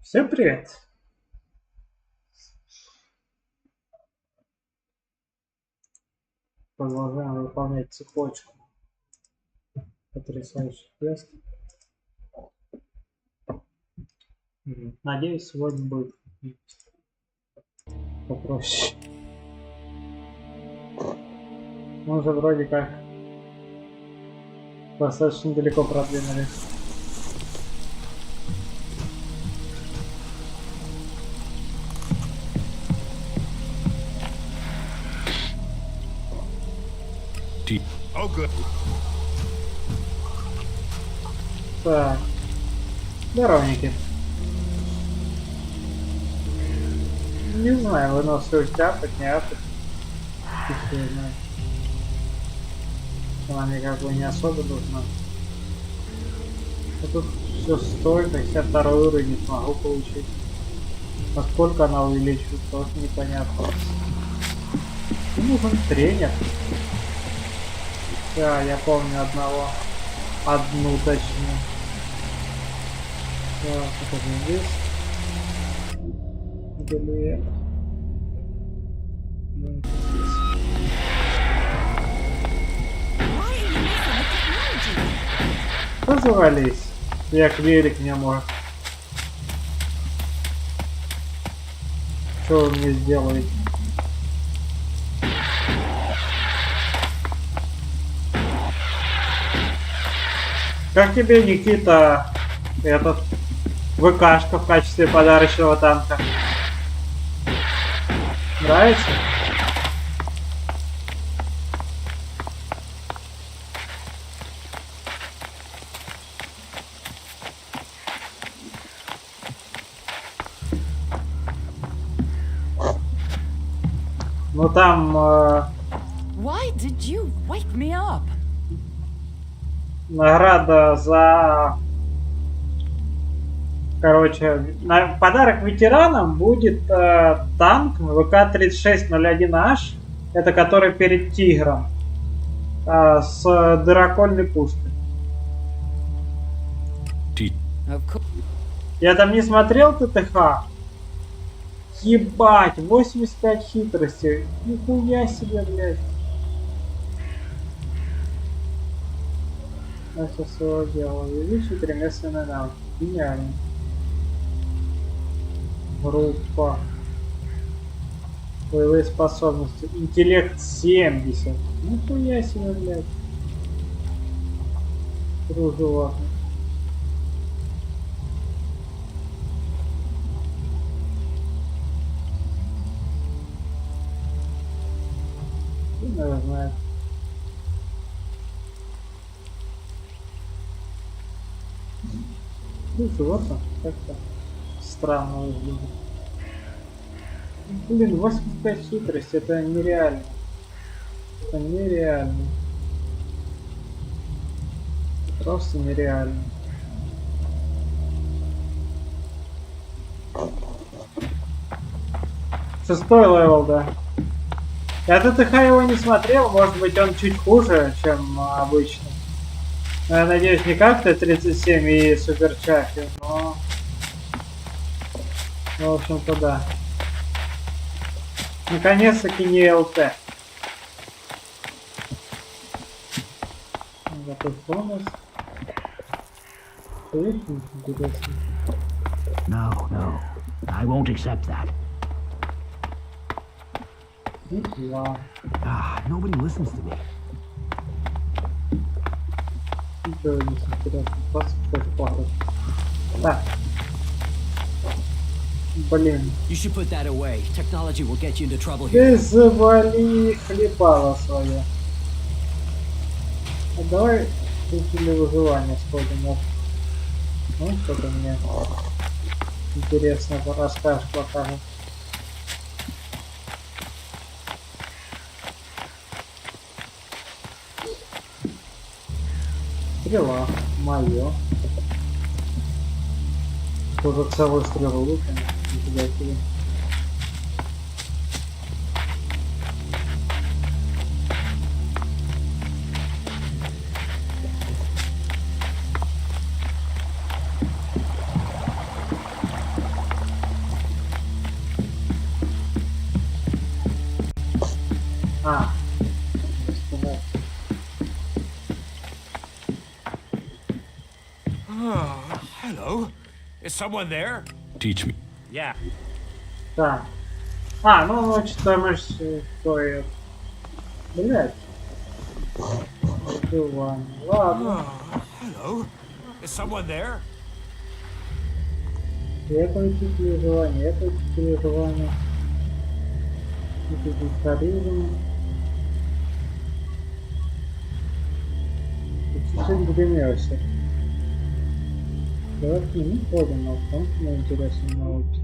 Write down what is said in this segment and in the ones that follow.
Всем привет! Продолжаем выполнять цепочку потрясающих квестов. Надеюсь, сегодня будет попроще. Мы уже вроде как достаточно далеко продвинулись. Oh, good. Так, здоровники. Не знаю, выносливость апать, не апать. Фиг его знает. Она мне как бы не особо нужна. А тут все стоит, 52 уровень не смогу получить. Насколько она увеличивает, тоже непонятно. И нужен тренер. Да, я помню одну точнее. Так, это же здесь. Или это? Ну, это здесь. Да завались. Я клерик не может. Что вы мне сделаете? Как тебе, Никита, этот ВКшка в качестве подарочного танка? Нравится? Ну там Why did you wake me up? награда за... Короче, подарок ветеранам будет танк ВК-3601H. Это который перед Тигром. С дырокольной пушкой. Я там не смотрел ТТХ. Ебать, 85 хитрости. Нихуя себе, блядь. Я все своего дела. Увеличить ремесленный навык. Гениально. Группа. Боевые способности. Интеллект 70. Нихуя себе, блядь. Животных. Наверное, знает. Ну, животных как-то странно выглядит. Блин, 85 хитрости, это нереально. Это нереально. Просто нереально. Шестой левел, да. Я ТТХ его не смотрел, может быть он чуть хуже, чем обычно. Но я надеюсь, не как Т-37 и Суперчаки, но... Ну, в общем-то, да. Наконец-таки не ЛТ. Готов бонус. No, I won't accept that. Nobody listens to me. Да. Блин. You should put that away. Technology will get you into trouble here. Ты завали хлебало свое. А давай для выживания сходим. Ну, что-то мне интересно расскажешь, покажешь. Стрела, мое. Тоже целую стрелу луками. Нифига себе. А. Oh, hello. Is someone there? Teach me. Yeah. Так. А, ну, значит, там аж стоит. Блять. Ладно. Oh, hello. Is someone there? Это учитель желания, это учитель желания. Учитель харизма. Учитель гримерса. Давай к нему ходим, а потом мне интересно научить.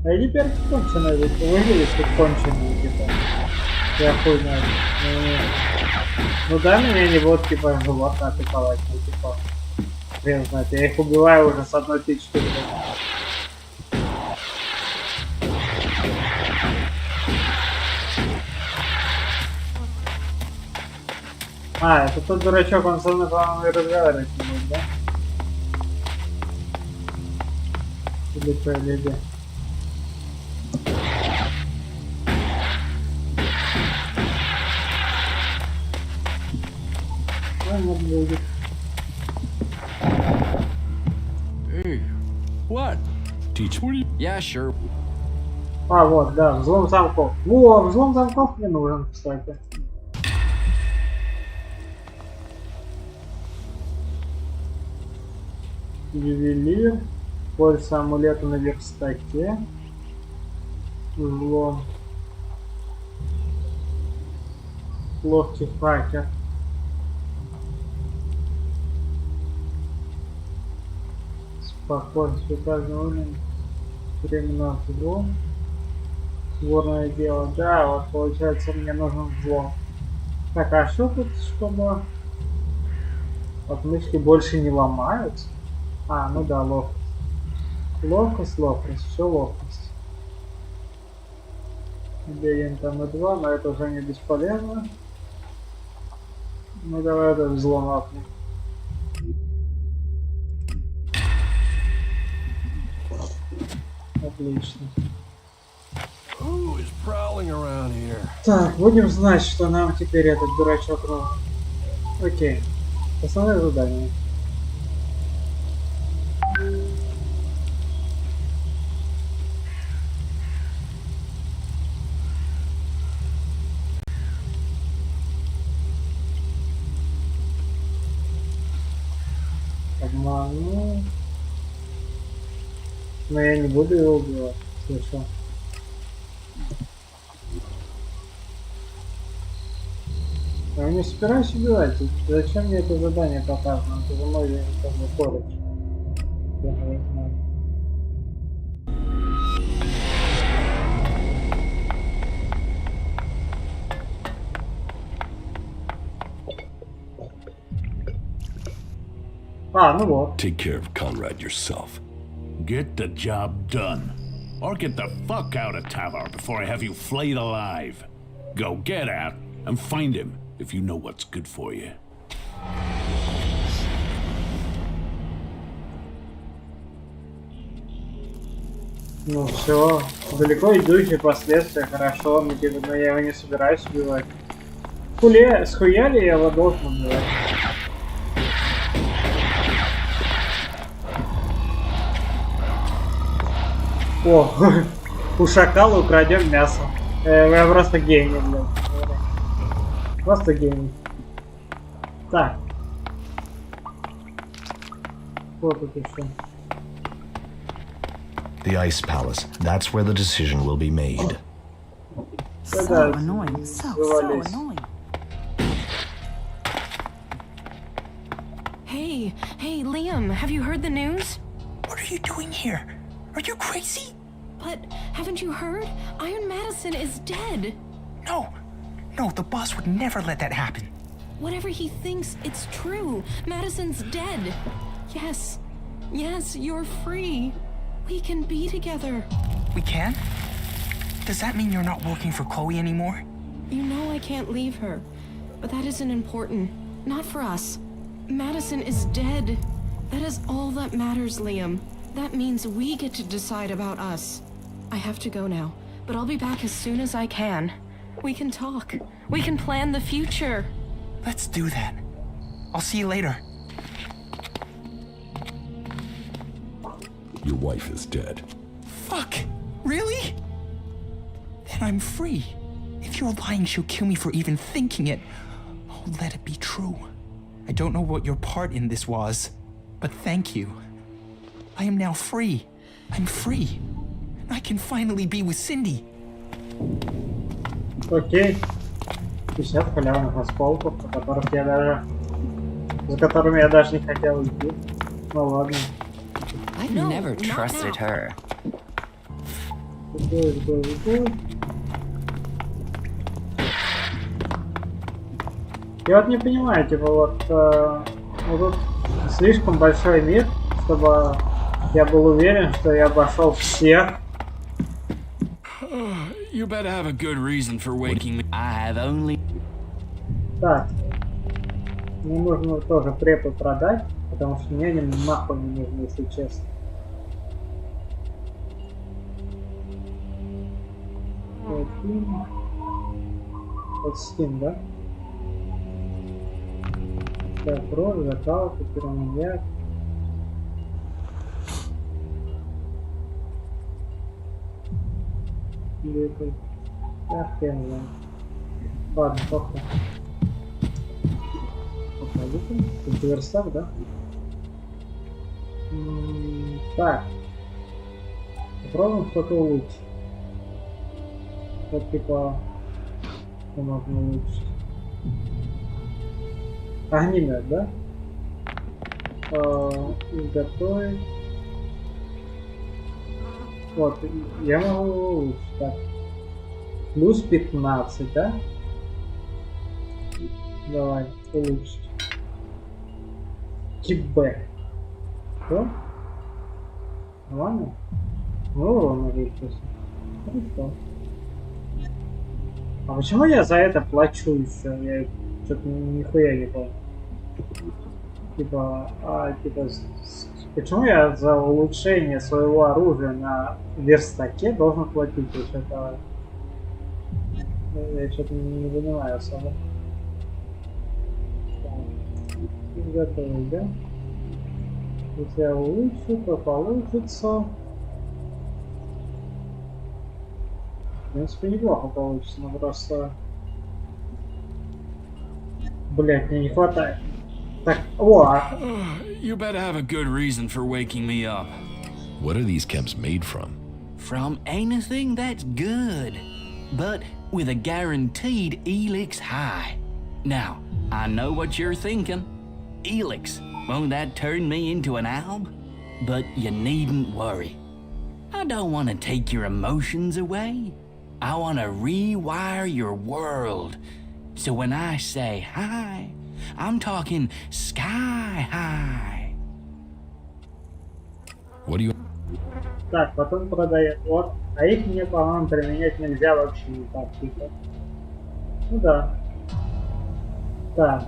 А эти перки конченые, выглядишь как конченые, типа. Я хуй знаю. Ну да, меня не будут, типа, животные атаковать, ну типа. Хрен знает, я их убиваю уже с одной тычки. А, это тот дурачок, он со мной, по-моему, и разговаривать не будет, да? Или по лиде. Ну, будет. Hey, what? Teach me. Yeah, sure. А, вот, да, взлом замков. Во, взлом замков не нужен, кстати. Ювелир. Пользуется амулета на верстаке. Взлом. Ловкий хакер. Спокойно, каждый уровень. Времена взлом. Сборное дело. Да, вот получается мне нужен взлом. Так, а что тут, чтобы отмычки больше не ломаются? А, ну да, ловкость. Ловкость, все ловкость. Бегаем там и 2, но это уже не бесполезно. Ну давай это взлом апнем. Отлично. Who is prowling around here? Так, будем знать, что нам теперь этот дурачок ровно. Окей. Основное задание. Обману. Но я не буду его убивать. Слышал. Я не собираюсь убивать. Зачем мне это задание показано? Это же мой как бы короче. Я не знаю. А, ну вот. Take care of Conrad yourself. Get the job done. Or get the fuck out of Tavar before I have you flayed alive. Go get out and find him if you know what's good for you. Ну все. Далеко идущие последствия, хорошо, но я его не собираюсь убивать. Схуяли я его должен убивать. О, у шакала украдем мясо. Я просто гений, блядь. Просто гений. Так. Вот тут еще. The Ice Palace. That's where the decision will be made. So annoying. So annoying. Hey, Liam, have you heard the news? What are you doing here? Are you crazy? But haven't you heard? Iron Madison is dead. No, the boss would never let that happen. Whatever he thinks, it's true. Madison's dead. Yes, you're free. We can be together. We can? Does that mean you're not working for Chloe anymore? You know I can't leave her, but that isn't important. Not for us. Madison is dead. That is all that matters, Liam. That means we get to decide about us. I have to go now, but I'll be back as soon as I can. We can talk. We can plan the future. Let's do that. I'll see you later. Your wife is dead. Fuck! Really? Then I'm free. If you're lying, she'll kill me for even thinking it. Oh, let it be true. I don't know what your part in this was, but thank you. I am now free. I'm free. And I can finally be with Cindy. Окей. 50 халявных осколков, за которыми я даже не хотел идти. Ну ладно. I've never trusted her. Я вот не понимаю, типа вот тут слишком большой мир, чтобы я был уверен, что я обошел всех. You better have a good reason for waking me. I have only... Так. Мне нужно тоже препы продать, потому что мне они нахуй не нужны, если честно. Вот Steam, да? Так, кровь, закалка, пирамидят. Я хрен знаю. Ладно, похуй. Тут верстак, да? Так. Попробуем что-то улучшить. Вот типа... Что можно улучшить? Огнемет, да? Изготовить. Вот, я могу его улучшить. Так. Плюс 15, да? Давай, улучшить. КБ. Что? Нормально? Ну, урон увеличился. Хорошо. А почему я за это плачу еще? Я что-то нихуя не понял. Типа, почему я за улучшение своего оружия на верстаке должен платить? Это... Я что-то не понимаю особо. Готовы, да? Если я улучшу, то получится... В принципе, неплохо получится, но просто... Блять, мне не хватает. Так, о! You better have a good reason for waking me up. What are these chems made from? From anything that's good, but with a guaranteed Elex high. Now, I know what you're thinking. Elex, won't that turn me into an alb? But you needn't worry. I don't want to take your emotions away. I want to rewire your world. So when I say hi, I'm talking sky high. What do you... Так, потом продает. Вот. А их мне, по-моему, применять нельзя вообще никак. Типа. Ну да. Так.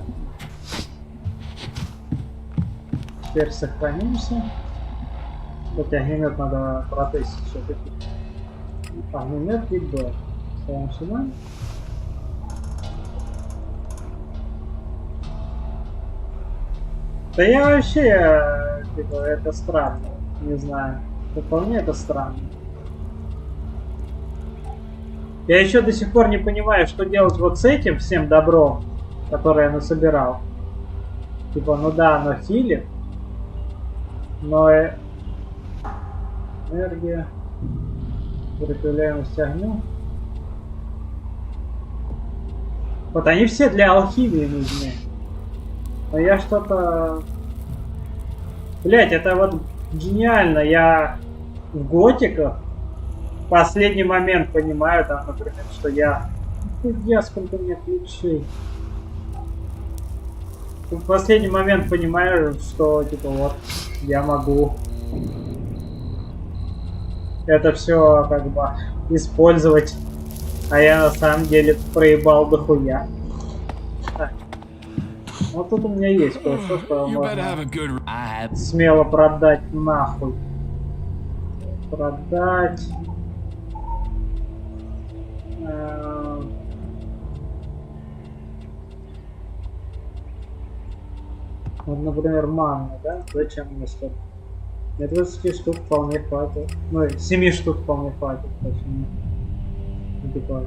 Теперь сохранимся. Хотя огнемет надо протестить все-таки. Огнемет и Б. Ставим сюда. Да я вообще, типа, это странно. Не знаю. По мне это странно. Я еще до сих пор не понимаю, что делать вот с этим всем добром, которое я насобирал. Типа, ну да, оно хилит. Но энергия, сопротивляемость огню. Вот они все для алхимии нужны. Но я что-то... Блять, это вот гениально. Я в готиках в последний момент понимаю, там, например, что я... сколько у меня ключей. В последний момент понимаю, что, типа, вот, я могу это все, как бы, использовать. А я на самом деле проебал дохуя. Вот тут у меня есть кое-что, что можно смело продать нахуй. Продать. Вот, например, манна, да? Зачем мне столько? Мне 20 штук вполне хватит. Ну, 7 штук вполне хватит. Почему? Ну, типа...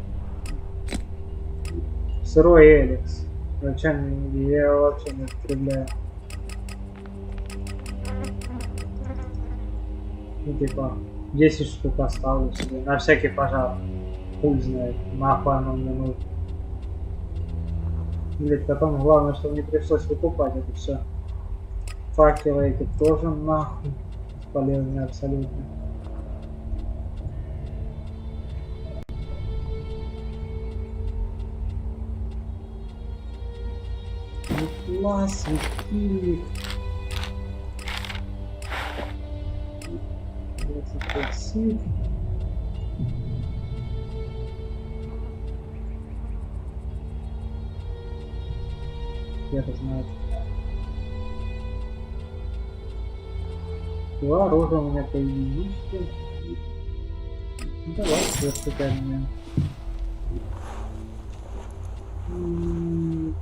Сырой Элекс. Зачем я его вообще не употребляю? Ну, типа, 10 штук оставлю себе. На всякий пожар. Хуй знает. Нахуй оно мне нужно. Блять, потом главное, чтобы не пришлось выкупать это все. Факелы эти тоже нахуй. Бесполезные абсолютно. Класс, светильник. 25 сил. Я-то знаю. Два оружия у меня появились. Ну, давай, вертикальные.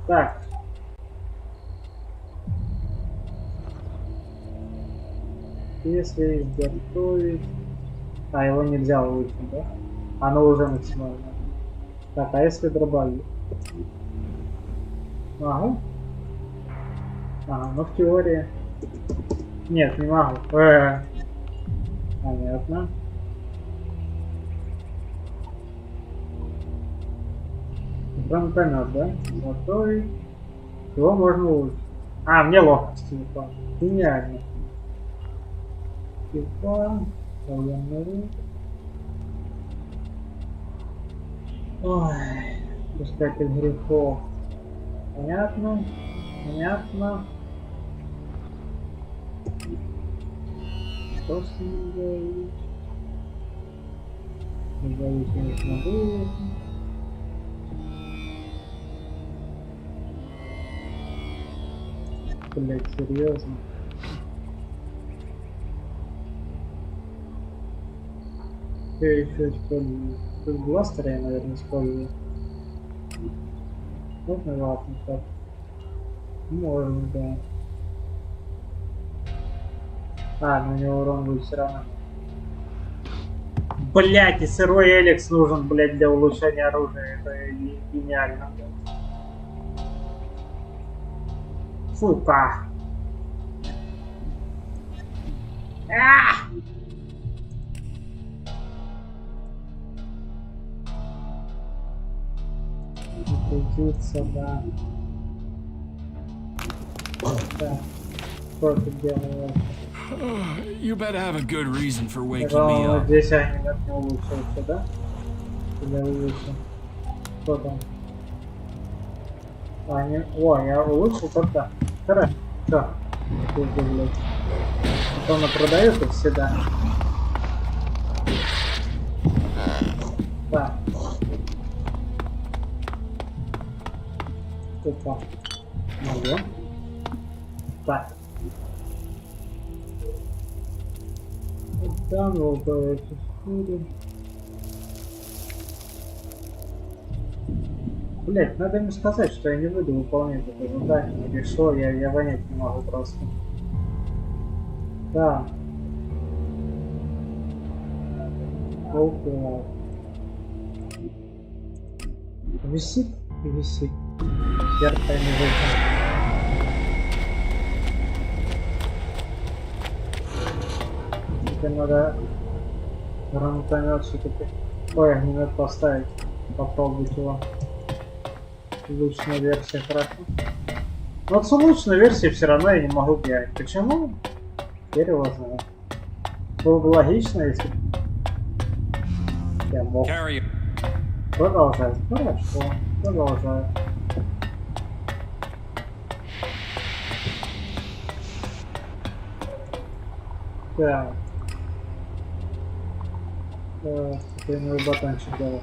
Так. Если изготовить... А, его нельзя улучшить, да? Оно уже максимально. Так, а если дробовик? Могу? Ага, ну в теории... Нет, не могу. Понятно. Гранатомет, да? Готовить. Его можно улучшить. А, мне ловкость не хватит. Гениально. Типа, военный. Ой, пускатель грехов. Понятно, понятно. Что с ним делать? Говорить не смогу. Блять, серьезно. Я еще использую. Тут бластер я, наверное, использую. Можно ватный так? Можно, да. А, но у него урон будет все равно. Блять, и сырой Элекс нужен, блять, для улучшения оружия. Это гениально. Сука. Придется, да. Так. Что ты делаешь? You better have a good reason for waking me Вот up. здесь они как не улучшаются, да? Или улучшил? Что там? Они... О, я улучшил только. Хорошо. Что? Пизду, блядь. Потом она продает их всегда. Так. Опа. Могу. Так. Там волковые чешури. Блять, надо ему сказать, что я не буду выполнять это задание. Или что, я понять не могу просто. Да. Волковая. Висит и висит. Яркая музыка. Теперь надо гранатомет все-таки. Ой, огнемет поставить. Попробовать его. Улучшенная версия хорошо. Но вот с улучшенной версией все равно я не могу бегать. Почему? Теперь его знаю. Было бы логично, если я мог. Продолжать. Хорошо. Продолжаю. Так. Теперь мой батончик делать.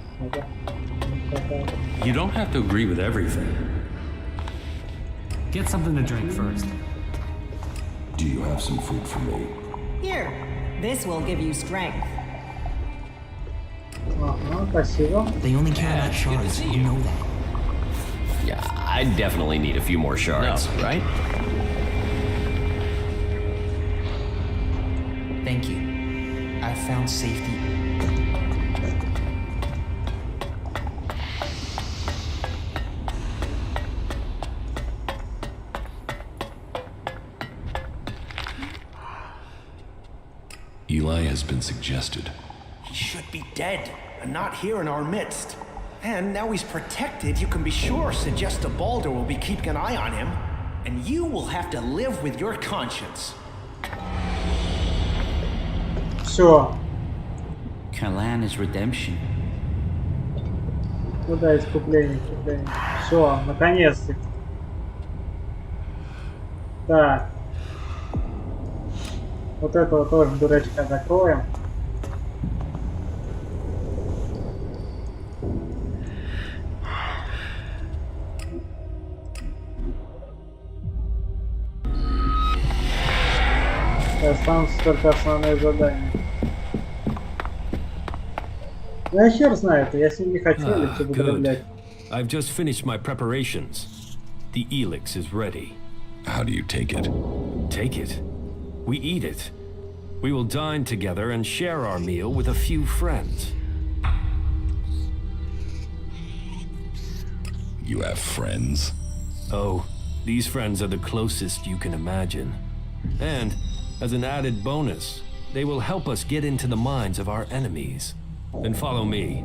You don't have to agree with everything. Get something to drink first. Do you have some food for me? Here, this will give you strength. Ага, спасибо. They only care about shards, you know that. Yeah, I definitely need a few more shards. No, right? Thank you. I found safety. Eli has been suggested. He should be dead, and not here in our midst. And now he's protected, you can be sure Suggesta Balder will be keeping an eye on him. And you will have to live with your conscience. Все. Kalana's redemption. Ну да, искупление. Все, наконец-то. Так. Вот этого тоже дурачка закроем. Останутся только основные задания. Я хер знает, я с ним не хочу Эликс употреблять. I've just finished my preparations. The Elex is ready. How do you take it? Take it? We eat it. We will dine together and share our meal with a few friends. You have friends? Oh, these friends are the closest you can imagine. And, as an added bonus, they will help us get into the minds of our enemies. Then follow me.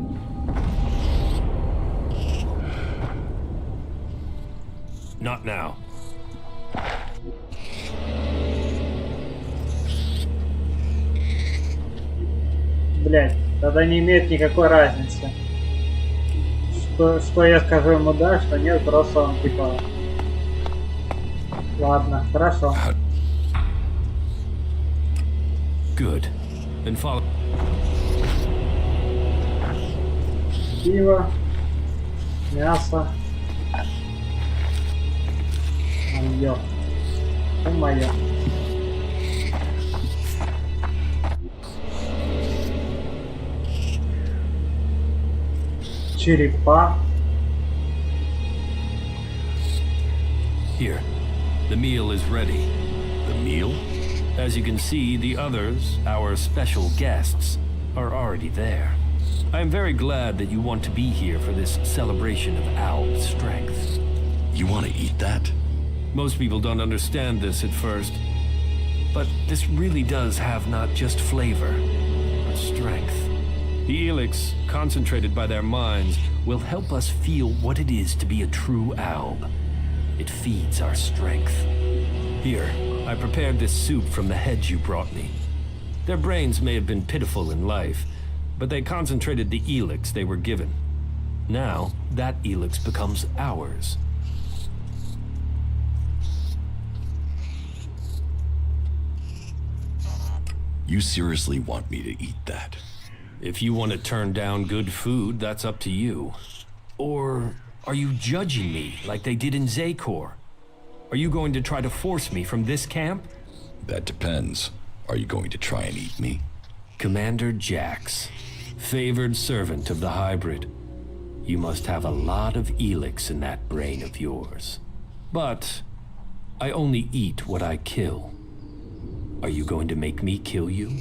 Not now. Блять, тогда не имеет никакой разницы. Что я скажу ему да, что нет, просто он типа... Ладно, хорошо. Good. Then follow. Пиво, мясо. Моё. Это моё. Черепа. Here. The meal is ready. The meal? As you can see, the others, our special guests, are already there. I am very glad that you want to be here for this celebration of Owl's strength. You want to eat that? Most people don't understand this at first, but this really does have not just flavor, but strength. The Elex, concentrated by their minds, will help us feel what it is to be a true owl. It feeds our strength. Here, I prepared this soup from the heads you brought me. Their brains may have been pitiful in life, but they concentrated the Elex they were given. Now, that Elex becomes ours. You seriously want me to eat that? If you want to turn down good food, that's up to you. Or are you judging me like they did in Zakor? Are you going to try to force me from this camp? That depends. Are you going to try and eat me? Commander Jax, favored servant of the hybrid. You must have a lot of Elex in that brain of yours. But I only eat what I kill. Are you going to make me kill you?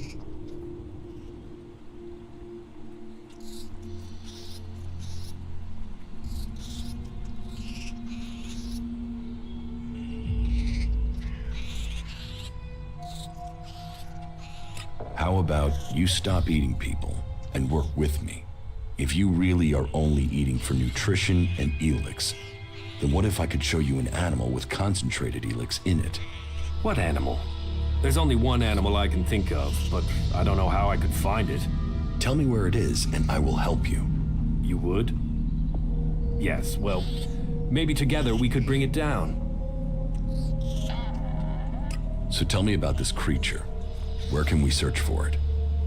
How about you stop eating people and work with me? If you really are only eating for nutrition and Elex, then what if I could show you an animal with concentrated Elex in it? What animal? There's only one animal I can think of, but I don't know how I could find it. Tell me where it is and I will help you. You would? Yes, well, maybe together we could bring it down. So tell me about this creature. Where can we search for it?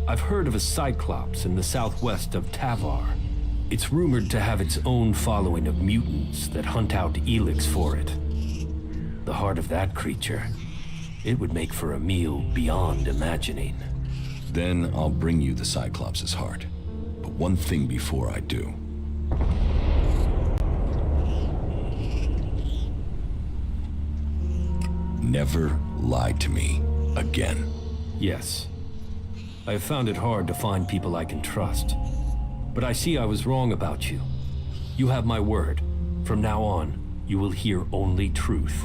I've heard of a Cyclops in the southwest of Tavar. It's rumored to have its own following of mutants that hunt out Elex for it. The heart of that creature, it would make for a meal beyond imagining. Then I'll bring you the Cyclops' heart. But one thing before I do. Never lie to me again. Yes, I have found it hard to find people I can trust. But I see I was wrong about you. You have my word. From now on, you will hear only truth.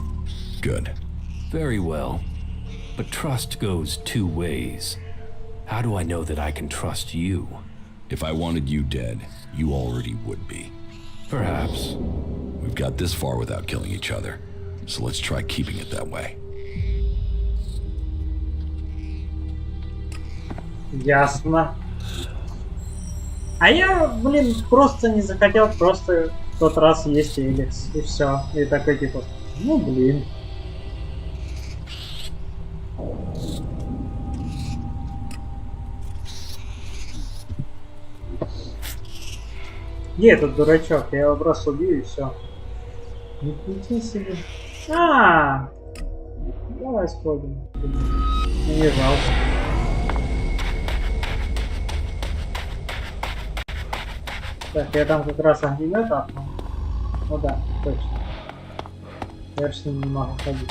Good. Very well. But trust goes two ways. How do I know that I can trust you? If I wanted you dead, you already would be. Perhaps. We've got this far without killing each other, so let's try keeping it that way. Ясно. А я, блин, просто не захотел просто в тот раз есть Элекс. И все. И такой типа, ну блин. Где этот дурачок? Я его просто убью и все. Ничего себе. Давай сходим. Мне жалко. Так, я там как раз огнемет отнул. Ну да, точно. Я с ним не могу ходить.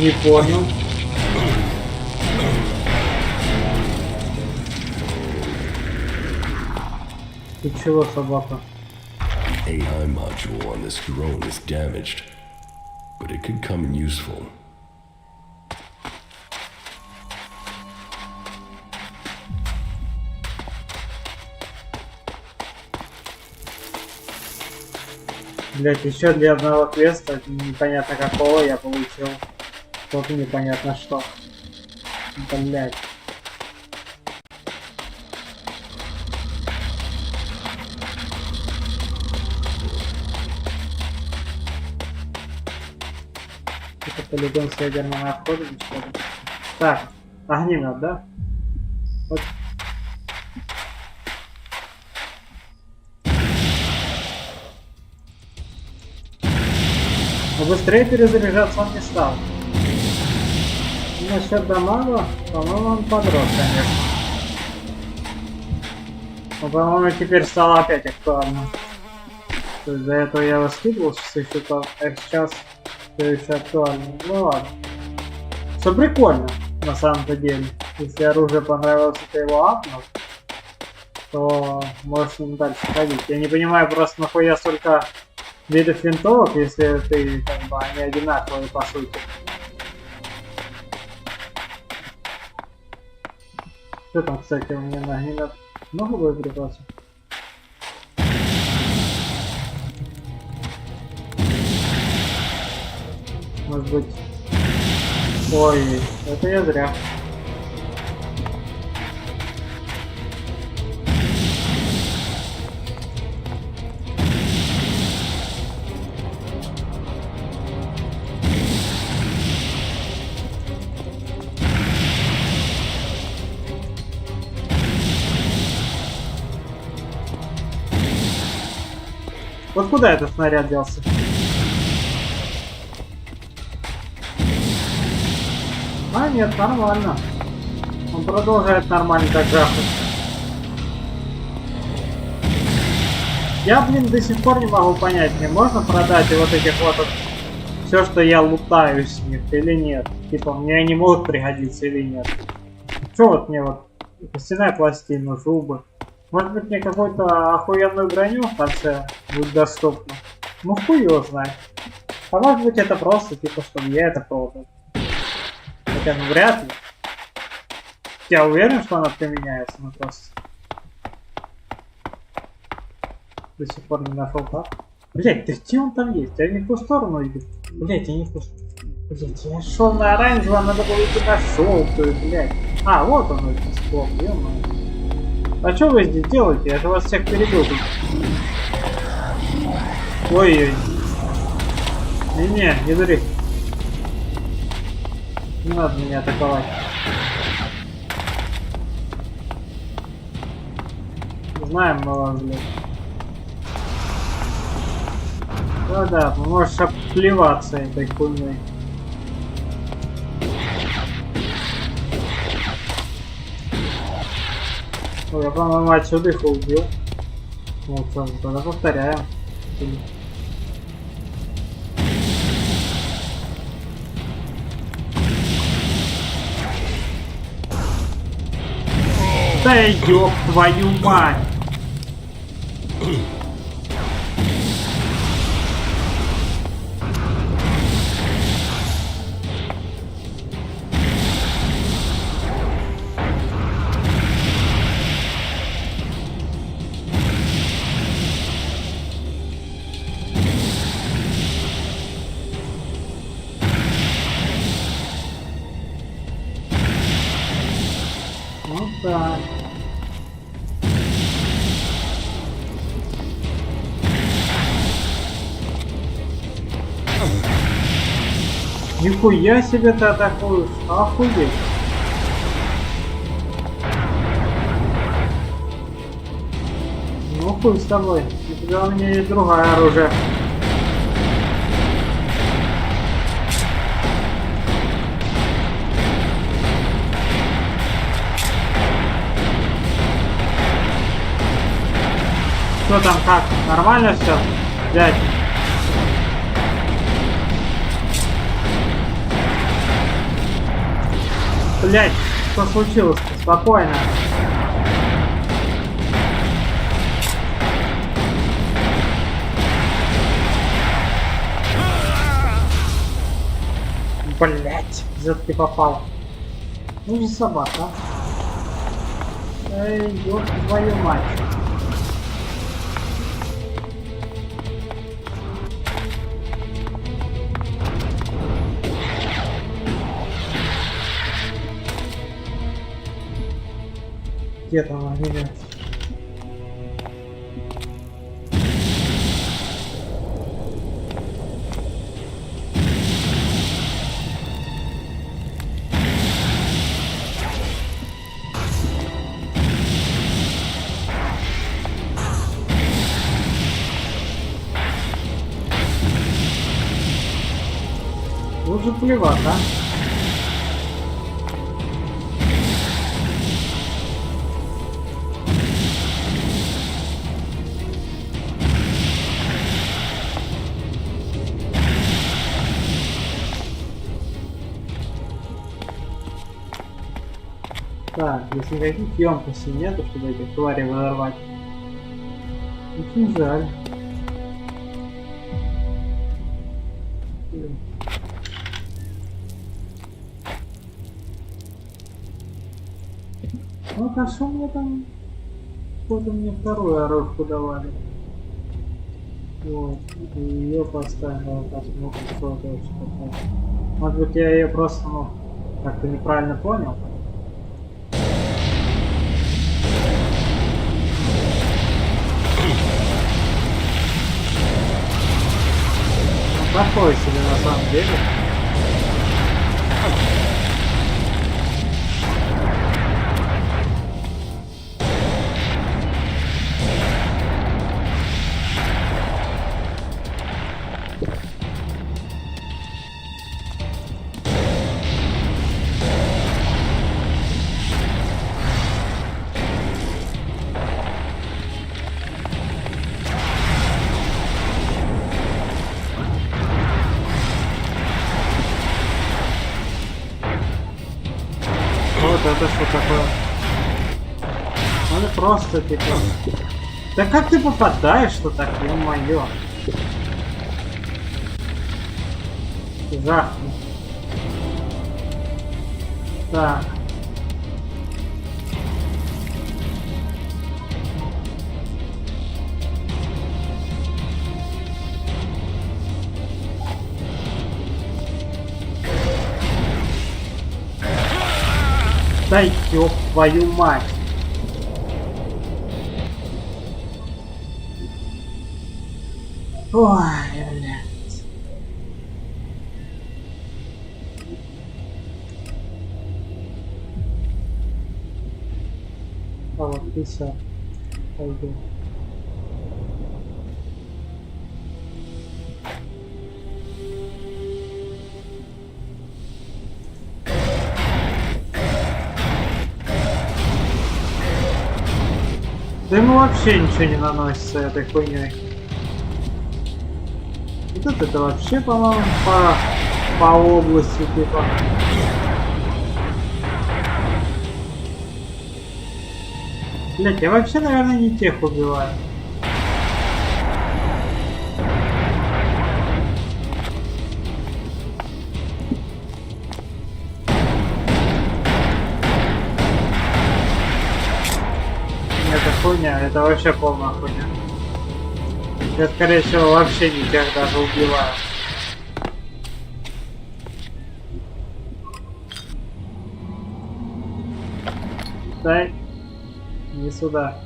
Не понял. Ты чего, собака? The AI module on this drone is damaged, but it could come in useful. Блять, еще для одного квеста, непонятно какого, я получил что-то непонятно что. Блять. Это полигон с ядерным отходом, что ли? Так, огнемет, да? Вот. Но быстрее перезаряжаться он не стал. Насчет дамага, по-моему, он подрос, конечно. Но, по-моему, теперь стало опять актуально. То есть до этого я его скидывал со счетов, а сейчас все еще актуально. Ну ладно. Все прикольно, на самом-то деле. Если оружие понравилось, ты его апнул, то можешь с ним дальше ходить. Я не понимаю просто, нахуя столько видов винтовок, если ты, как бы, они одинаковые по сути. Что там, кстати, у меня на огнемет много боеприпасов? Может быть... Ой, это я зря. Вот куда этот снаряд делся? А, нет, нормально. Он продолжает нормально так жахать. Я, блин, до сих пор не могу понять, мне можно продать и вот этих вот все, что я лутаю с них, или нет? Типа, мне они могут пригодиться или нет? Что вот мне вот костяная пластина, зубы? Может быть, мне какую-то охуенную броню в конце будет доступна? Ну хуй его знает. А может быть, это просто типа, чтобы я это продал. Хотя, ну вряд ли. Я уверен, что она применяется, но просто до сих пор не нашел как. Блять, да где он там есть? Я не в ту сторону иду. Блять, я не в ту сторону. Блять, я шел на оранжевую, надо было идти на желтую, блять. А, вот он этот склоп, ё-моё. А что вы здесь делаете? Я же вас всех перебил тут. Ой-ой. Не, не дури. Не надо меня атаковать. Знаем мы вас, блядь. Да-да, можешь обплеваться этой хуйней. Ой, я, по-моему, отсюда их убил. Вот, тогда повторяем. Да ёб твою мать! Ну так. Нихуя себе ты атакуешь, охуеть. Ну хуй с тобой, у тебя у меня есть другое оружие. Что там, как? Нормально все? Дядь? Блять, что случилось? Спокойно. Блять, где ты попал? Ну же собака. Эй, ёб твою мать. Где там они? Уже плевать, а? Так, если никаких емкостей нету, чтобы этих тварей взорвать. Очень жаль. Ну хорошо, мне там... Что-то мне вторую оружку давали. Вот. И ее поставил, посмотрим, что это вообще такое. Может быть, я ее просто, ну, как-то неправильно понял. Такое себе на самом деле. Вот это что такое? Надо просто типа... Да как ты попадаешь-то так, ё-моё? Жахни. Так. Да ёб твою мать! Ой, блядь. А вот 50. Пойду. Да ему вообще ничего не наносится этой хуйней. Вот это вообще, по-моему, по области типа. Блять, я вообще, наверное, не тех убиваю. Это хуйня, это вообще полная хуйня. Я, скорее всего, вообще не тех даже убиваю. Дай. Не сюда.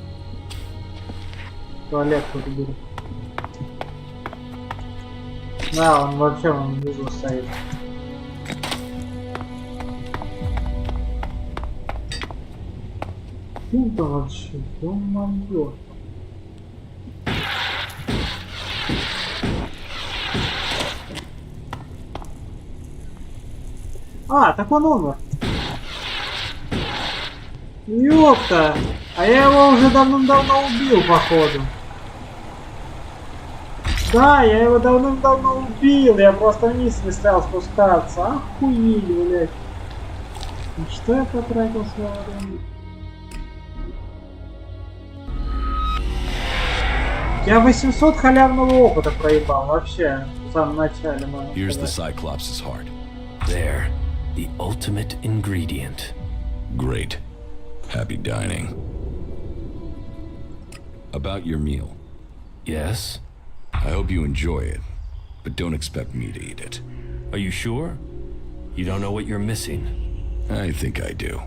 Туалет тут убери. Да, он вообще вон внизу стоит. Кем-то вообще, ё-моё. А, так он умер. Ёпта! А я его уже давным-давно убил, походу. Да, я его давным-давно убил. Я просто вниз не стал спускаться. Охуеть, блядь. Ну что я потратил свое время? Я 800 халявного опыта проебал вообще в самом начале. Here's the Cyclops' heart. There, the ultimate ingredient. Great. Happy dining. About your meal. Yes? I hope you enjoy it, but don't expect me to eat it. Are you sure? You don't know what you're missing. I think I do.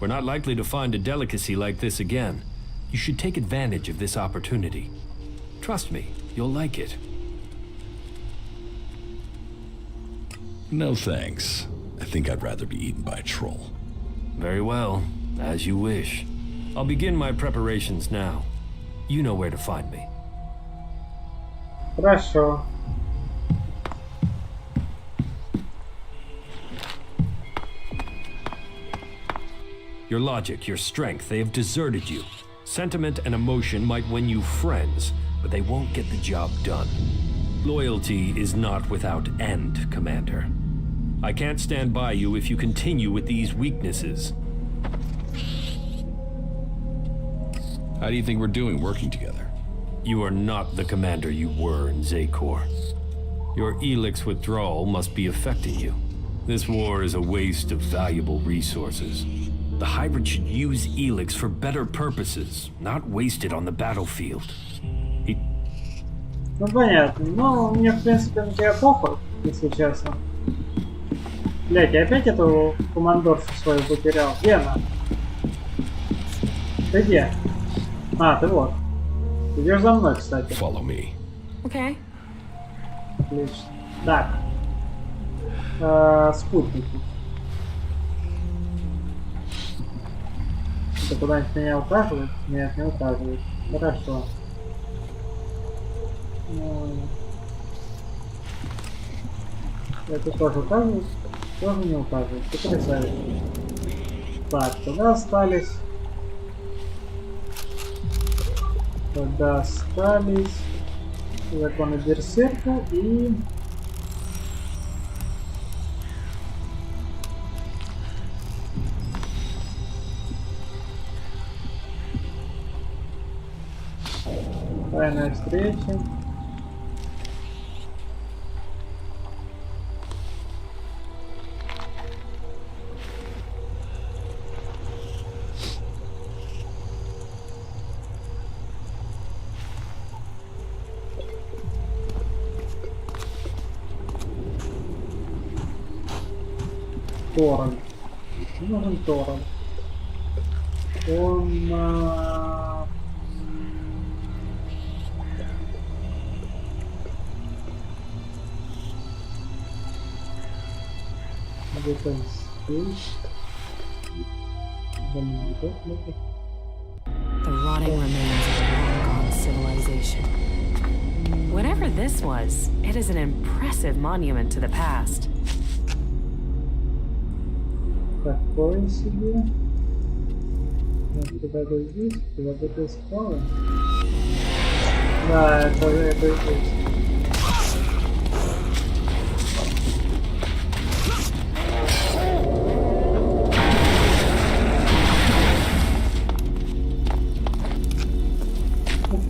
We're not likely to find a delicacy like this again. You should take advantage of this opportunity. Trust me, you'll like it. No thanks. I think I'd rather be eaten by a troll. Very well, as you wish. I'll begin my preparations now. You know where to find me. Хорошо. Your logic, your strength, they have deserted you. Sentiment and emotion might win you friends, but they won't get the job done. Loyalty is not without end, Commander. I can't stand by you if you continue with these weaknesses. How do you think we're doing working together? You are not the commander you were in Zakor. Your Elex withdrawal must be affecting you. This war is a waste of valuable resources. The hybrid should use Elex for better purposes, not waste it on the battlefield. Ну понятно, но мне в принципе на тебя похуй, если честно. Блять, я опять эту командоршу свою потерял. Где она? Ты где? А, ты вот. Идешь за мной, кстати. Follow me. Okay. Отлично. Так. Спутники. Это куда-нибудь меня указывает? Нет, не указывает. Хорошо. Это тоже указывает? Тоже не указывает. Потрясающе. Так, туда остались. Туда остались. Законы берсерка и... Тайная встреча. Торрент. Нужен торрент. Он... где-то здесь. The rotting remains of a long-gone civilization. Whatever this was, it is an impressive monument to the past. Такое себе. Куда-то здесь, куда-то справа. Да, это здесь.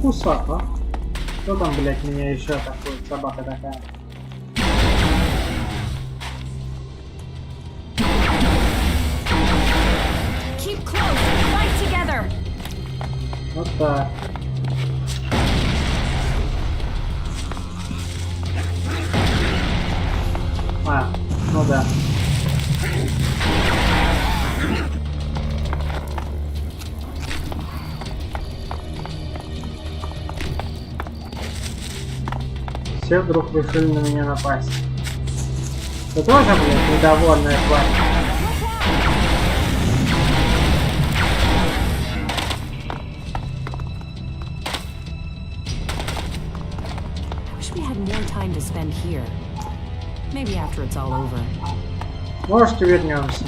Кусак, а? Кто там, блядь, меня еще такой, собака такая? Keep close. Fight together. Вот так. А, ну да. Все вдруг решили на меня напасть. Ты тоже, блядь, недовольная тварь? We had more time to spend here. Maybe after it's all over. Может, вернемся.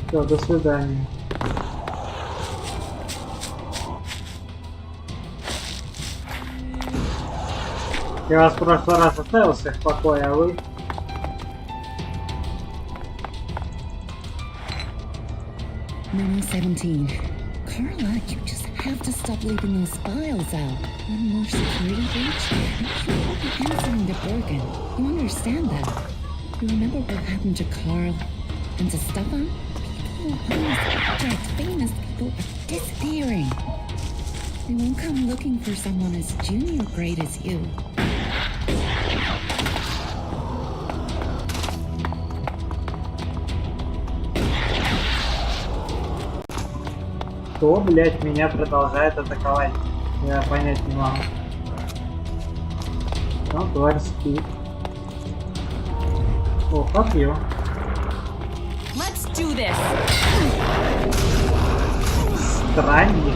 Все, до свидания. Я вас в прошлый раз оставил всех в покое, а вы? Memo 17. Carla, you just have to stop leaving those files out. One more security breach, and you won't be answering to Bergen. You understand that? You remember what happened to Carl and to Stefan? People who own this project, famous people, are disappearing. They won't come looking for someone as junior great as you. Кто, блядь, меня продолжает атаковать? Я понять не могу. Ну, тварь спит. О, попью. Let's do this. Странник.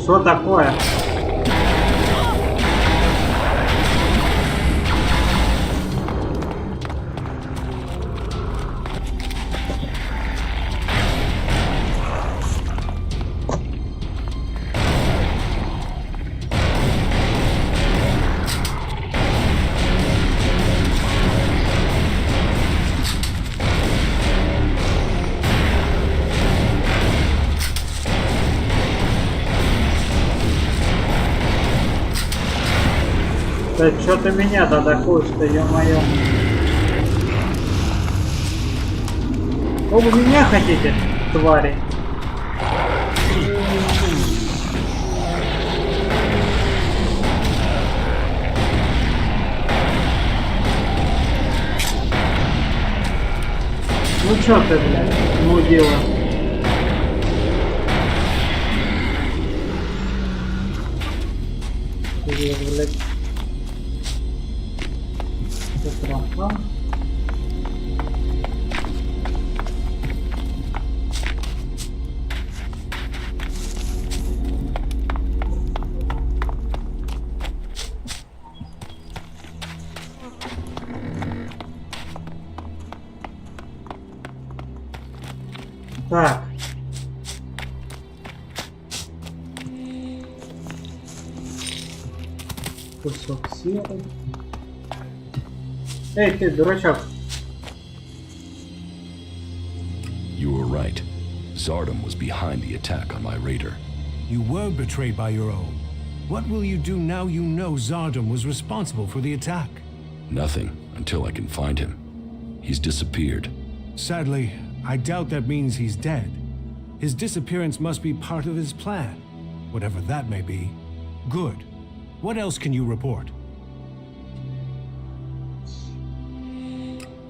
Что такое? Да что ты меня-то атакуешь-то, ё-моё? О, вы меня хотите, твари? Ну чё ты, блядь, мудила? Блядь. Так. Кусок серы. Эй, ты, дурачок. You were right. Zardom was behind the attack on my raider. You were betrayed by your own. What will you do now you know Zardom was responsible for the attack? Nothing, until I can find him. He's disappeared. Sadly, I doubt that means he's dead. His disappearance must be part of his plan, whatever that may be. Good. What else can you report?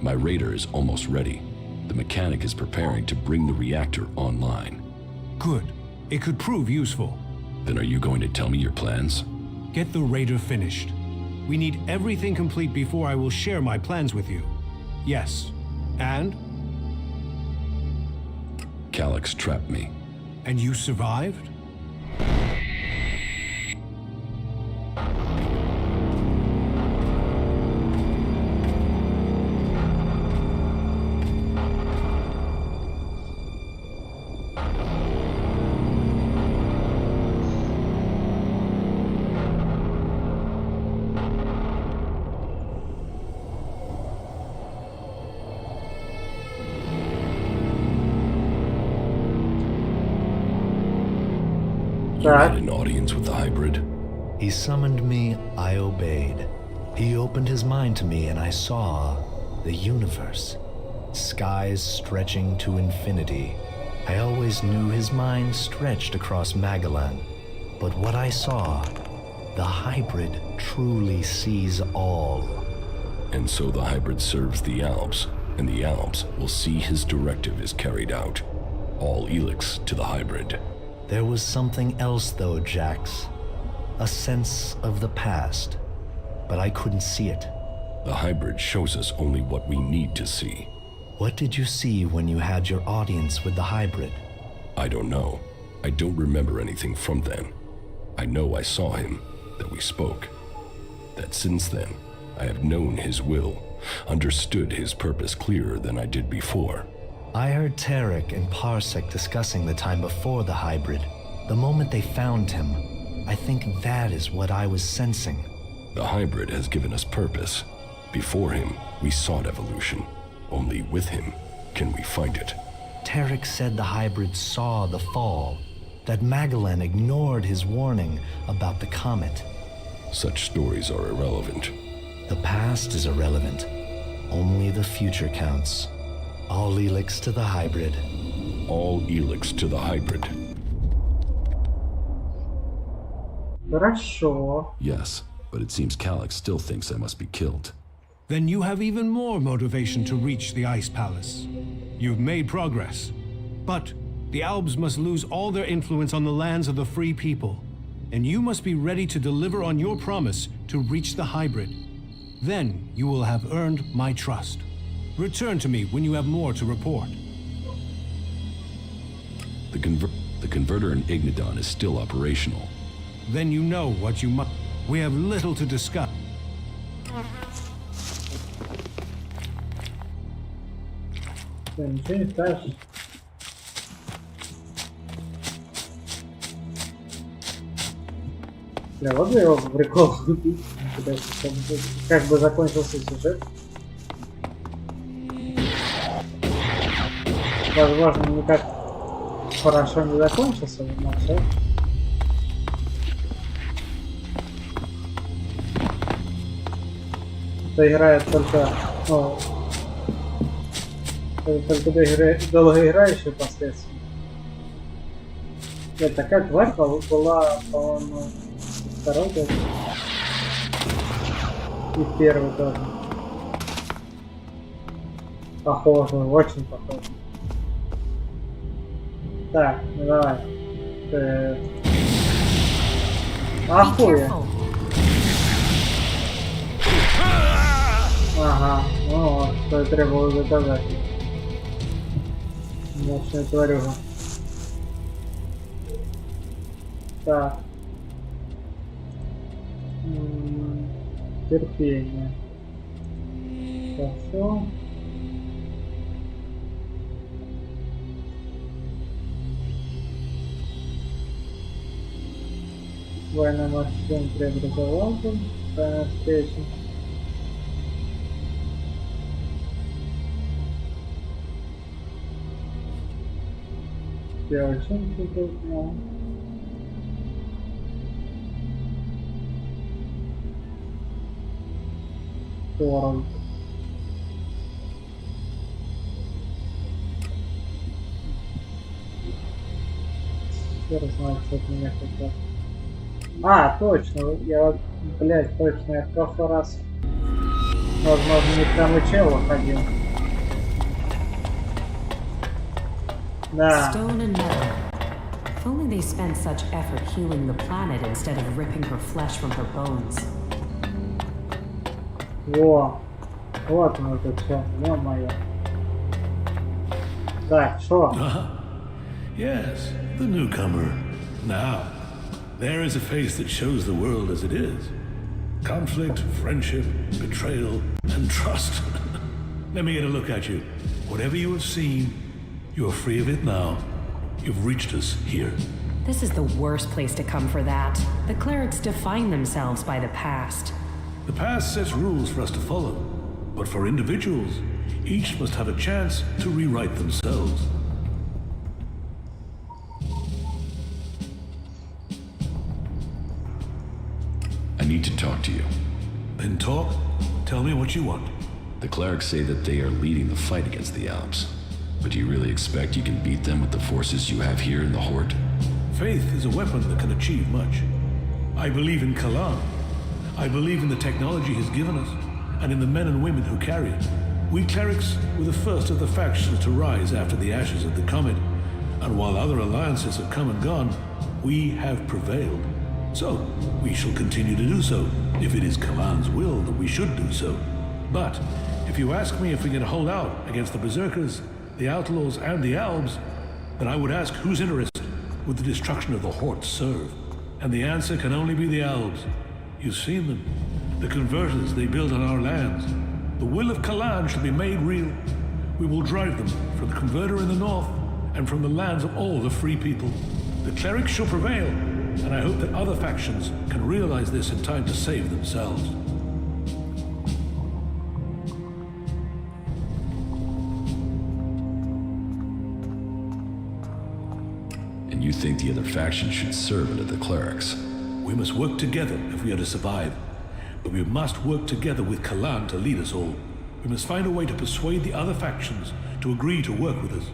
My raider is almost ready. The mechanic is preparing to bring the reactor online. Good. It could prove useful. Then are you going to tell me your plans? Get the raider finished. We need everything complete before I will share my plans with you. Yes. And? Calyx trapped me. And you survived? You had an audience with the hybrid? He summoned me, I obeyed. He opened his mind to me and I saw the universe. Skies stretching to infinity. I always knew his mind stretched across Magellan. But what I saw, the hybrid truly sees all. And so the hybrid serves the Alps, and the Alps will see his directive is carried out. All Elex to the hybrid. There was something else though, Jax. A sense of the past. But I couldn't see it. The hybrid shows us only what we need to see. What did you see when you had your audience with the hybrid? I don't know. I don't remember anything from then. I know I saw him, that we spoke. That since then, I have known his will, understood his purpose clearer than I did before. I heard Tarek and Parsec discussing the time before the hybrid. The moment they found him, I think that is what I was sensing. The hybrid has given us purpose. Before him, we sought evolution. Only with him can we find it. Tarek said the hybrid saw the fall, that Magellan ignored his warning about the comet. Such stories are irrelevant. The past is irrelevant. Only the future counts. All Elex to the hybrid. All Elex to the hybrid. Хорошо. Yes, but it seems Calyx still thinks I must be killed. Then you have even more motivation to reach the Ice Palace. You've made progress. But the Albs must lose all their influence on the lands of the free people. And you must be ready to deliver on your promise to reach the hybrid. Then you will have earned my trust. Return to me when you have more to report. The converter in Ignodon is still operational. Then you know what you must. We have little to discuss. Ничего не скажешь. Бля, вот бы его по приколу убить. Как бы закончился сюжет. Возможно, никак хорошо не закончился, но все. Кто играет только, ну, только долгоиграющие последствия. Нет, такая тварь была, по-моему, второй год. И первый тоже. Похоже, очень похоже. Так, ну давай. Ахуя. Ага, ну вот, что я требовал доказать. Мощная тварюга. Так. Терпение. Хорошо. Военная машина преобразователь. Правильно встреча. Я очень чудо. Торрент. Хер знает, что от меня хотят. А, точно, я вот, блять, точно, я в прошлый раз, возможно, не к тому челу ходил. Да. Stone and metal. If only they spent such effort healing the planet instead of ripping her flesh from her bones. Во, вот оно тут все, ё-моё. Так, шо? Yes, the newcomer. Now, there is a face that shows the world as it is. Conflict, friendship, betrayal, and trust. Let me get a look at you. Whatever you have seen, you are free of it now. You've reached us here. This is the worst place to come for that. The clerics define themselves by the past. The past sets rules for us to follow. But for individuals, each must have a chance to rewrite themselves. I need to talk to you. Then talk. Tell me what you want. The clerics say that they are leading the fight against the Alps. But do you really expect you can beat them with the forces you have here in the Horde? Faith is a weapon that can achieve much. I believe in Kalan. I believe in the technology he's given us, and in the men and women who carry it. We clerics were the first of the factions to rise after the ashes of the comet, and while other alliances have come and gone, we have prevailed. So, we shall continue to do so, if it is Kalan's will that we should do so. But, if you ask me if we can hold out against the Berserkers, the Outlaws, and the Albs, then I would ask whose interest would the destruction of the Horde serve? And the answer can only be the Albs. You've seen them. The converters they build on our lands. The will of Kalan shall be made real. We will drive them from the converter in the north and from the lands of all the free people. The clerics shall prevail, and I hope that other factions can realize this in time to save themselves. And you think the other factions should serve under the clerics? We must work together if we are to survive. But we must work together with Kalan to lead us all. We must find a way to persuade the other factions to agree to work with us.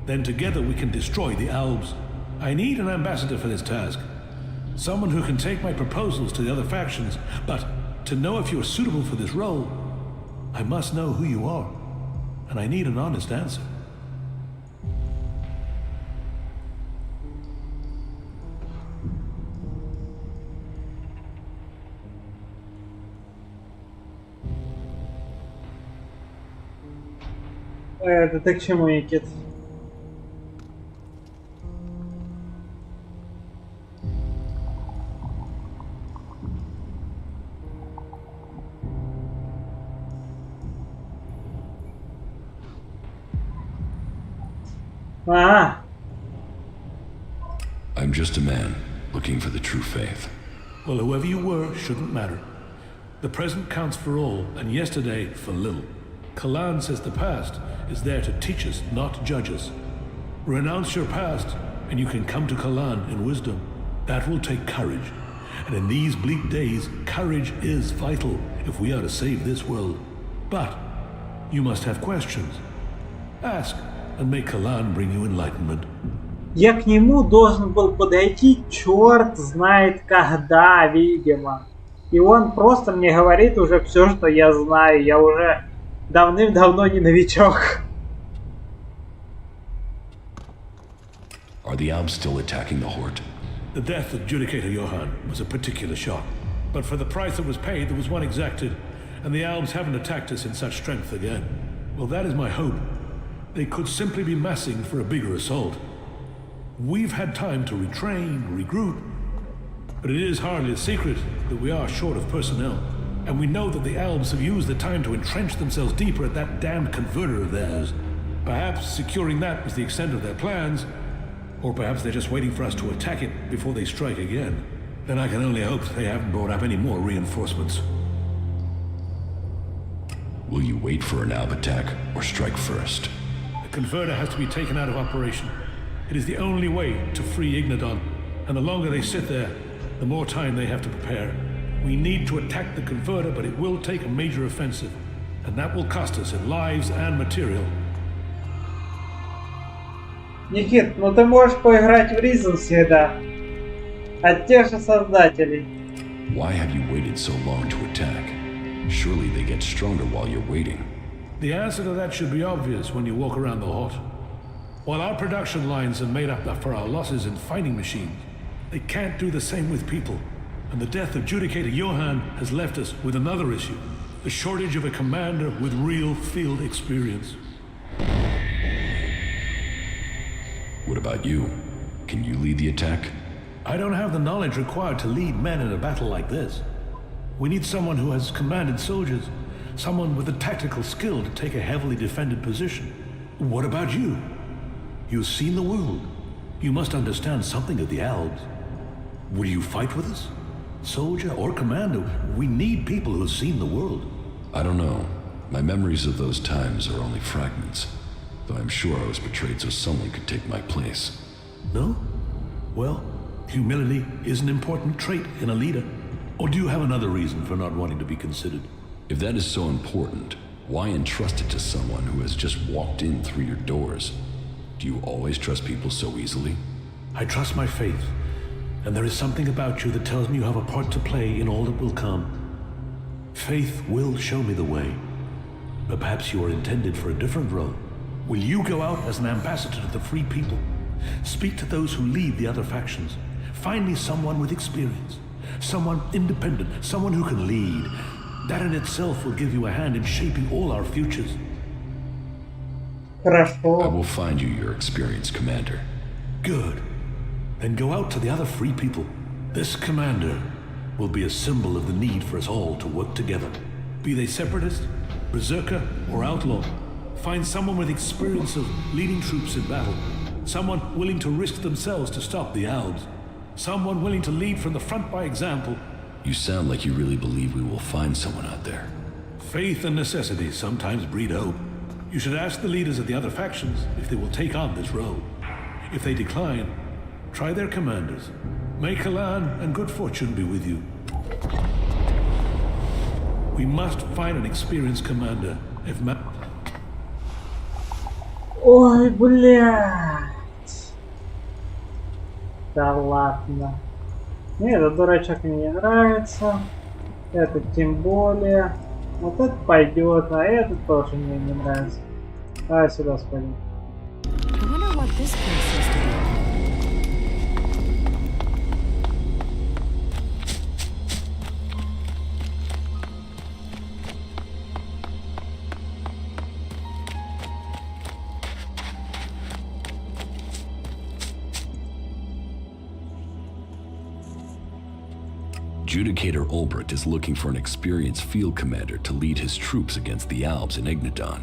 Then together we can destroy the Albs. I need an ambassador for this task. Someone who can take my proposals to the other factions, but to know if you are suitable for this role, I must know who you are. And I need an honest answer. Это ты к чему, Никит? Ага. I'm just a man looking for the true faith. Well, whoever you were shouldn't matter. The present counts for all, and yesterday for little. Kalan says the past is there to teach us, not judge us. Renounce your past, and you can come to Kalan in wisdom. That will take courage. And in these bleak days, courage is vital if we are to save this world. But you must have questions. Ask, and may Kalan bring you enlightenment. Я к нему должен был подойти, черт знает когда, видимо. И он просто мне говорит уже все, что я знаю. Я уже давным-давно не новичок. Are the Alps still attacking the Horde? The death of Judicator Johann was a particular shock. But for the price that was paid, there was one exacted, and the Alps haven't attacked us in such strength again. Well, that is my hope. They could simply be massing for a bigger assault. We've had time to retrain, regroup, but it is hardly a secret that we are short of personnel. And we know that the Alps have used the time to entrench themselves deeper at that damned converter of theirs. Perhaps securing that was the extent of their plans, or perhaps they're just waiting for us to attack it before they strike again. Then I can only hope they haven't brought up any more reinforcements. Will you wait for an Alp attack or strike first? The converter has to be taken out of operation. It is the only way to free Ignadon, and the longer they sit there, the more time they have to prepare. We need to attack the converter, but it will take a major offensive, and that will cost us in lives and material. Никит, ну ты можешь поиграть в Reason всегда. От тех же создателей. Why have you waited so long to attack? Surely they get stronger while you're waiting. The answer to that should be obvious when you walk around the hut. While our production lines have made up for our losses in fighting machines, they can't do the same with people. And the death of Judicator Johann has left us with another issue. The shortage of a commander with real field experience. What about you? Can you lead the attack? I don't have the knowledge required to lead men in a battle like this. We need someone who has commanded soldiers, someone with the tactical skill to take a heavily defended position. What about you? You've seen the world. You must understand something of the Alps. Will you fight with us? Soldier or commando, we need people who've seen the world. I don't know. My memories of those times are only fragments, though I'm sure I was betrayed so someone could take my place. No? Well, humility is an important trait in a leader. Or do you have another reason for not wanting to be considered? If that is so important, why entrust it to someone who has just walked in through your doors? Do you always trust people so easily? I trust my faith, and there is something about you that tells me you have a part to play in all that will come. Faith will show me the way. But perhaps you are intended for a different role. Will you go out as an ambassador to the free people? Speak to those who lead the other factions. Find me someone with experience. Someone independent, someone who can lead. That in itself will give you a hand in shaping all our futures. I will find you your experienced commander. Good. Then go out to the other free people. This commander will be a symbol of the need for us all to work together. Be they separatist, berserker, or outlaw. Find someone with experience of leading troops in battle. Someone willing to risk themselves to stop the Alps. Someone willing to lead from the front by example. You sound like you really believe we will find someone out there. Faith and necessity sometimes breed hope. You should ask the leaders of the other factions if they will take on this role. If they decline, try their commanders. May Kalan and good fortune be with you. We must find an experienced commander. If Ой, блядь. Да ладно. Мне этот дурачок мне не нравится. Этот тем более. Вот этот пойдет, а этот тоже мне не нравится. Давай сюда сходим. I wonder what this place used to be. Judicator Ulbricht is looking for an experienced field commander to lead his troops against the Alps in Ignadon.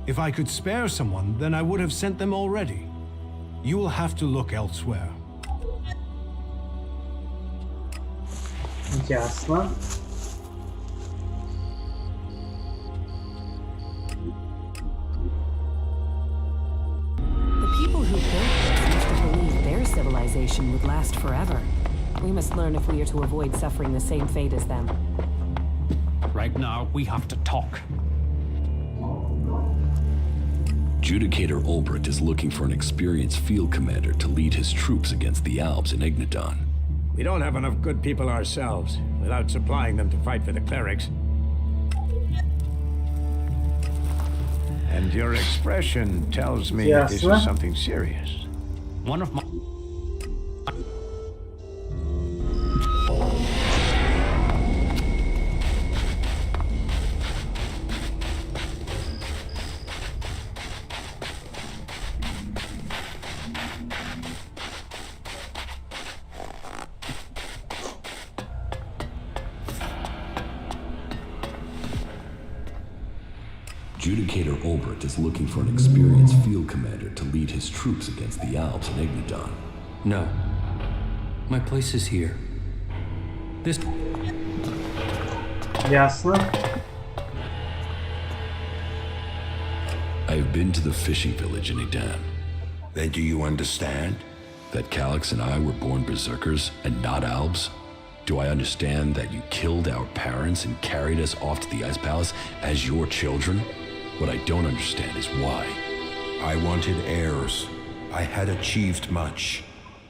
If I could spare someone, then I would have sent them already. You will have to look elsewhere. Ясно. The people who built this must have believed their civilization would last forever. We must learn if we are to avoid suffering the same fate as them. Right now, we have to talk. Judicator Ulbricht is looking for an experienced field commander to lead his troops against the Alps in Ignadon. We don't have enough good people ourselves, without supplying them to fight for the clerics. And your expression tells me this is something serious. One of my... Judicator Ulbricht is looking for an experienced field commander to lead his troops against the Alps in Ignadon. No. My place is here. This... Ясно. I have been to the fishing village in Igdan. Then do you understand? That Calyx and I were born berserkers and not Albs? Do I understand that you killed our parents and carried us off to the Ice Palace as your children? What I don't understand is why. I wanted heirs. I had achieved much.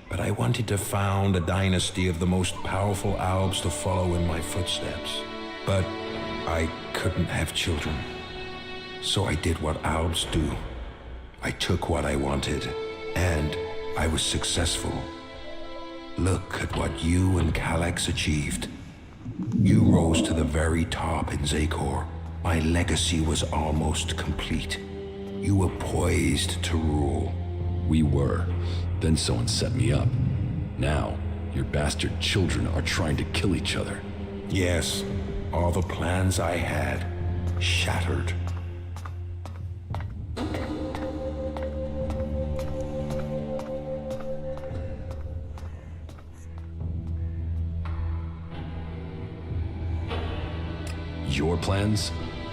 But I wanted to found a dynasty of the most powerful Albs to follow in my footsteps. But I couldn't have children. So I did what Albs do. I took what I wanted, and I was successful. Look at what you and Calyx achieved. You rose to the very top in Zakor. My legacy was almost complete. You were poised to rule. We were. Then someone set me up. Now, your bastard children are trying to kill each other. Yes, all the plans I had shattered. Your plans?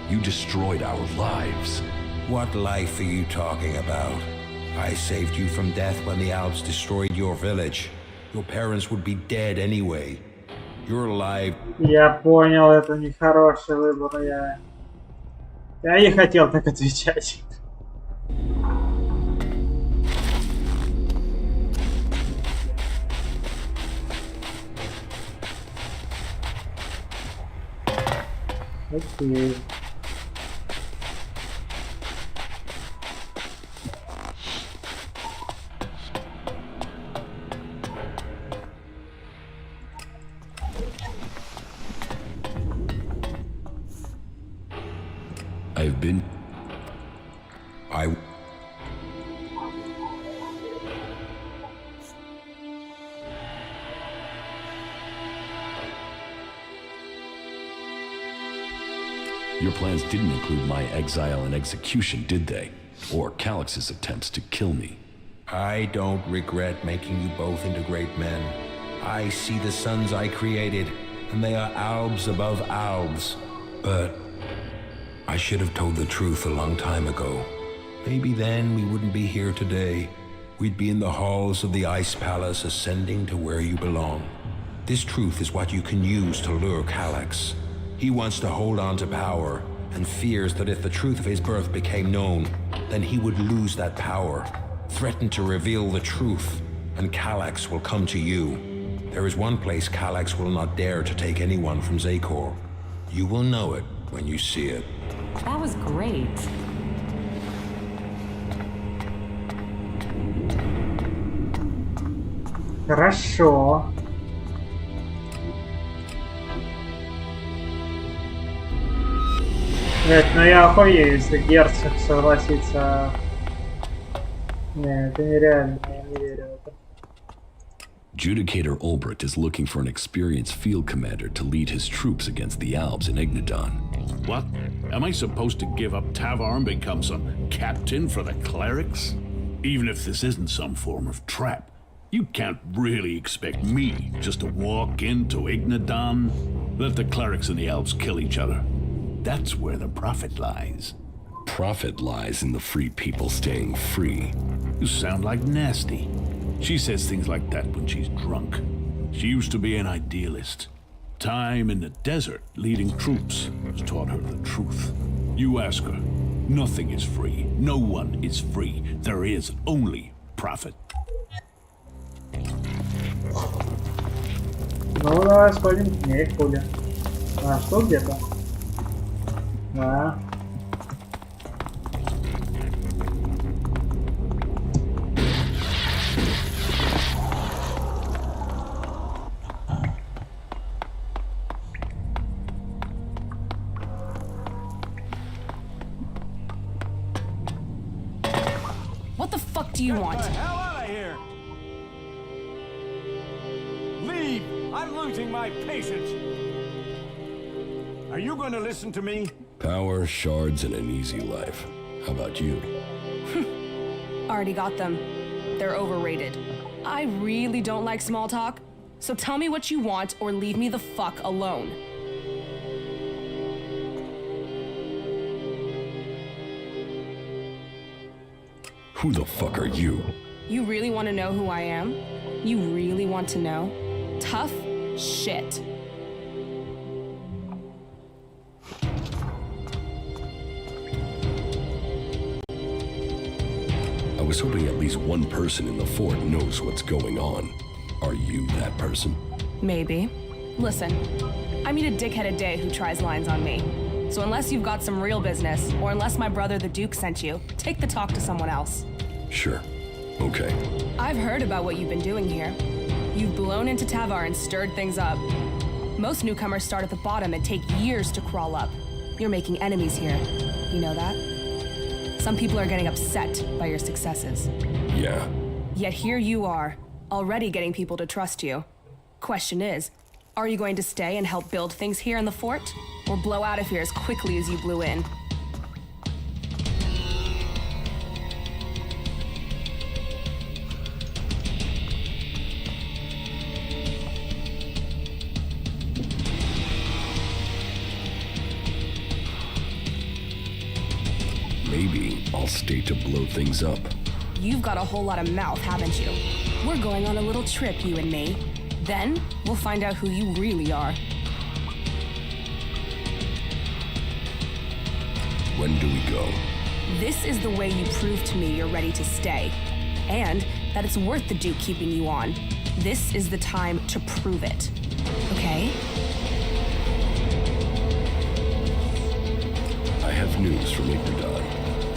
You destroyed our lives. What life are you talking about? I saved you from death when the Alps destroyed your village. Your parents would be dead anyway. You're alive. Я понял, это нехороший выбор, я не хотел так отвечать. Окей. I've been... Your plans didn't include my exile and execution, did they? Or Calix's attempts to kill me? I don't regret making you both into great men. I see the sons I created, and they are albs above albs. But I should have told the truth a long time ago. Maybe then we wouldn't be here today. We'd be in the halls of the Ice Palace, ascending to where you belong. This truth is what you can use to lure Calix. He wants to hold on to power, and fears that if the truth of his birth became known, then he would lose that power. Threaten to reveal the truth, and Calix will come to you. There is one place Calix will not dare to take anyone from Zakor. You will know it when you see it. That was great. Хорошо. Нет, ну я охуею, если герцог согласится. Не, это нереально, я не верю в это. Judicator Ulbricht is looking for an experienced field commander to lead his troops against the Alps in Ignadon. What? Am I supposed to give up Tavar and become some captain for the clerics? Even if this isn't some form of trap, you can't really expect me just to walk into Ignadon, let the clerics and the Alps kill each other. That's where the profit lies. Profit lies in the free people staying free. You sound like Nasty. She says things like that when she's drunk. She used to be an idealist. Time in the desert leading troops has taught her the truth. You ask her, nothing is free. No one is free. There is only profit. Ну, давай сходим к ней, хули. А, что где-то? Да. What the fuck do you want? Get the hell out of here! Leave! I'm losing my patience. Are you going to listen to me? Power, shards, and an easy life. How about you? Already got them. They're overrated. I really don't like small talk, so tell me what you want or leave me the fuck alone. Who the fuck are you? You really want to know who I am? You really want to know? Tough shit. I was hoping at least one person in the fort knows what's going on. Are you that person? Maybe. Listen, I meet a dickhead a day who tries lines on me. So unless you've got some real business, or unless my brother the Duke sent you, take the talk to someone else. Sure. Okay. I've heard about what you've been doing here. You've blown into Tavar and stirred things up. Most newcomers start at the bottom and take years to crawl up. You're making enemies here. You know that? Some people are getting upset by your successes. Yeah. Yet here you are, already getting people to trust you. Question is, are you going to stay and help build things here in the fort? Or blow out of here as quickly as you blew in? Maybe I'll stay to blow things up. You've got a whole lot of mouth, haven't you? We're going on a little trip, you and me. Then, we'll find out who you really are. When do we go? This is the way you prove to me you're ready to stay. And that it's worth the Duke keeping you on. This is the time to prove it. Okay? I have news from Ignidan.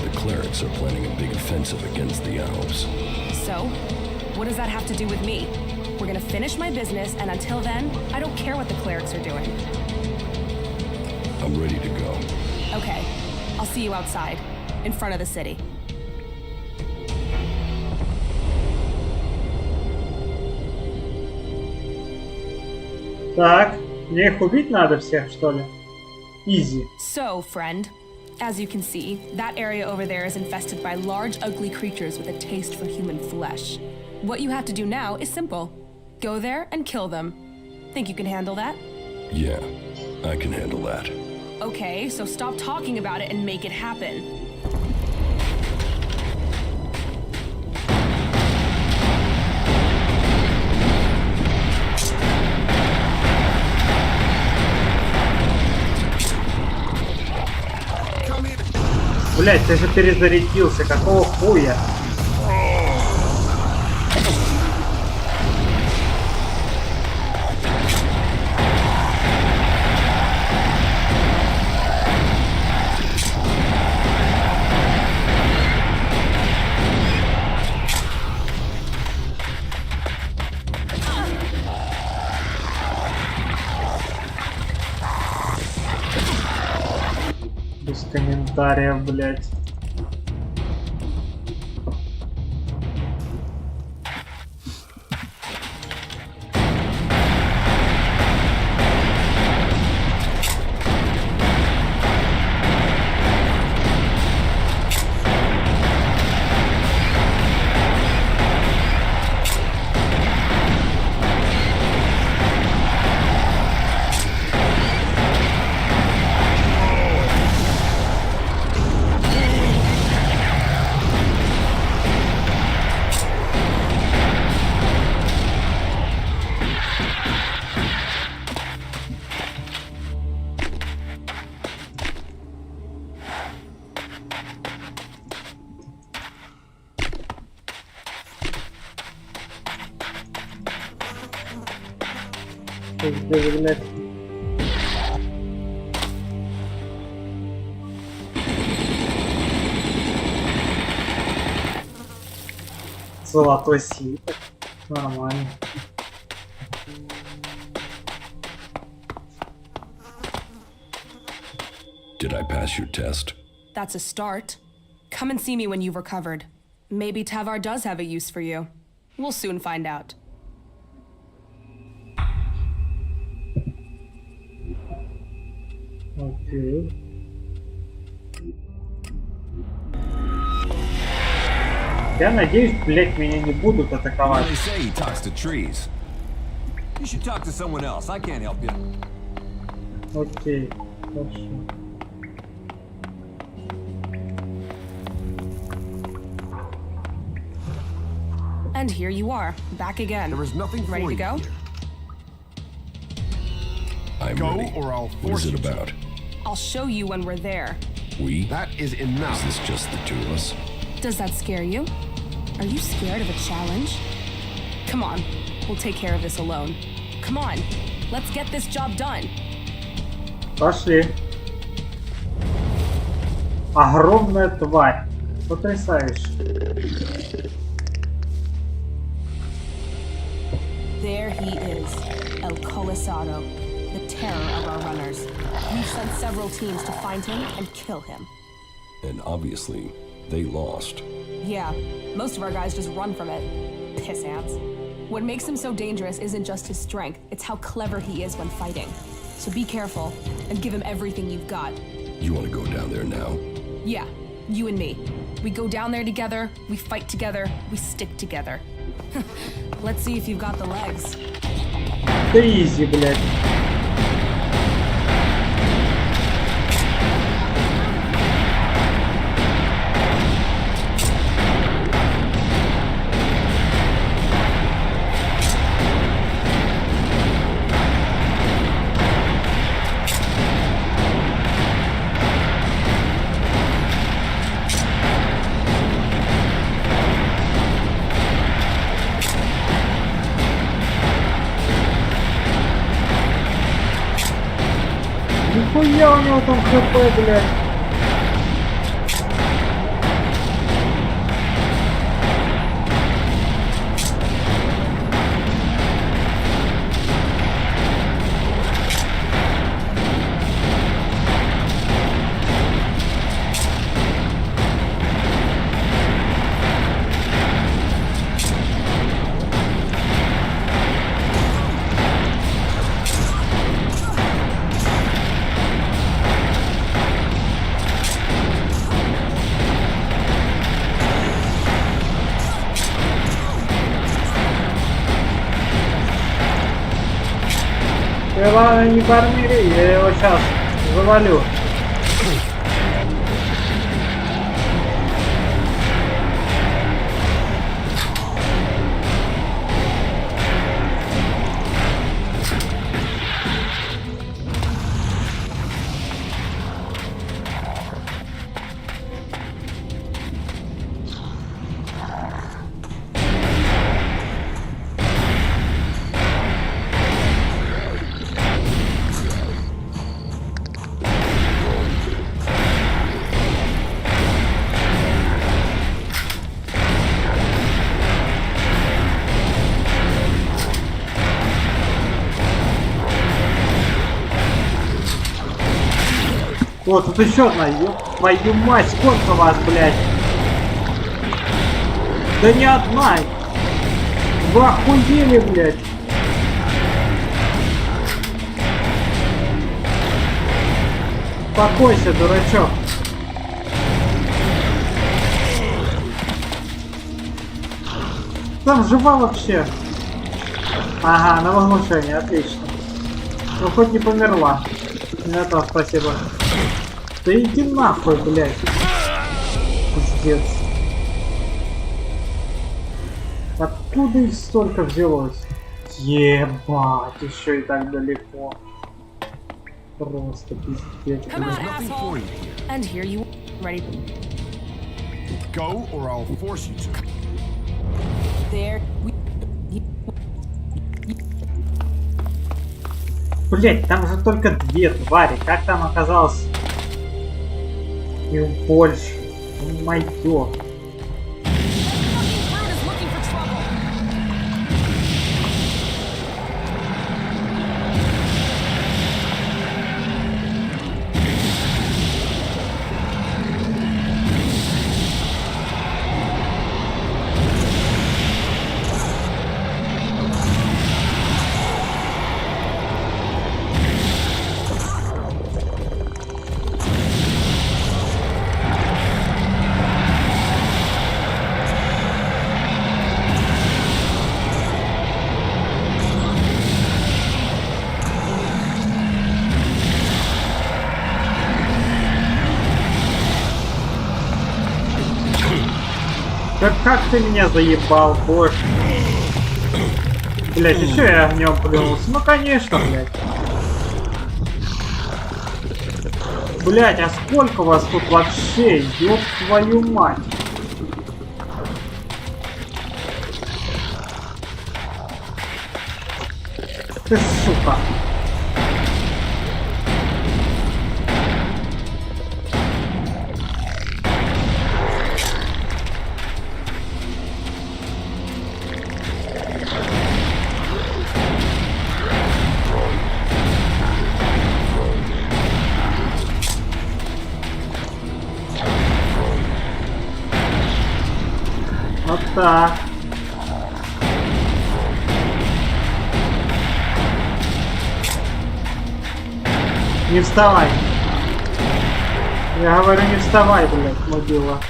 The clerics are planning a big offensive against the Alps. So, what does that have to do with me? We're gonna finish my business, and until then, I don't care what the clerics are doing. I'm ready to go. Okay, I'll see you outside, in front of the city. Так, мне их убить надо всех, что ли? Easy. So, friend, as you can see, that area over there is infested by large, ugly creatures with a taste for human flesh. What you have to do now is simple. Go there and kill them. Think you can handle that? Yeah, I can handle that. Okay, so stop talking about it and make it happen. Блять, ты же перезарядился, какого хуя? Без комментариев, блять. Золотой свиток. Нормально. Did I pass your test? That's a start. Come and see me when you've recovered. Maybe Tavar does have a use for you. We'll soon find out. Окей. Я надеюсь, блять, меня не будут атаковать. They say he talks to trees. You should talk to someone else. I can't help you. Окей, хорошо. And here you are, back again. There is nothing ready to go? I'm go ready. Or I'll what is force it you about? to. I'll show you when we're there. We? That is enough. Is this just the two of us? Does that scare you? Are you scared of a challenge? Come on, we'll take care of this alone. Come on, let's get this job done. Пошли. Огромная тварь. Потрясающе. There he is, El Colisado, the terror of our runners. We've sent several teams to find him and kill him. And obviously, they lost. Yeah, most of our guys just run from it. piss ants. What makes him so dangerous isn't just his strength, it's how clever he is when fighting. So be careful and give him everything you've got. You want to go down there now? Yeah, you and me. We go down there together, we fight together, we stick together. Let's see if you've got the legs. Да изи, блядь. Нихуя у него там хп, блядь. Ты ладно, не бармири, я его сейчас завалю. Вот, тут еще одна, ёб твою мать, сколько вас, блядь? Да не одна! Вы охуели, блядь! Успокойся, дурачок! Там жива вообще? Ага, на возвышение, отлично. Ну хоть не померла. На то спасибо. Да иди нахуй, блядь. Пиздец. Откуда их столько взялось? Ебать, еще и так далеко. Просто пиздец. And here you ready. Go or I'll force you to. There we. Блять, там же только две твари. Как там оказалось? Их больше. Моё. Да как ты меня заебал, боже. Блять, еще я огнем плюнулся. Ну конечно, блять. Блять, а сколько вас тут вообще? Ёб твою мать. Ты сука. Вот так. Не вставай. Я говорю, не вставай, блядь, мудила.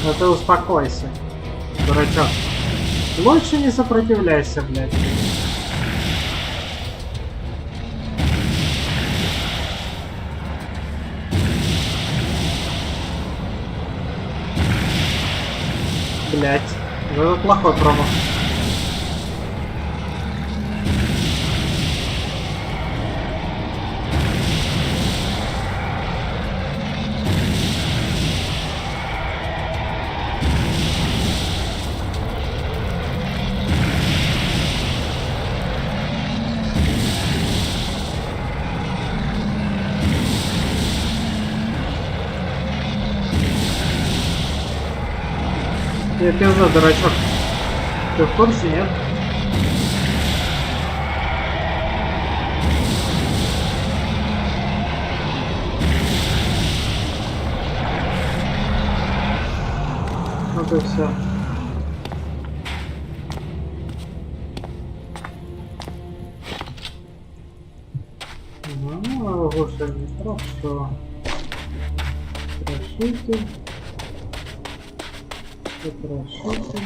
Ну ты успокойся, дурачок. Лучше не сопротивляйся, блядь. Блядь, это плохой промах. Я пизда, дурачок. Ты в курсе, нет? Вот и все. Ну, лучше не хорошо. Прошите. Прошите.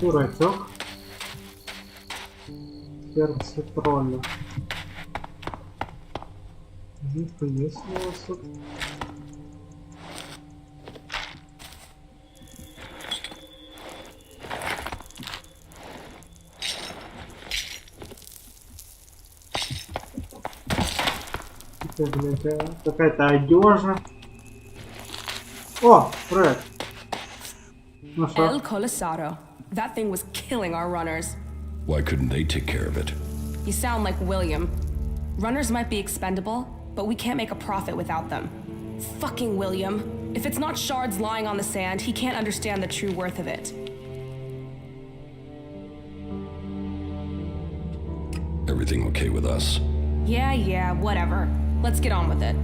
Дурачок. Сердце тролля. Нитка есть у вас тут? Какая-то одежда. О, привет. Ну что? El Colosado. That thing was killing our runners. Why couldn't they take care of it? You sound like William. Runners might be expendable, but we can't make a profit without them. Fucking William. If it's not shards lying on the sand, he can't understand the true worth of it. Everything okay with us? Yeah, whatever. Let's get on with it.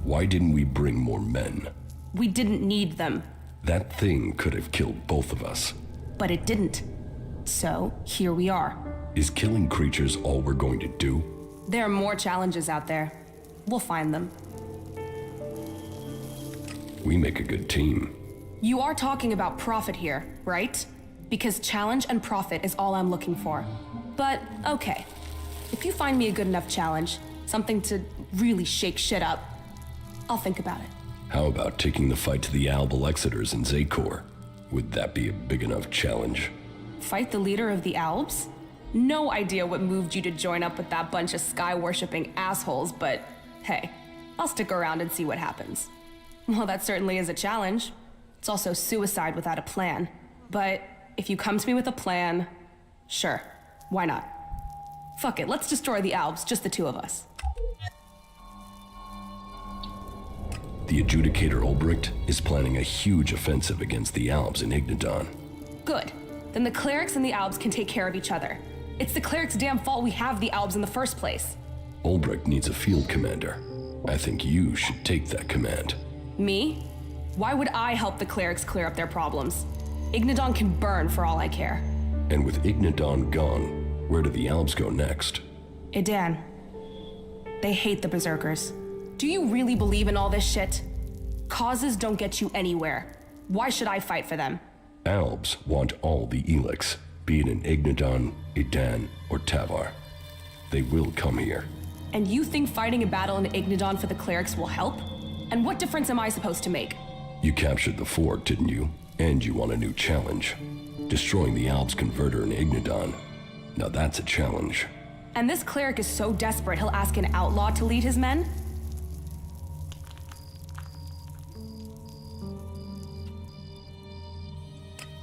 Why didn't we bring more men? We didn't need them. That thing could have killed both of us. But it didn't. So, here we are. Is killing creatures all we're going to do? There are more challenges out there. We'll find them. We make a good team. You are talking about profit here, right? Because challenge and profit is all I'm looking for. But, okay. If you find me a good enough challenge, something to really shake shit up, I'll think about it. How about taking the fight to the Albalexiters in Zakor? Would that be a big enough challenge? Fight the leader of the Albs? No idea what moved you to join up with that bunch of sky-worshipping assholes, but hey, I'll stick around and see what happens. Well, that certainly is a challenge. It's also suicide without a plan. But if you come to me with a plan, sure, why not? Fuck it, let's destroy the Albs, just the two of us. The Adjudicator Ulbricht is planning a huge offensive against the Albs in Ignadon. Good. Then the clerics and the Albs can take care of each other. It's the clerics' damn fault we have the Albs in the first place. Ulbricht needs a field commander. I think you should take that command. Me? Why would I help the clerics clear up their problems? Ignadon can burn for all I care. And with Ignadon gone, where do the Albs go next? Idan. They hate the Berserkers. Do you really believe in all this shit? Causes don't get you anywhere. Why should I fight for them? Albs want all the Elex, be it in Ignadon, Idan, or Tavar. They will come here. And you think fighting a battle in Ignadon for the clerics will help? And what difference am I supposed to make? You captured the fort, didn't you? And you want a new challenge. Destroying the Alps converter in Ignodon. Now that's a challenge. And this cleric is so desperate he'll ask an outlaw to lead his men?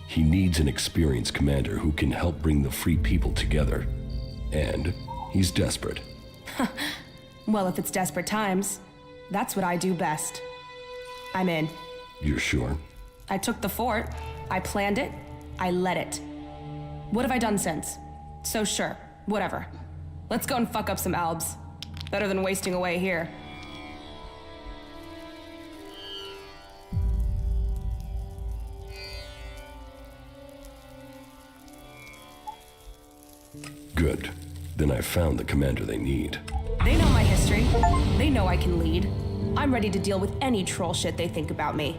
He needs an experienced commander who can help bring the free people together. And he's desperate. Well, if it's desperate times, that's what I do best. I'm in. You're sure? I took the fort, I planned it, I led it. What have I done since? So sure, whatever. Let's go and fuck up some Albs. Better than wasting away here. Good. Then I found the commander they need. They know my history. They know I can lead. I'm ready to deal with any troll shit they think about me.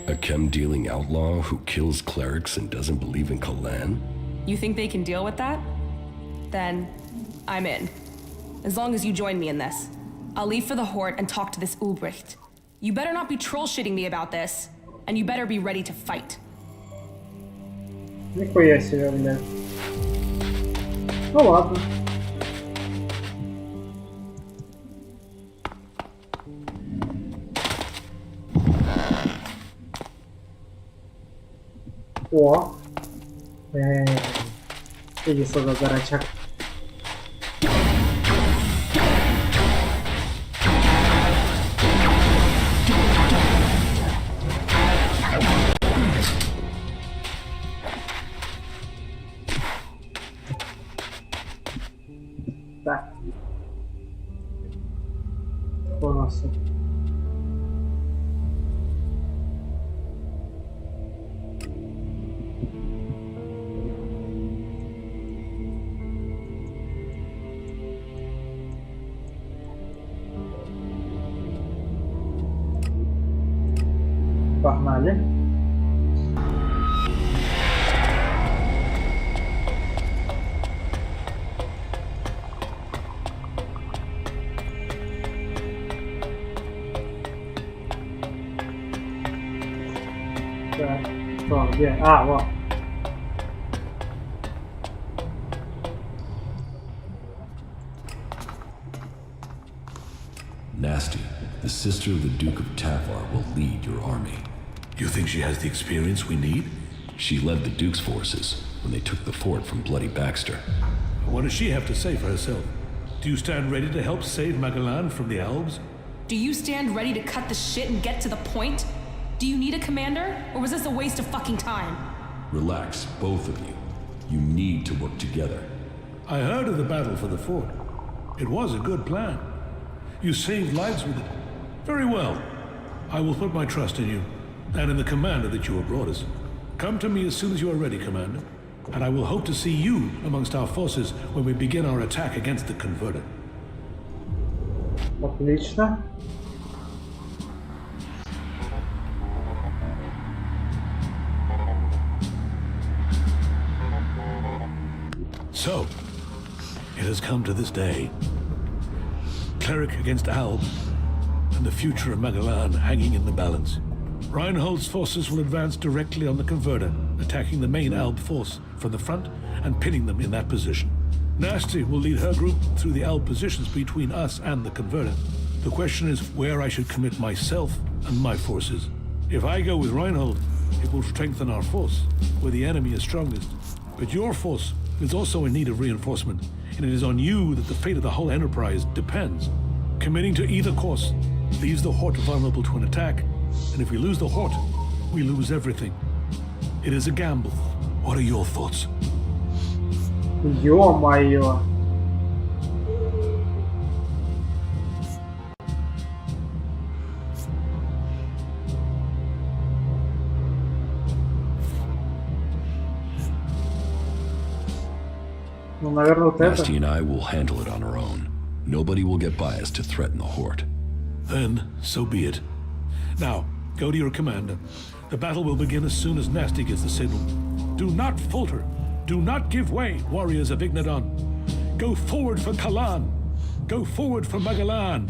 A chem-dealing outlaw who kills clerics and doesn't believe in Kalan? You think they can deal with that? Then, I'm in. As long as you join me in this. I'll leave for the Hort and talk to this Ulbricht. You better not be troll-shitting me about this. And you better be ready to fight. Нихуя себе, блядь. Ну ладно. О! Иди сюда, дурачок. Так. Что у нас тут? Погнали. Так, что, где? А, вот. Nasty, the sister of the Duke of Tavar, will lead your army. You think she has the experience we need? She led the Duke's forces when they took the fort from Bloody Baxter. What does she have to say for herself? Do you stand ready to help save Magalan from the Albs? Do you stand ready to cut the shit and get to the point? Do you need a commander, or was this a waste of fucking time? Relax, both of you. You need to work together. I heard of the battle for the fort. It was a good plan. You saved lives with it. Very well. I will put my trust in you, and in the commander that you have brought us. Come to me as soon as you are ready, Commander, and I will hope to see you amongst our forces when we begin our attack against the converter. Отлично. So, it has come to this day. Cleric against Alb, and the future of Magalan hanging in the balance. Reinhold's forces will advance directly on the converter, attacking the main Alb force from the front and pinning them in that position. Nasty will lead her group through the Alb positions between us and the converter. The question is where I should commit myself and my forces. If I go with Reinhold, it will strengthen our force, where the enemy is strongest. But your force is also in need of reinforcement, and it is on you that the fate of the whole enterprise depends. Committing to either course leaves the Hort vulnerable to an attack, and if we lose the Hort, we lose everything. It is a gamble. What are your thoughts? Ё-моё. Ну, наверное, вот это. Nasty and I will handle it on our own. Nobody will get biased to threaten the Hort. Then, so be it. Now, go to your commander. The battle will begin as soon as Nasty gets the signal. Do not falter. Do not give way, warriors of Ignodon. Go forward for Kalan. Go forward for Magalan.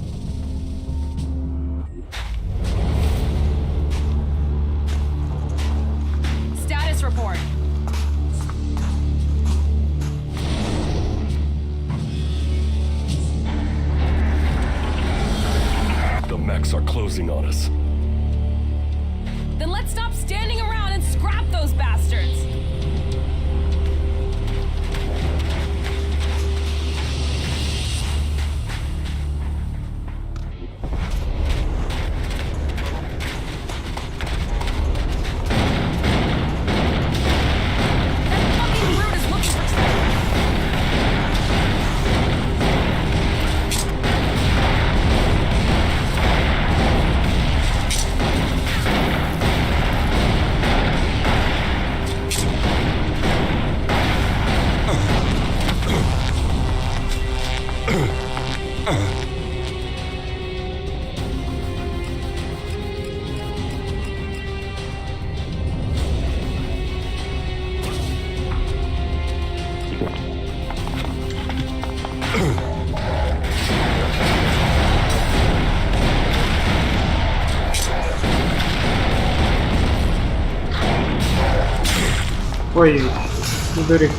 closing on us. Then let's stop standing around and scrap those bastards! Ой, не дури.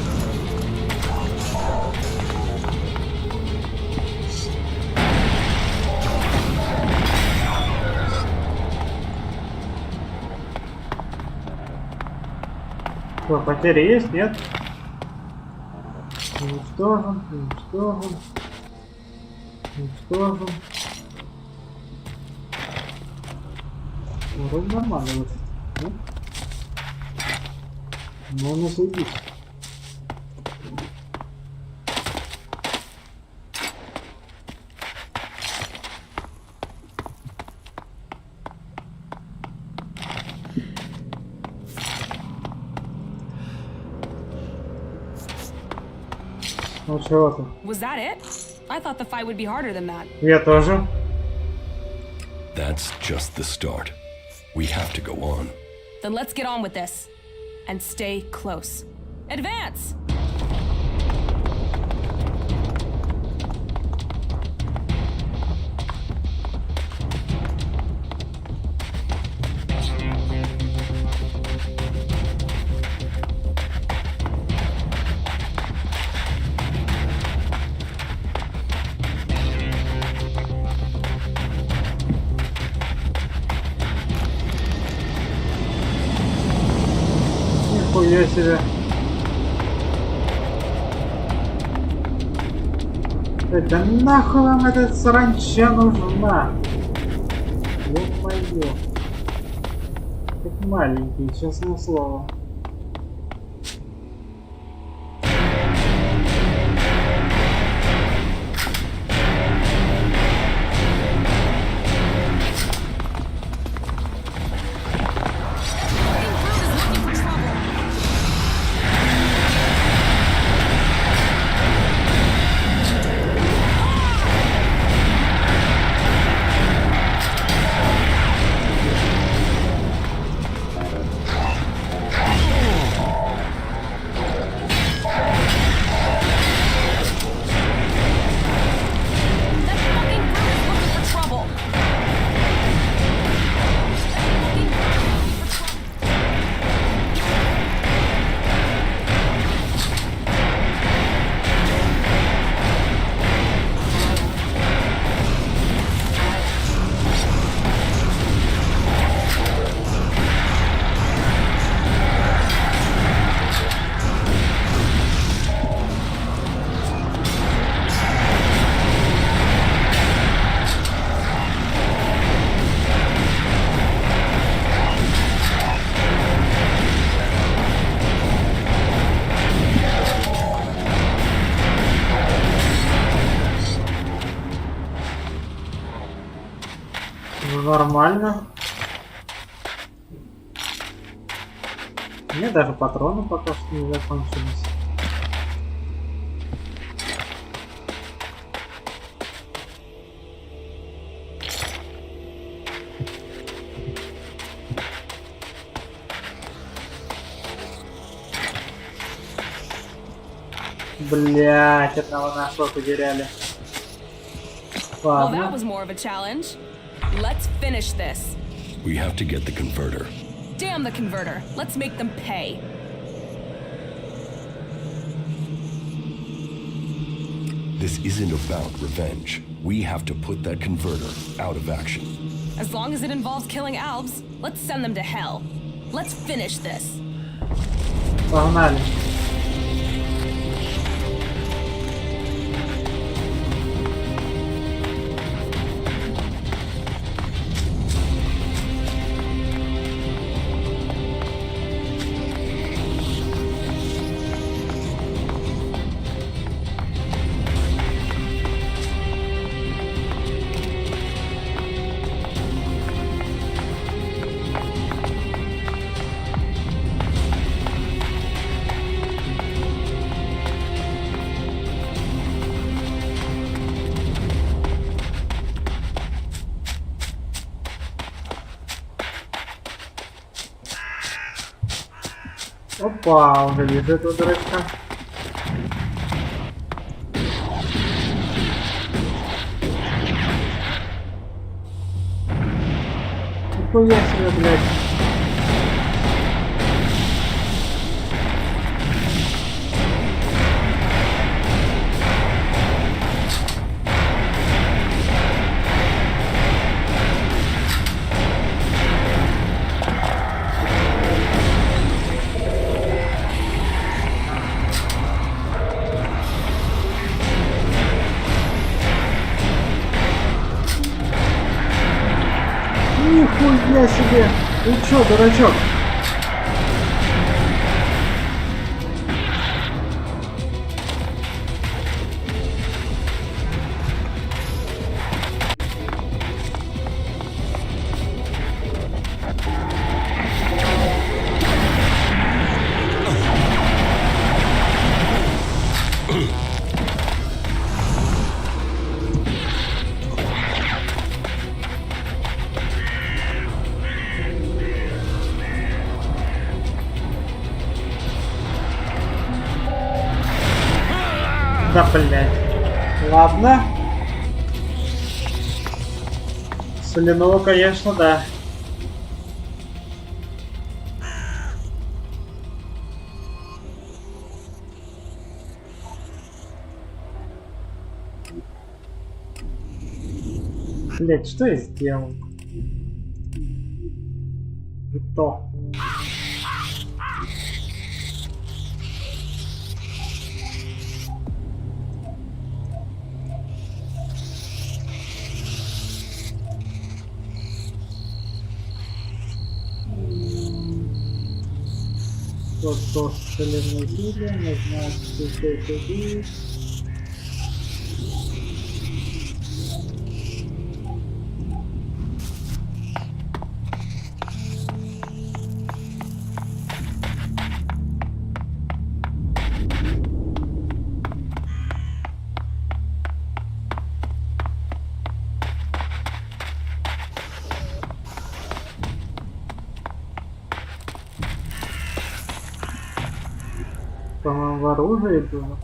Что, потери есть? Нет? Уничтожен, уничтожен. Уничтожен. Вроде нормально вот. Нет? Можно следить. Ну чего-то. Was that it? I thought the fight would be harder than that. Я тоже. That's just the start. We have to go on. Then let's get on with this. And stay close. Advance! Нихуя себе. Да нахуй вам эта саранча нужна? Ё-моё. Как маленький, честное слово. Нормально. У меня даже патроны пока что не закончились. Блять, одного нашего потеряли. Well, that was more of a challenge. Let's finish this. We have to get the converter. Damn the converter. Let's make them pay. This isn't about revenge. We have to put that converter out of action. As long as it involves killing Albs, let's send them to hell. Let's finish this. Погнали. Опа, уже вижу эту дурачка. Нихуя себе, блядь. Нихуя себе! Ты чё, дурачок? Да, блядь. Ладно. Соляного, конечно, да. Блядь, что я сделал? Что? Вот соляной гиля, нужно убить. По-моему, в оружии было.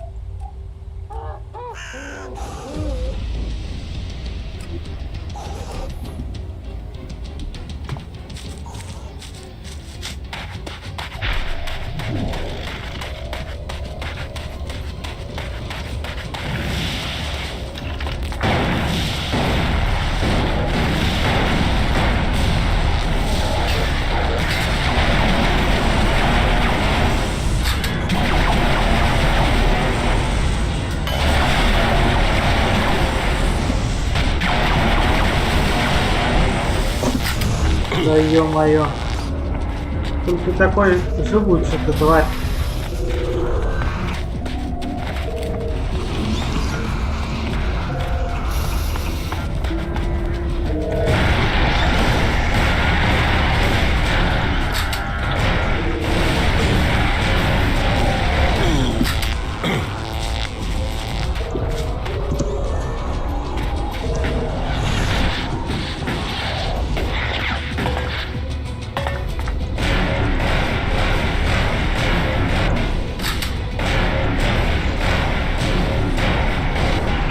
Да ё-моё. Только такой живучий-то, тварь.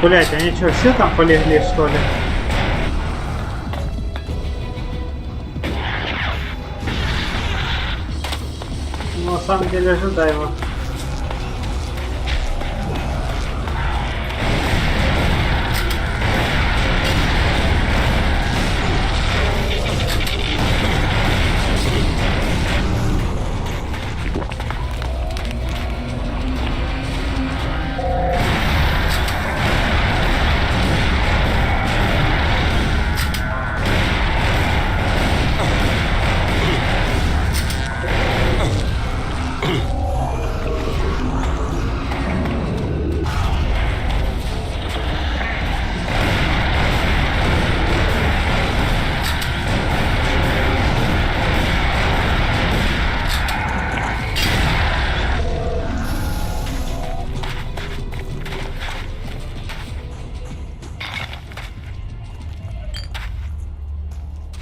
Блять, они что, все там полегли, что ли? Ну, на самом деле, ожидаемо.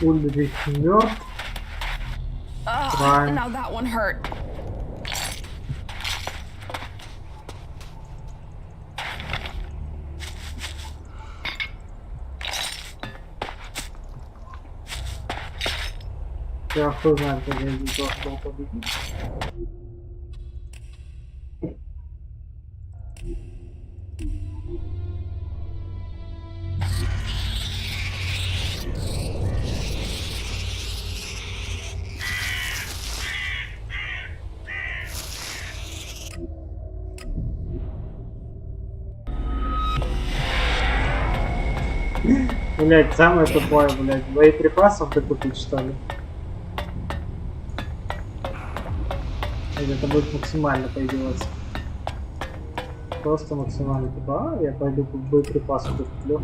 Ульрих мертв. Now that one hurt. Я хуй знаю, где я не должен был победить. Блять, самое тупое, блять, боеприпасов докупить, что ли? Это будет максимально появилось. Просто максимально типа, я пойду боеприпасы докуплю.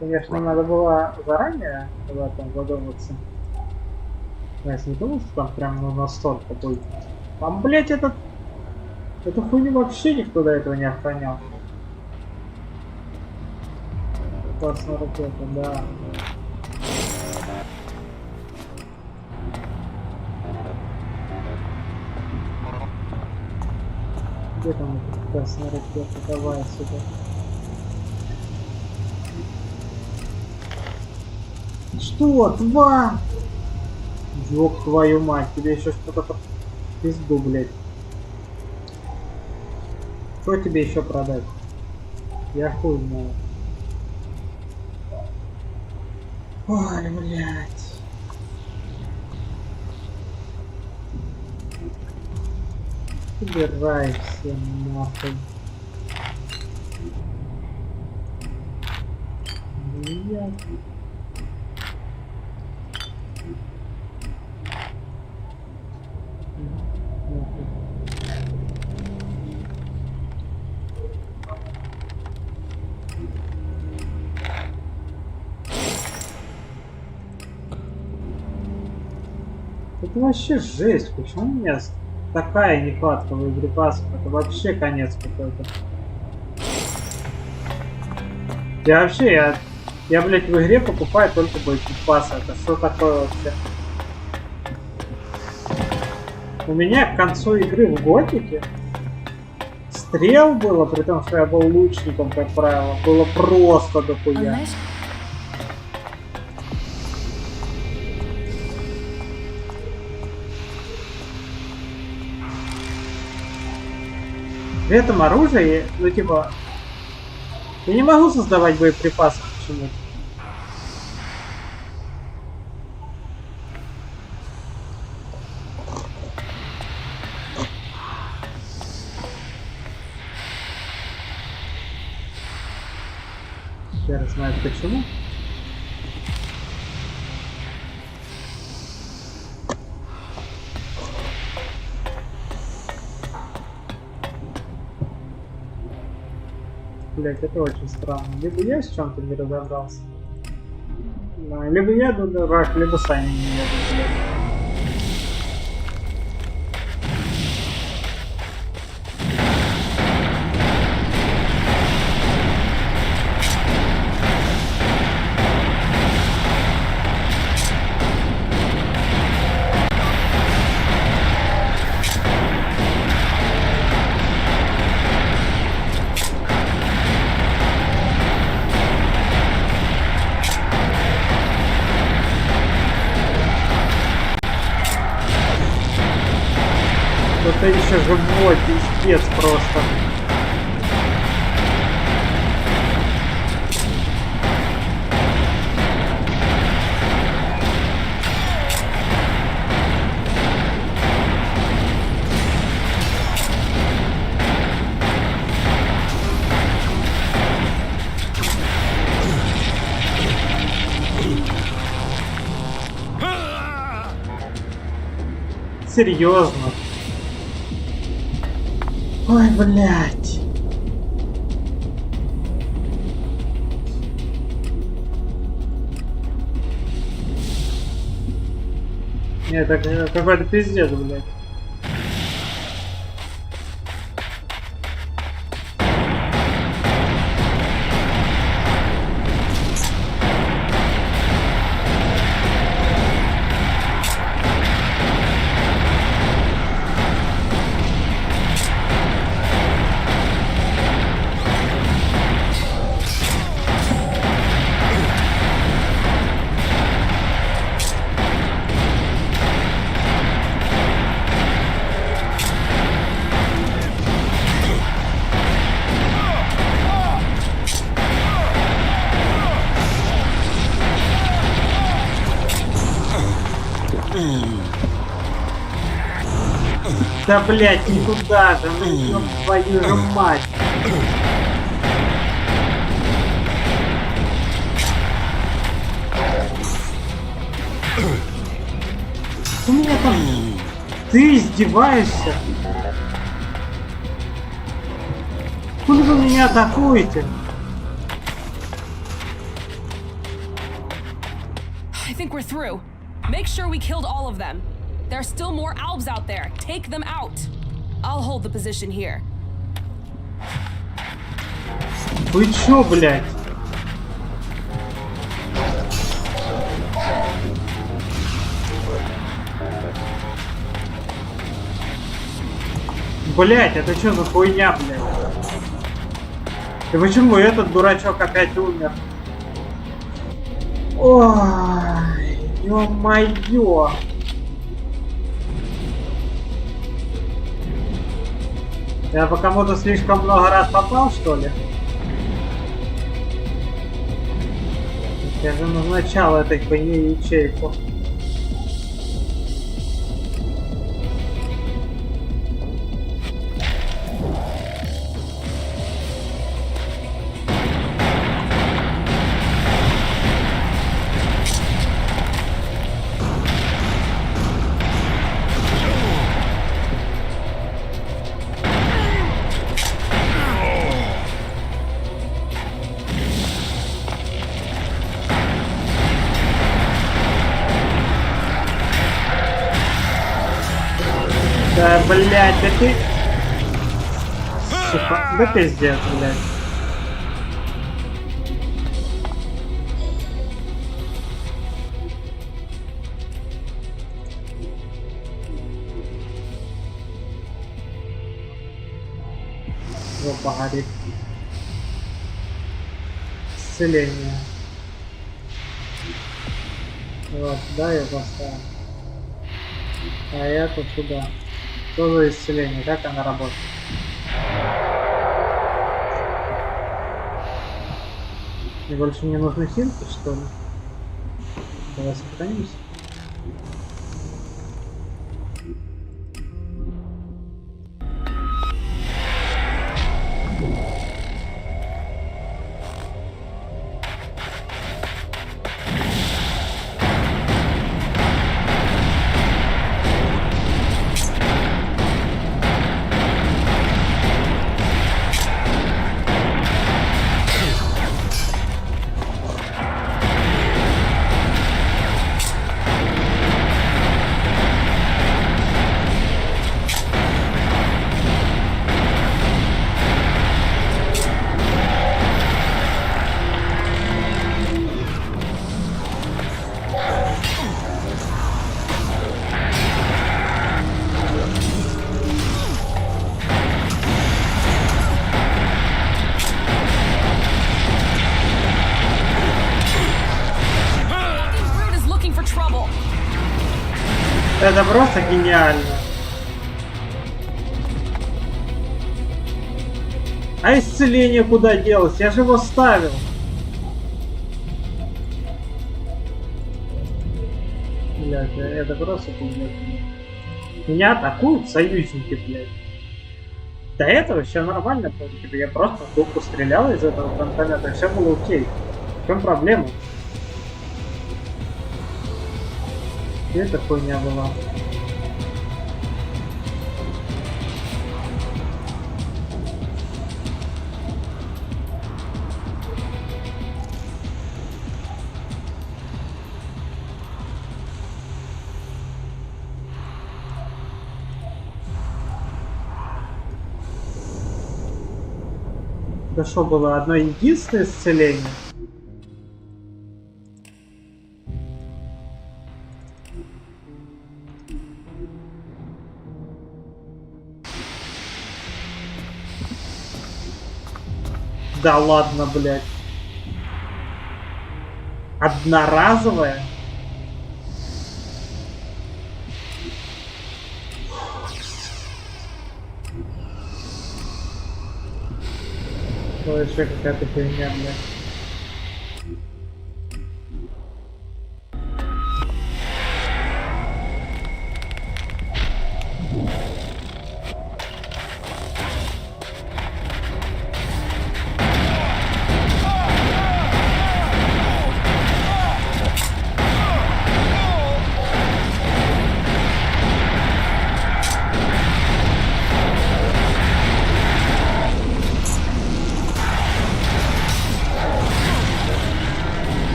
Конечно, надо было заранее в этом задуматься. Я не думал, что там прям настолько будет. Там, блять, эту хуйню вообще никто до этого не охранял. Классная ракета, да. Где там эта красная ракета? Давай сюда. Что, тварь? Ёб твою мать, тебе еще что-то по пизду, блядь. Что тебе еще продать? Я хуй знаю. Ой, блядь. Убирай все нахуй. Блядь. Это вообще жесть, почему у меня такая нехватка боеприпасов? Это вообще конец какой-то. Я, блядь, в игре покупаю только боеприпасы. Это что такое вообще? У меня к концу игры в Готике стрел было, при том, что я был лучником, как правило, было просто дохуя. При этом оружие, ну типа, я не могу создавать боеприпасы почему-то. Я знаю почему. Блять, это очень странно. Либо я с чем-то не разобрался, да, либо я дурак, либо сами не едут. Это еще живой пиздец просто. Серьезно. Ой, блядь. Нет, это какой-то пиздец, блядь. Да, блядь, не туда же, ну, твою же мать. У меня там... Ты издеваешься? Куда вы меня атакуете? I think we're through. Make sure we killed all of them. There are still more Albs out there. Take them out. I'll hold the position here. Вы чё, блядь? Блядь, это что за хуйня, блядь? И почему этот дурачок опять умер? Ой, ё-моё! Я по кому-то слишком много раз попал, что ли? Я же назначал этой хуйне ячейку. Да, блядь, да ты... Сука, да пиздец, блядь. Жопа горит. Исцеление. Вот, да, я поставил. А это сюда. Что за исцеление? Как она работает? Мне больше не нужны хилки, что ли? Давай сохранимся. Это просто гениально. А исцеление куда делось? Я же его ставил. Блядь, это просто, блядь. Меня атакуют союзники, блядь. До этого все нормально было. Типа, я просто в дупу стрелял из этого гранатомета, и все было окей. В чем проблема? Где эта хуйня была? Это что было? Одно единственное исцеление? Да ладно, блядь. Одноразовая? Ой, еще какая-то фигня, блядь.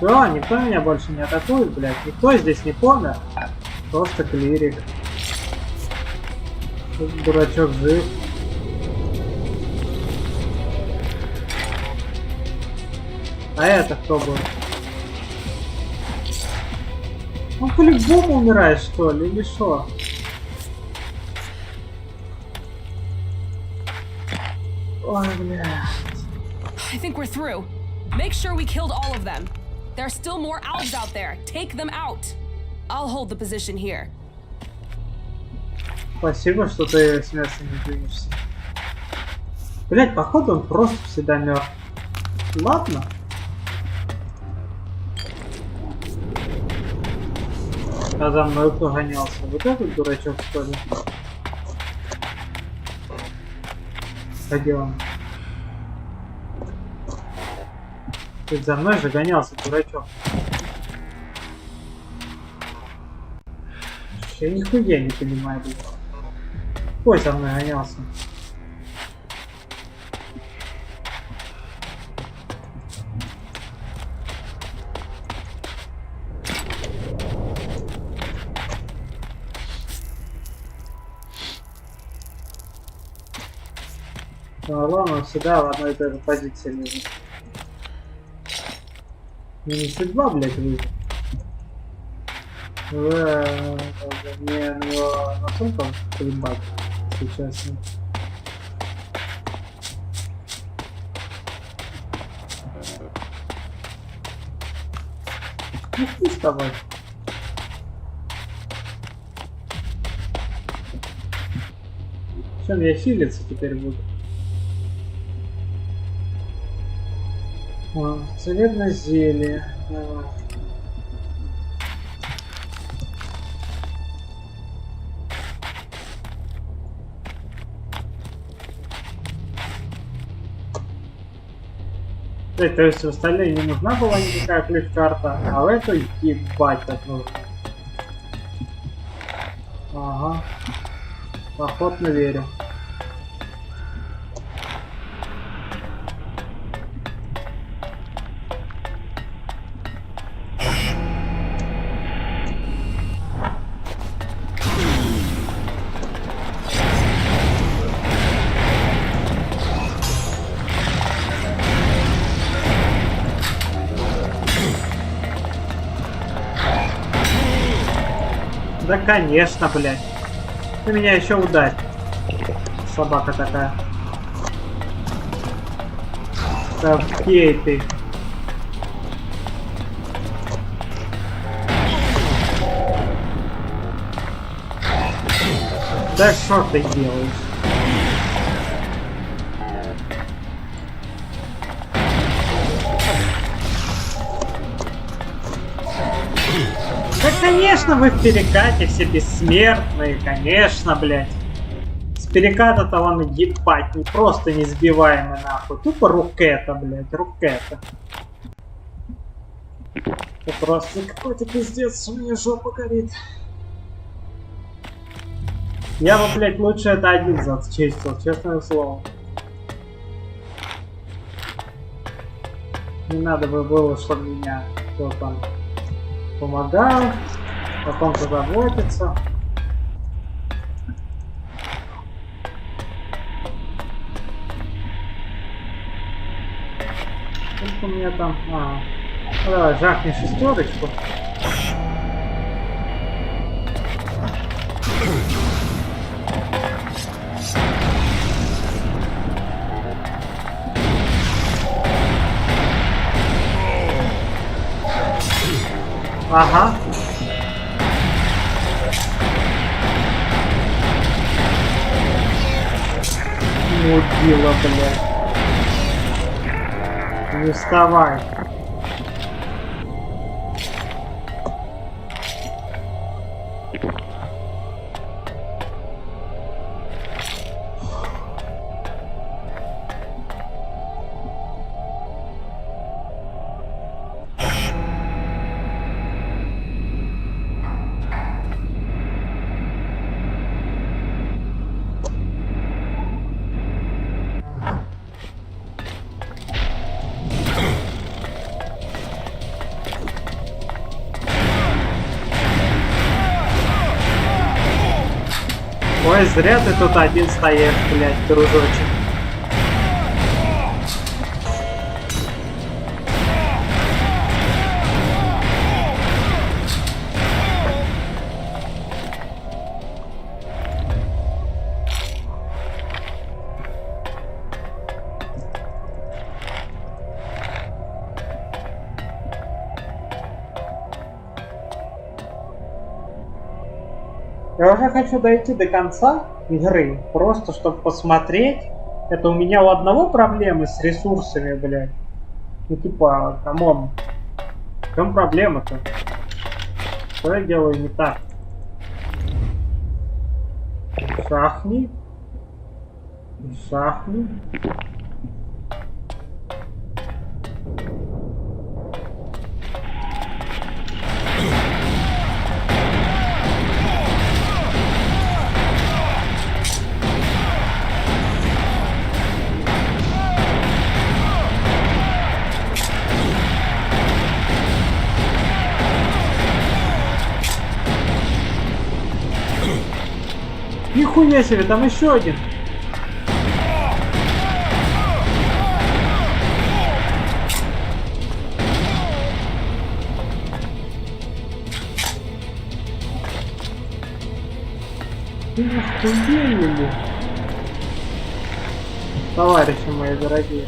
Все, никто меня больше не атакует, блядь. Никто здесь не помер. Просто клирик. Тут дурачок жив. А это кто был? Он по-любому умирает, что ли, или что? Ой, блядь. I think we're through. Make sure we killed all of them. There are still more elves out there. Take them out. I'll hold the position here. Спасибо, что ты с места не двинешься. Блять, походу он просто всегда мертв. Ладно. А за мной погонялся. Вот этот дурачок, что ли? Пойдем. Ты за мной же гонялся, дурачок. Я нихуя не понимаю, блядь. Ой, за мной гонялся. Но главное всегда в одной и той же позиции лежит. -2, блядь, выйдет. Мне на него настолько плевать сейчас. Ну ты с тобой. Чем я хилиться теперь буду? Целебное зелье. То есть в остальные не нужна была никакая ключ-карта, а в эту ебать как нужно. Ага. Охотно верю. Да конечно, блядь. Ты меня еще ударь. Собака такая. Да пей ты. Да что ты делаешь? Да конечно вы в перекате все бессмертные, конечно, блядь. С переката-то он ебать, не просто несбиваемый нахуй. Тупо рукета, блядь, рукета. Это просто какой-то пиздец, у меня жопа горит. Я бы, блядь, лучше это один зачистил, честное слово. Не надо бы было, чтобы меня кто там помогал, о ком-то заботиться. Сколько у меня там? Ну, давай, жахни шестерочку. Ага. Мудила, блядь. Не вставай. Ой, зря ты тут один стоишь, блядь, дружочек. Я уже хочу дойти до конца игры, просто чтобы посмотреть. Это у меня у одного проблемы с ресурсами, блядь. Ну типа, камон. В чем проблема-то? Что я делаю не так? Шахни. Шахни. Нихуя себе, там еще один. Ты охуели, товарищи мои дорогие.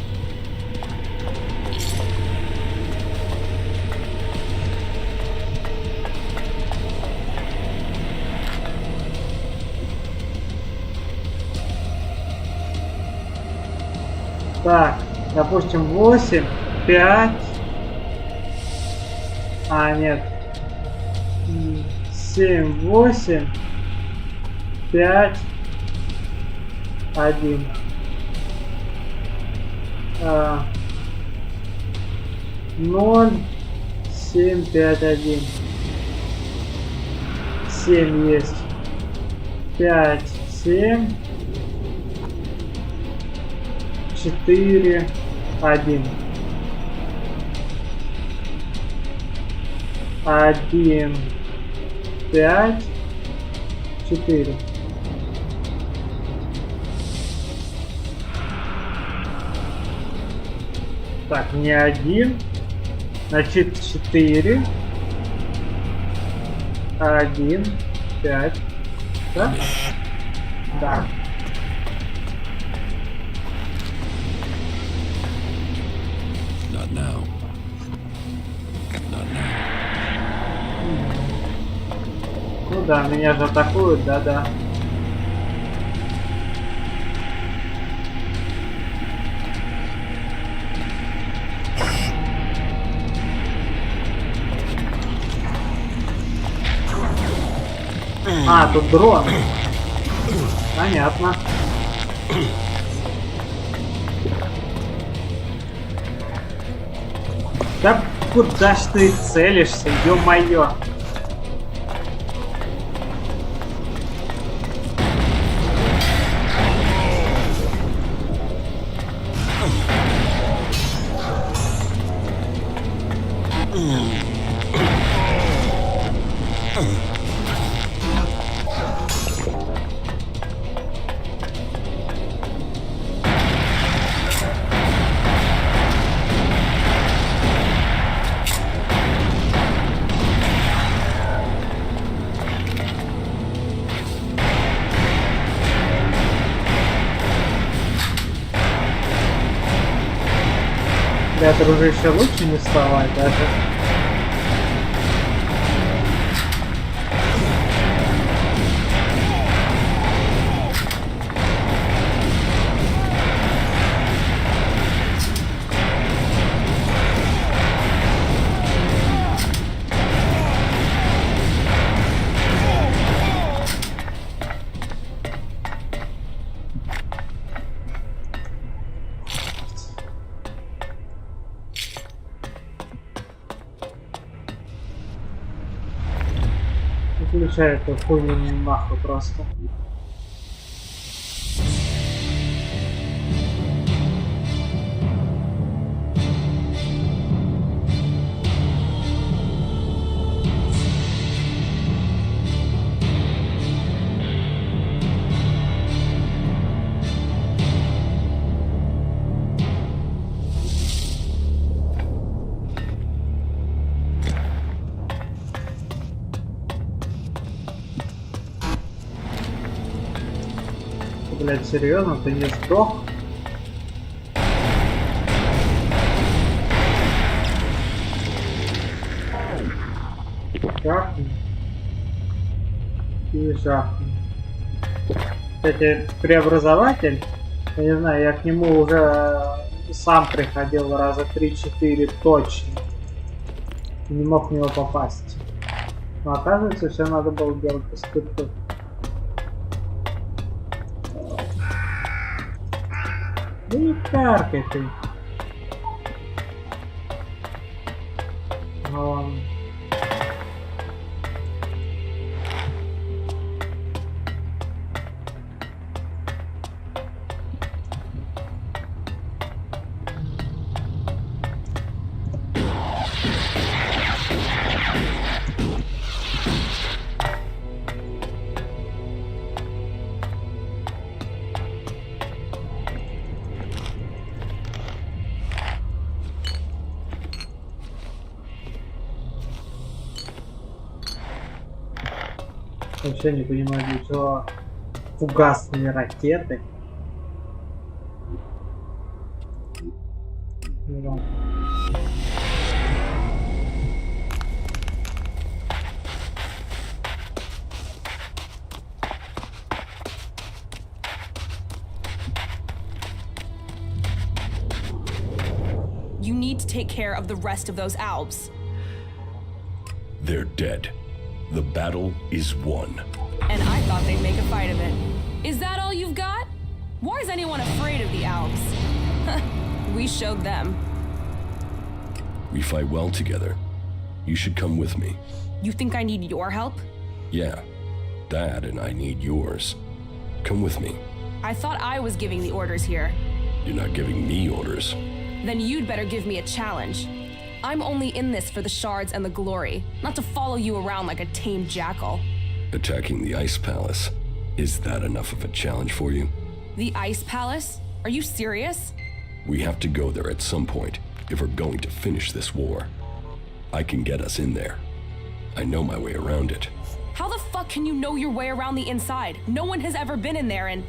Так, допустим, 8, 5. А, нет. 7, 8, 5, 1. 0, 7, 5, 1. 7 есть. 5, 7. 4, 1. 1, 5, 4. Так, не 1. Значит, 4. 1, 5. Да? Да. Ну да, меня же атакуют, да-да. А, тут дрон. Понятно. Да куда ж ты целишься, ё-моё? Да, дружище, лучше не вставать даже. Выключай эту хуйню нахуй просто. Блять, серьезно, ты не сдох? Жахни. И жахни. Кстати, преобразователь, я не знаю, я к нему уже сам приходил раза 3-4 точно. И не мог в него попасть. Но оказывается, все надо было делать по скрипту. Да не каркай ты. Вон. Вообще не понимаю, для чего фугасные ракеты. Да. You need to take care of the rest of those Albs. They're dead. The battle is won. And I thought they'd make a fight of it. Is that all you've got? Why is anyone afraid of the Albs? We showed them. We fight well together. You should come with me. You think I need your help? Yeah, that and I need yours. Come with me. I thought I was giving the orders here. You're not giving me orders. Then you'd better give me a challenge. I'm only in this for the shards and the glory, not to follow you around like a tame jackal. Attacking the Ice Palace. Is that enough of a challenge for you? The Ice Palace? Are you serious? We have to go there at some point if we're going to finish this war. I can get us in there. I know my way around it. How the fuck can you know your way around the inside? No one has ever been in there and...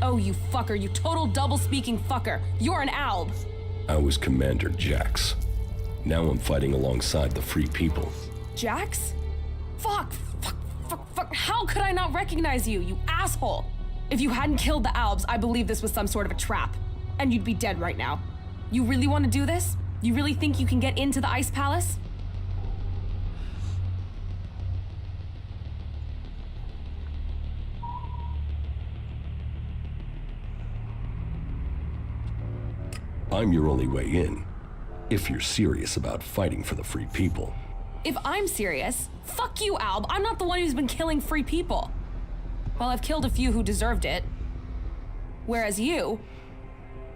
Oh, you fucker, you total double-speaking fucker. You're an Alb. I was Commander Jax. Now I'm fighting alongside the free people. Jax? Fuck. How could I not recognize you, you asshole? If you hadn't killed the Albs, I believe this was some sort of a trap. And you'd be dead right now. You really want to do this? You really think you can get into the Ice Palace? I'm your only way in, if you're serious about fighting for the free people. If I'm serious, fuck you, Alb. I'm not the one who's been killing free people. Well, I've killed a few who deserved it. Whereas you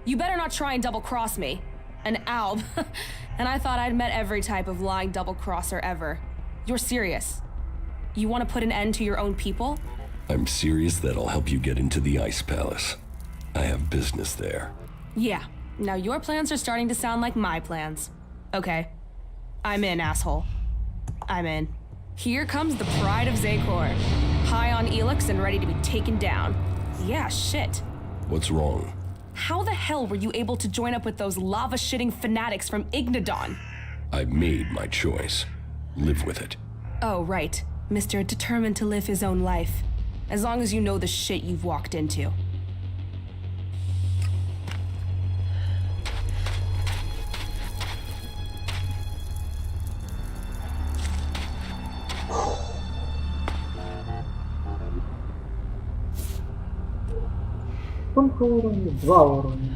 better not try and double-cross me. An Alb. And I thought I'd met every type of lying double-crosser ever. You're serious? You want to put an end to your own people? I'm serious that I'll help you get into the Ice Palace. I have business there. Yeah. Now your plans are starting to sound like my plans. Okay. I'm in, asshole. I'm in. Here comes the pride of Zakor. High on Elex and ready to be taken down. Yeah, shit. What's wrong? How the hell were you able to join up with those lava-shitting fanatics from Ignadon? I've made my choice. Live with it. Oh, right. Mr. Determined to live his own life. As long as you know the shit you've walked into. Сколько уровней? 2 уровня.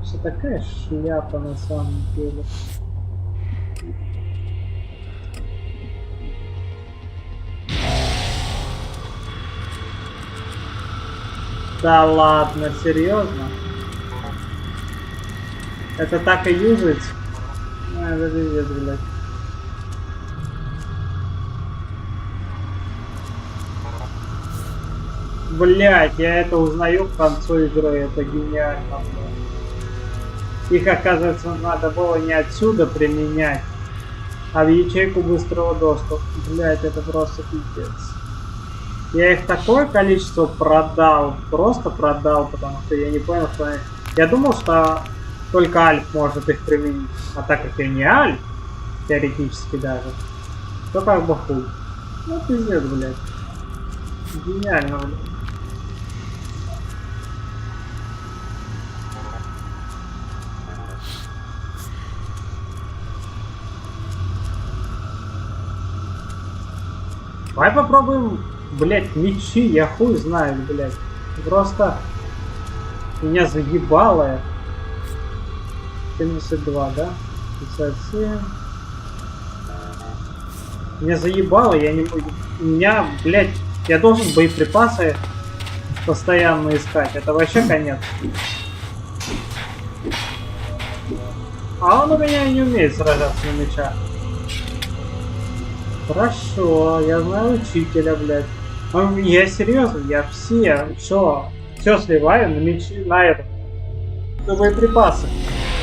Что такая шляпа на самом деле? Да ладно, серьезно? Это так и юзать? Это пиздец, блядь. Блять, я это узнаю к концу игры, это гениально. Их, оказывается, надо было не отсюда применять, а в ячейку быстрого доступа. Блять, это просто пиздец. Я их такое количество продал, просто продал, потому что я не понял, что они... Я думал, что только Альф может их применить, а так как я не Альф, теоретически даже, то как бы хуй. Ну пиздец, блять. Гениально, блядь. Давай попробуем, блять, мечи, я хуй знаю, блять. Просто меня заебало это. 72, да? 57. Меня заебало, я не могу. У меня, блять, я должен боеприпасы постоянно искать. Это вообще конец. А он у меня и не умеет сражаться на мечах. Хорошо, я знаю учителя, блядь. Я серьезно, я все сливаю на мечи, на это, на боеприпасы.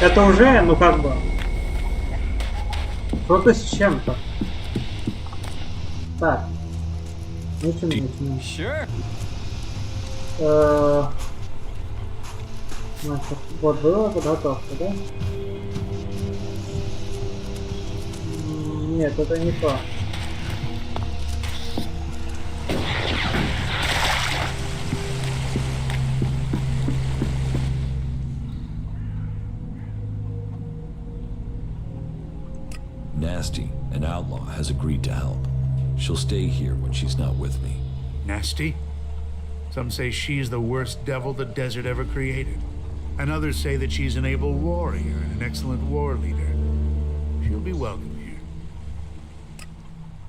Это уже, ну как бы, что-то с чем-то. Так, начнем. Значит, вот была подготовка, да? Нет, это не то. Nasty, an outlaw, has agreed to help. She'll stay here when she's not with me. Nasty? Some say she's the worst devil the desert ever created. And others say that she's an able warrior and an excellent war leader. She'll be welcome here.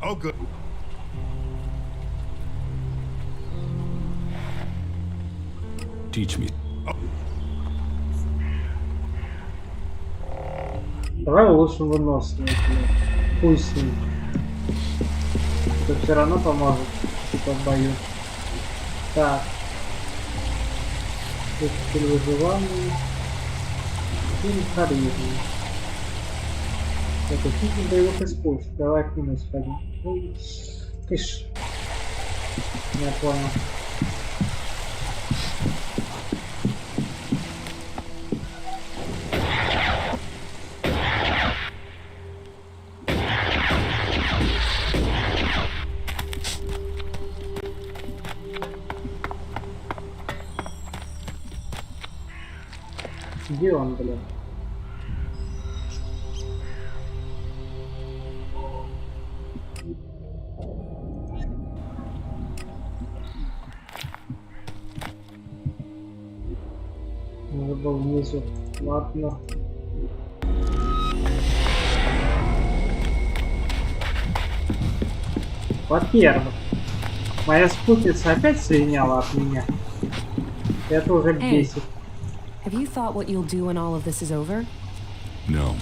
Oh, good. Teach me. Давай улучшим выносливость. Хуй с ним. Это все равно поможет в бою. Так. Стиль выживания. Стиль харизмы. Это стиль боевых искусств. Давай к нему сходим. Ишь. Я понял. Где он, блин? Надо было внизу. Ладно. Во-первых, моя спутница опять слиняла от меня. Это уже бесит. Have you thought what you'll do when all of this is over? No.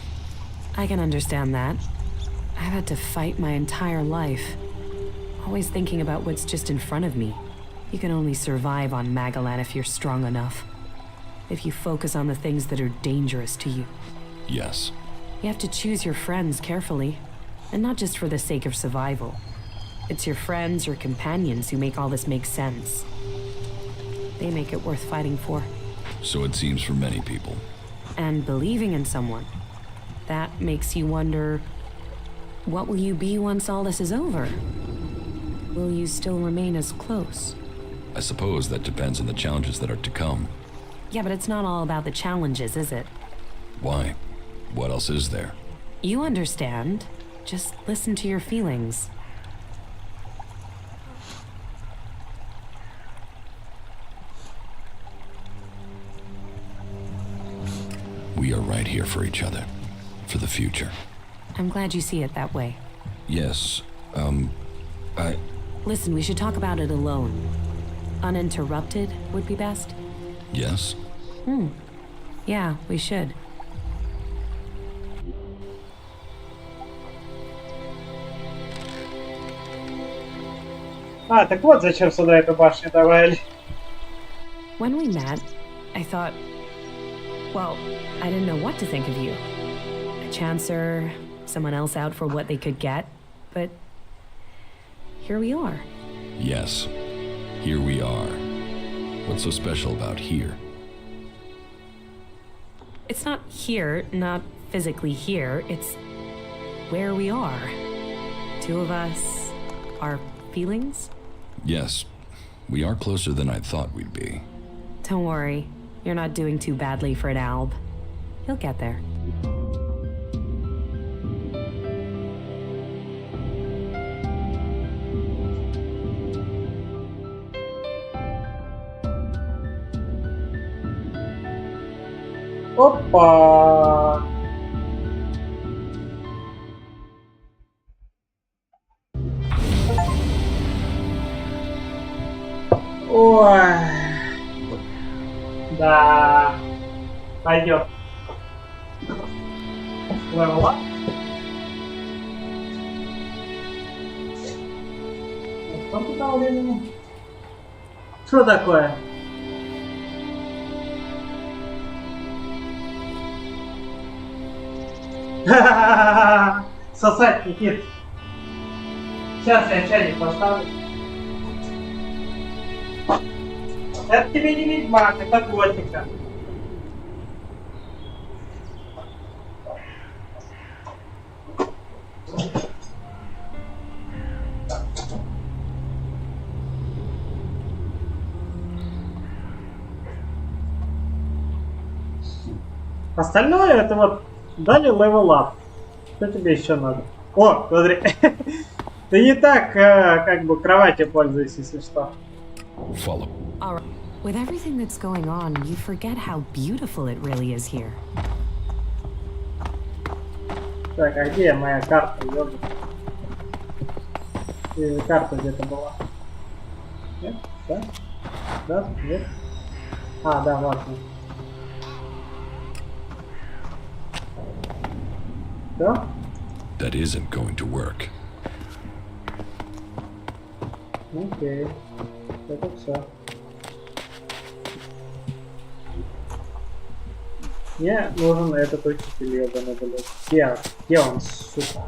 I can understand that. I've had to fight my entire life. Always thinking about what's just in front of me. You can only survive on Magalan if you're strong enough. If you focus on the things that are dangerous to you. Yes. You have to choose your friends carefully. And not just for the sake of survival. It's your friends or companions who make all this make sense. They make it worth fighting for. So it seems for many people. And believing in someone. That makes you wonder, what will you be once all this is over? Will you still remain as close? I suppose that depends on the challenges that are to come. Yeah, but it's not all about the challenges, is it? Why? What else is there? You understand. Just listen to your feelings. We are right here for each other. For the future. I'm glad you see it that way. Yes, Listen, we should talk about it alone. Uninterrupted would be best. Yes? Yeah, we should. А, так вот зачем сюда эту башню добавили. When we met, I thought, well, I didn't know what to think of you. A chancer, someone else out for what they could get, but here we are. Yes, here we are. What's so special about here? It's not here, not physically here, it's where we are. Two of us, our feelings? Yes, we are closer than I thought we'd be. Don't worry, you're not doing too badly for an alb. You'll get there. Опа! Ой. Да. Пойдет. Level up. Сколько там времени? Что такое? Сосать, Никит. Сейчас я чайник поставлю. Это тебе не ведьмак, это готика. Остальное это вот дали level up. Что тебе еще надо? О, смотри. Ты не так, как бы, кроватью пользуешься, если что. Follow. All right. With everything that's going on, you forget how beautiful it really is here. Так, а где моя карта, ёбаный? Карта где-то была. Нет? Да? Да? Нет? А, да, вот. Да? That isn't going to work. Окей. Это все. Мне нужен этот учитель, ебаный, блядь. Где он, сука?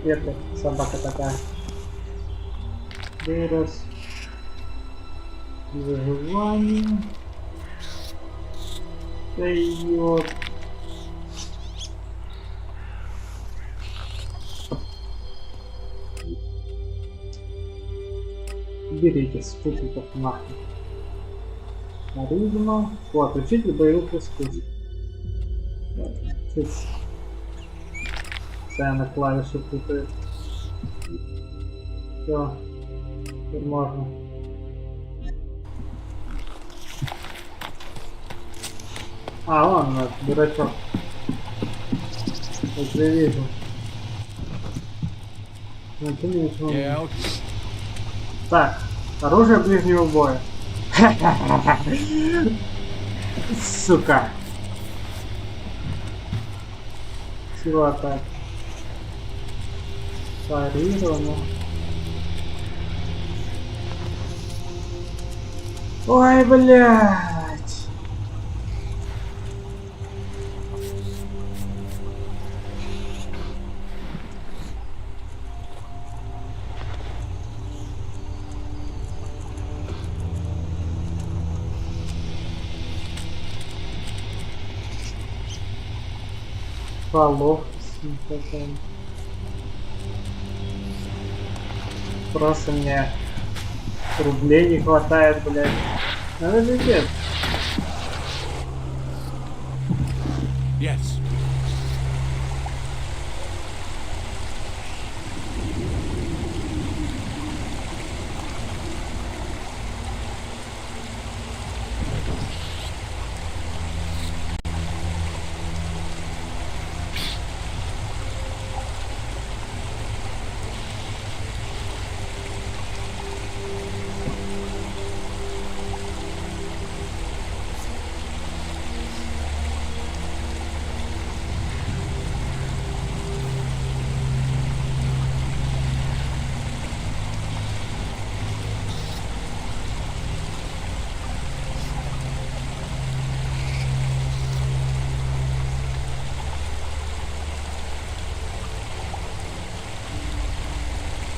Это собака такая. Вырос. Выживание. Дает. Берите спутников нахуй. Харизма. Вот, учитель боевых искусств. Постоянно клавиши путает. Все. Теперь можно. А, вон у нас дурачок. Вот я вижу. Так, оружие ближнего боя. Сука. Всего атак. Парировано. Ой, блядь. Полов. Просто мне рублей не хватает, блядь. Надо же делать. Yes.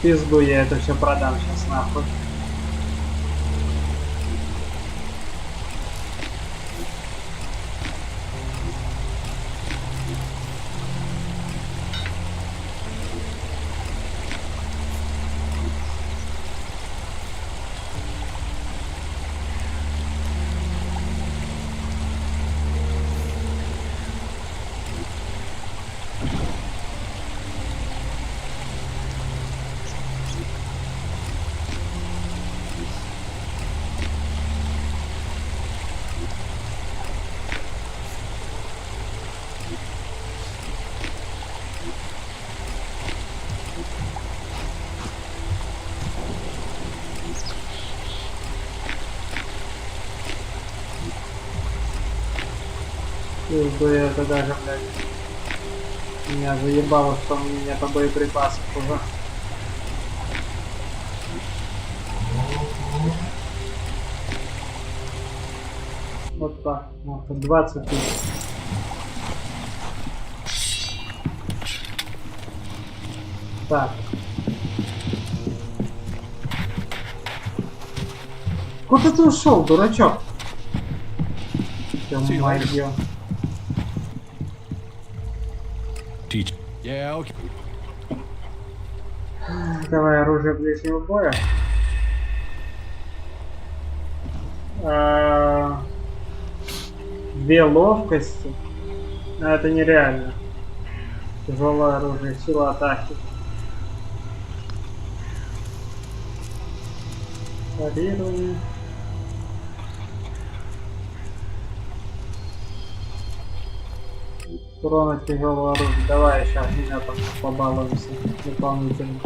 пизду, я это все продам сейчас нахуй. Это даже, блядь, меня заебало, что у меня нету боеприпасов уже. Вот так, вот 20 тысяч. Так. Куда ты ушел, дурачок? Ё-моё. Давай оружие ближнего боя. Две ловкости. Но это нереально. Тяжелое оружие, сила атаки. Парирование. Урона тяжелого оружия. Давай еще огнеметом побалуемся дополнительно.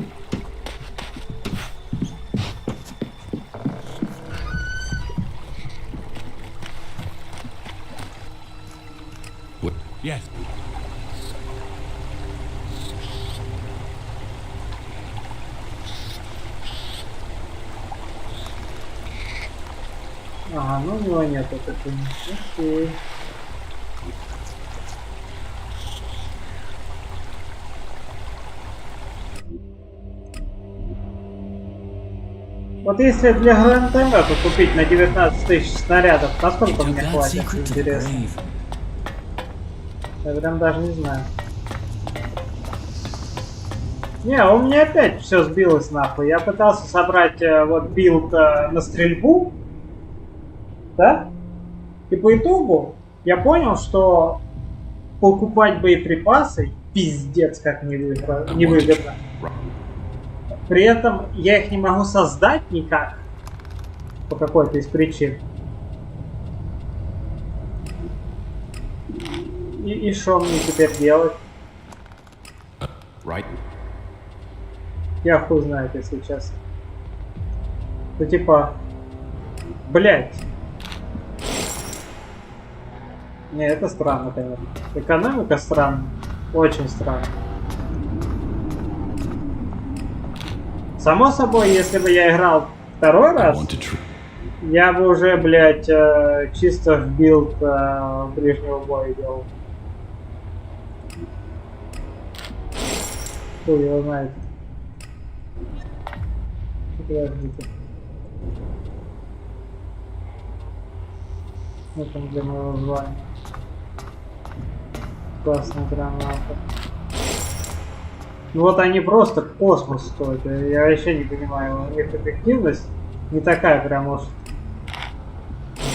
Yes. Ага, ну у него нету такой. Окей. Вот если для гранатомета купить на 19 тысяч снарядов, насколько мне хватит, интересно? Я прям даже не знаю. Не, у меня опять все сбилось нахуй. Я пытался собрать вот билд на стрельбу, да? И по итогу я понял, что покупать боеприпасы пиздец как невыгодно. При этом я их не могу создать никак. По какой-то из причин. И что мне теперь делать? Я хуй знает, если честно. Ну типа... Блять. Не, это странно, конечно. Экономика странная. Очень странно. Само собой, если бы я играл второй раз, я бы уже, блядь, чисто в билд ближнего боя делал. Хуй его знает. Подождите. Это для моего звания. Классная граната. Ну вот они просто космос стоят. Я вообще не понимаю, у них эффективность не такая прям уж.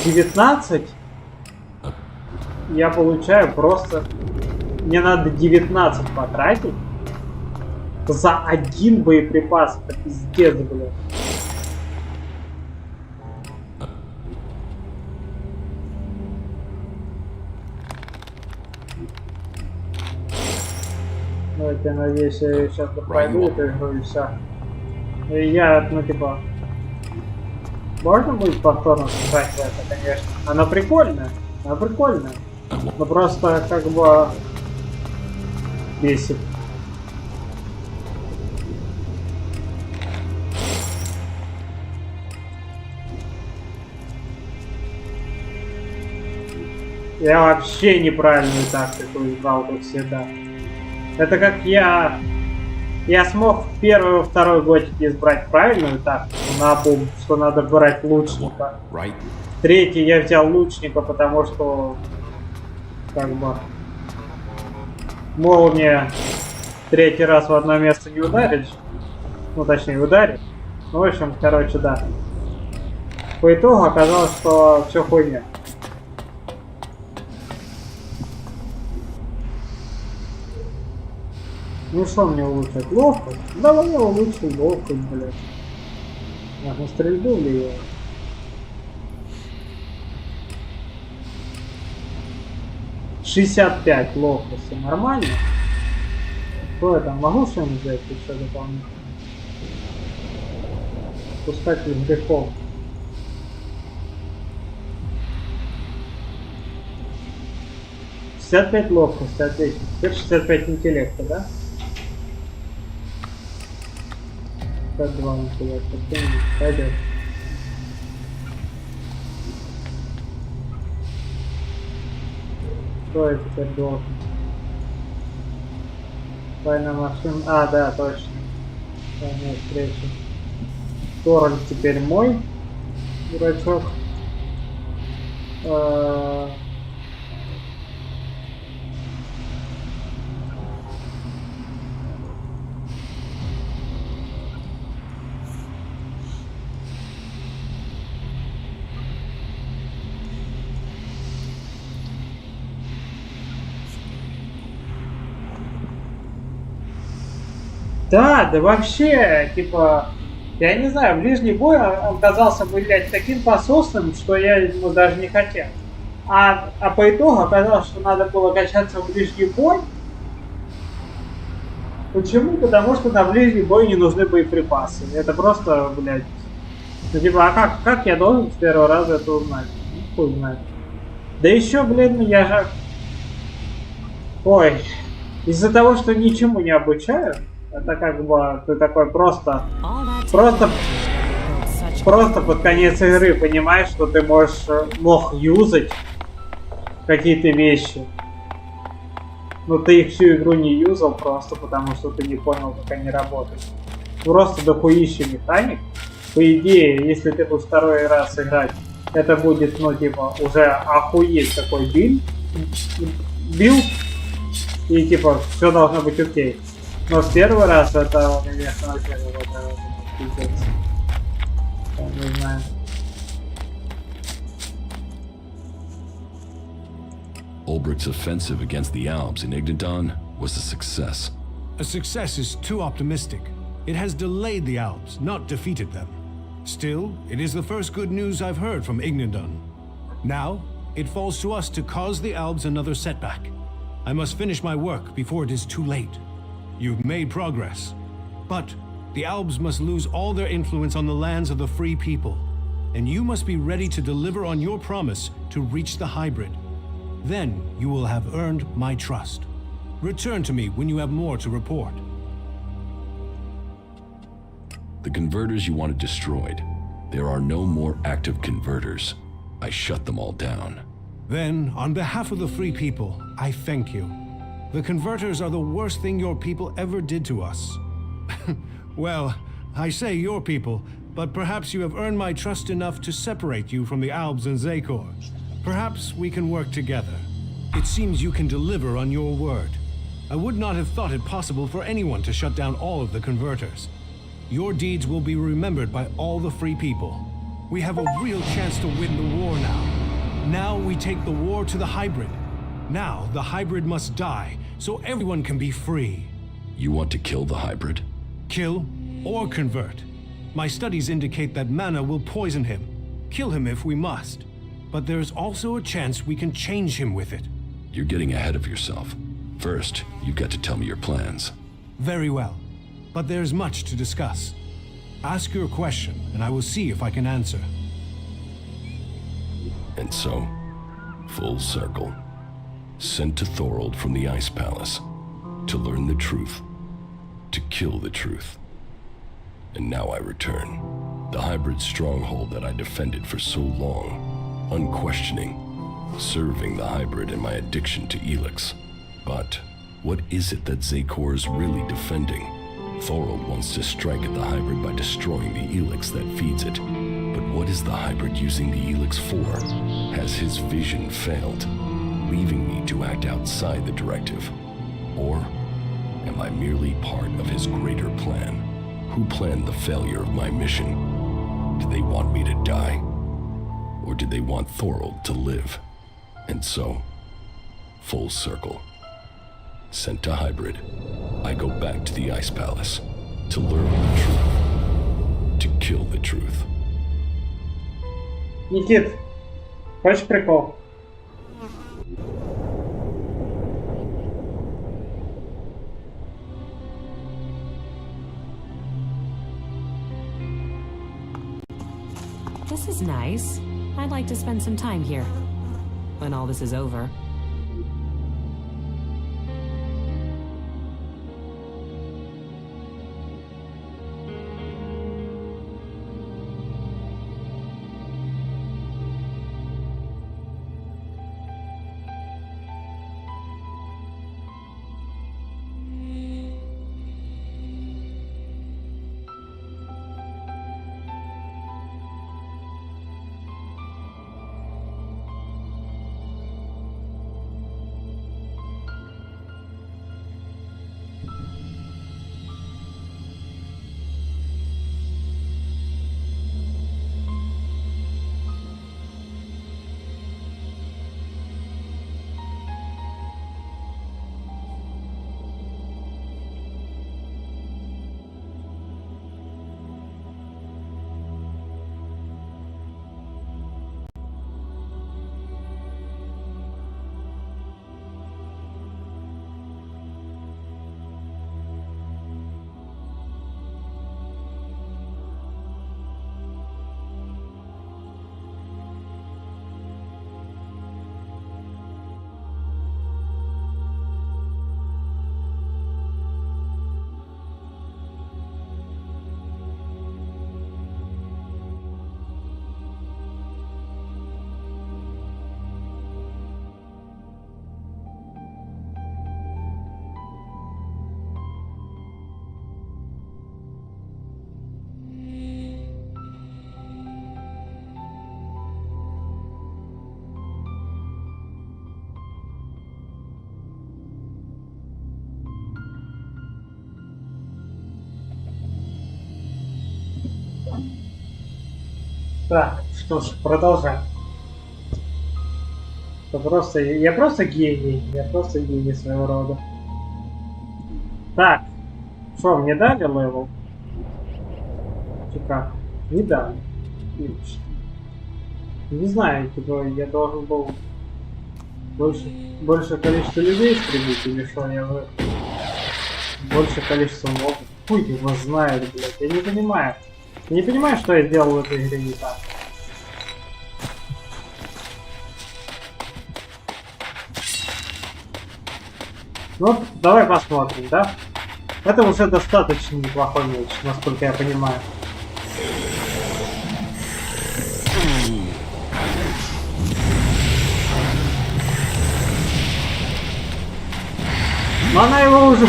19 я получаю просто... Мне надо 19 потратить за один боеприпас. Это пиздец, блядь. Давайте, я надеюсь, я сейчас пройду эту игру и все. И я, ну типа... Можно будет повторно сыграть в это, конечно. Она прикольная. Она прикольная. Но просто как бы... бесит. Я вообще неправильную тактику избрал, как всегда. Это как я Я смог в первый и второй годике избрать правильную тактику наобум, что надо брать лучника. В третий я взял лучника, потому что как бы молния третий раз в одно место не ударит. Ну точнее ударит. Ну в общем, короче, да. По итогу оказалось, что все хуйня. Ну что мне улучшить? Ловкость? Давай я улучшу ловкость, блядь. На стрельбу ли я? «65 ловкости». Нормально? Что я там? Могу что-нибудь взять еще дополнительно? Пускатель грехов. «65 ловкости», отлично. Теперь 65 интеллекта, да? 52 интеллекта. Пойдет. Что я теперь должен? Тайная машина. А, да, точно. Тайная встреча. Торрент теперь мой. Дурачок. Да, да вообще, типа, я не знаю, ближний бой он казался, блядь, таким пососным, что я ему даже не хотел. А по итогу оказалось, что надо было качаться в ближний бой. Почему? Потому что на ближний бой не нужны боеприпасы. Это просто, блядь, ну типа, а как я должен с первого раза это узнать? Ну, хуй знает. Да еще, блин, я же... Ой, из-за того, что ничему не обучаю, это как бы ты такой просто под конец игры понимаешь, что ты мог юзать какие-то вещи. Но ты их всю игру не юзал просто потому, что ты не понял, как они работают. Просто дохуища механик. По идее, если ты будешь второй раз играть, это будет, ну типа, уже охуеть такой билд. И типа, все должно быть окей. Но в первый раз это, конечно, вообще пиздец. Я не знаю. Ulbricht's offensive against the Alps in Ignadon was a success. A success is too optimistic. It has delayed the Alps, not defeated them. Still, it is the first good news I've heard from Ignadon. Now, it falls to us to cause the Alps another setback. I must finish my work before it is too late. You've made progress, but the Alps must lose all their influence on the lands of the free people, and you must be ready to deliver on your promise to reach the hybrid. Then you will have earned my trust. Return to me when you have more to report. The converters you wanted destroyed. There are no more active converters. I shut them all down. Then, on behalf of the free people, I thank you. The converters are the worst thing your people ever did to us. Well, I say your people, but perhaps you have earned my trust enough to separate you from the Albs and Zakor. Perhaps we can work together. It seems you can deliver on your word. I would not have thought it possible for anyone to shut down all of the converters. Your deeds will be remembered by all the free people. We have a real chance to win the war now. Now we take the war to the hybrid. Now the hybrid must die, so everyone can be free. You want to kill the hybrid? Kill or convert. My studies indicate that mana will poison him. Kill him if we must. But there's also a chance we can change him with it. You're getting ahead of yourself. First, you've got to tell me your plans. Very well. But there's much to discuss. Ask your question, and I will see if I can answer. And so, full circle. Sent to Thorold from the Ice Palace. To learn the truth. To kill the truth. And now I return. The hybrid stronghold that I defended for so long. Unquestioning. Serving the hybrid in my addiction to Elex. But what is it that Zakor's really defending? Thorold wants to strike at the hybrid by destroying the Elex that feeds it. But what is the hybrid using the Elex for? Has his vision failed, leaving me to act outside the directive? Or am I merely part of his greater plan? Who planned the failure of my mission? Did they want me to die? Or did they want Thorold to live? And so, full circle. Sent to hybrid, I go back to the Ice Palace to learn the truth, to kill the truth. Никит, хочешь прикол? This is nice. I'd like to spend some time here when all this is over. Так, что ж, продолжаем. Я просто гений своего рода. Так, что, мне дали левел? Типа, не дали. Не знаю, типа, я должен был больше количество людей истребить, или что, я бы... Больше количество мобов. Хуй его знает, блядь, я не понимаю. Я не понимаю, что я сделал в этой игре не так. Ну, давай посмотрим, да? Это уже достаточно неплохой меч, насколько я понимаю. Но она его уже...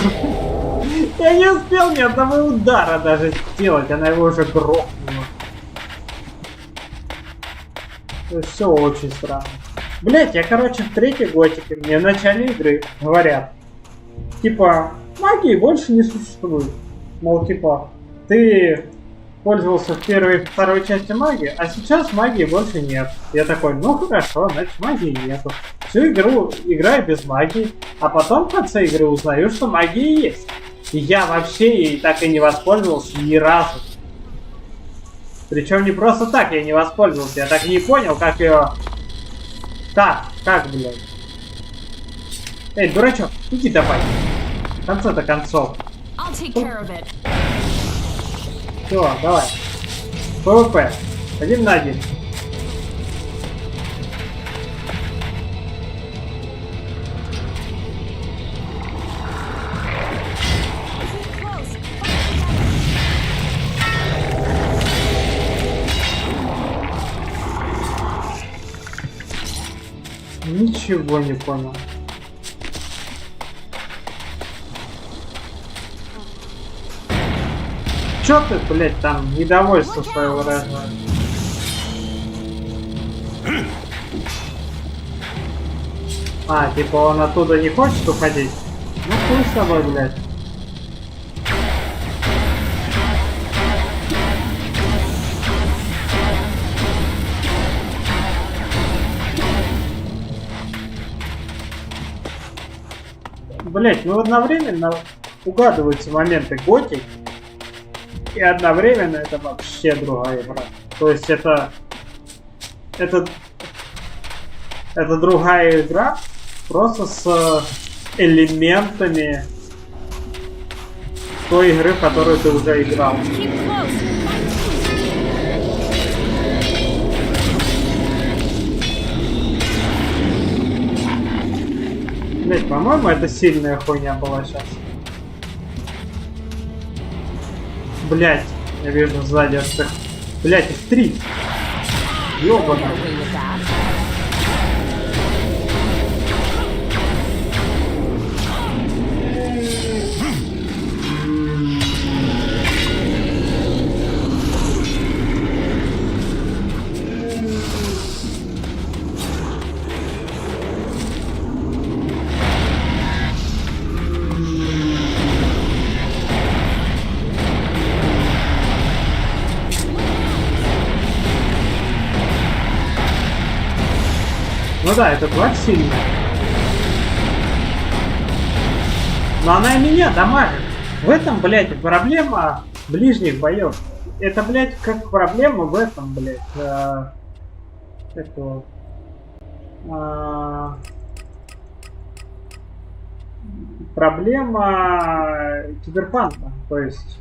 Я не успел ни одного удара даже сделать, она его уже грохнула. Все очень странно. Блять, я, короче, в третьей готике, мне в начале игры говорят, типа, магии больше не существует. Мол, типа, ты пользовался в первой и второй части магии, а сейчас магии больше нет. Я такой, ну хорошо, значит магии нету. Всю игру играю без магии, а потом в конце игры узнаю, что магия есть. И я вообще ей так и не воспользовался ни разу. Причем не просто так я не воспользовался, я так и не понял, как ее... Как, блядь? Эй, дурачок, иди давай. В конце-то концов. Все, давай. ПВП. 1 на 1. Ничего не понял. Чё ты, блядь, там недовольство свое выражаешь? А, типа он оттуда не хочет уходить? Ну хуй с тобой, блядь. Блять, ну одновременно угадываются моменты готики, и одновременно это вообще другая игра. То есть это другая игра, просто с элементами той игры, в которую ты уже играл. Блять, по-моему, это сильная хуйня была сейчас. Блять, я вижу сзади всех. Блять, их 3. Ёбаный. Ну да, эта тварь сильная. Но она и меня дамажит. В этом, блядь, проблема ближних боев. Это, блядь, как проблема в этом, блядь. Проблема киберпанка. То есть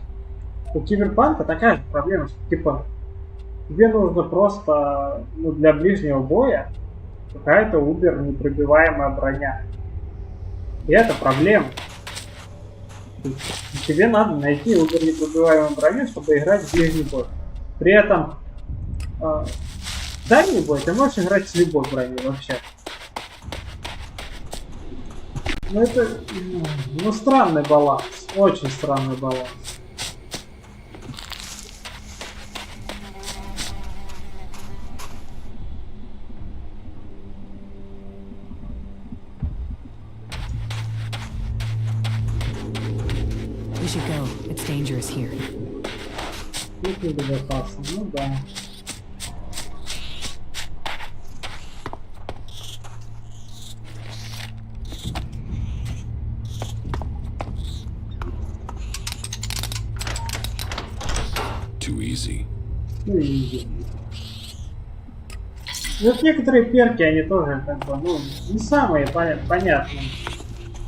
у киберпанка такая же проблема, что типа тебе нужно просто для ближнего боя какая-то убер непробиваемая броня. И это проблема. Тебе надо найти убер непробиваемую броню, чтобы играть в ближний бой. При этом дальний бой ты можешь играть с любой броней вообще. Ну это странный баланс. Очень странный баланс. We should go. It's dangerous here. Тут небезопасно, ну да. Too easy. Ну easy. Вот некоторые перки, они тоже как бы, не самые понятные.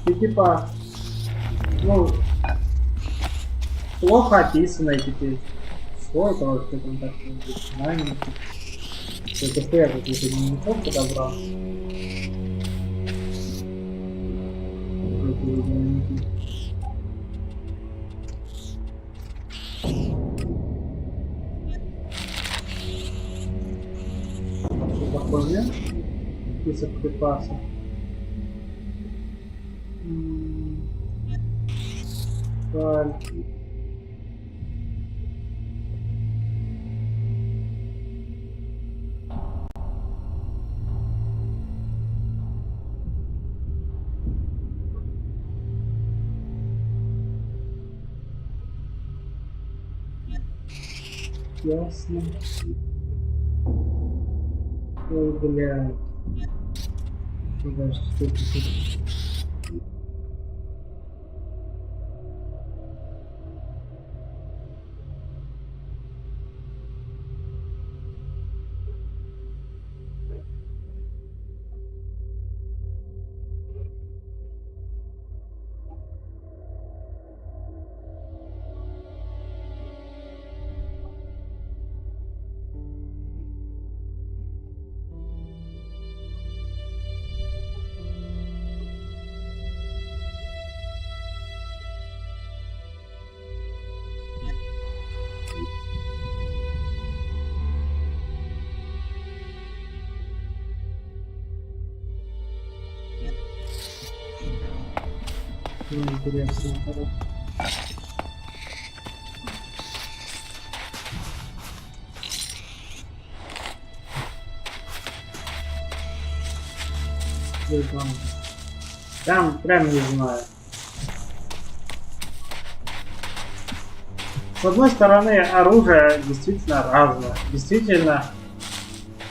И типа, плохо описанные теперь. Что это вообще там такое? Маленький. Это я какой-то дневников подобрал. Что такое? Список припасов. Ясно. Ой, блядь. Подожди, что это? Интересно. Прям не знаю. С одной стороны, оружие действительно разное. Действительно,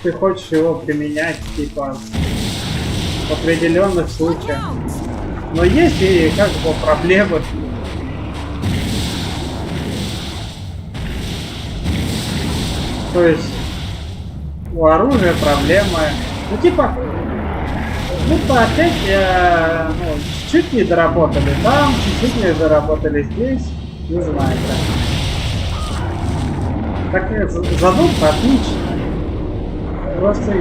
ты хочешь его применять, типа, в определенных случаях. Но есть и как бы проблемы. То есть у оружия проблемы. Ну типа, будто опять чуть-чуть не доработали там, чуть-чуть не доработали здесь. Не знаю, так задумка отличная. Просто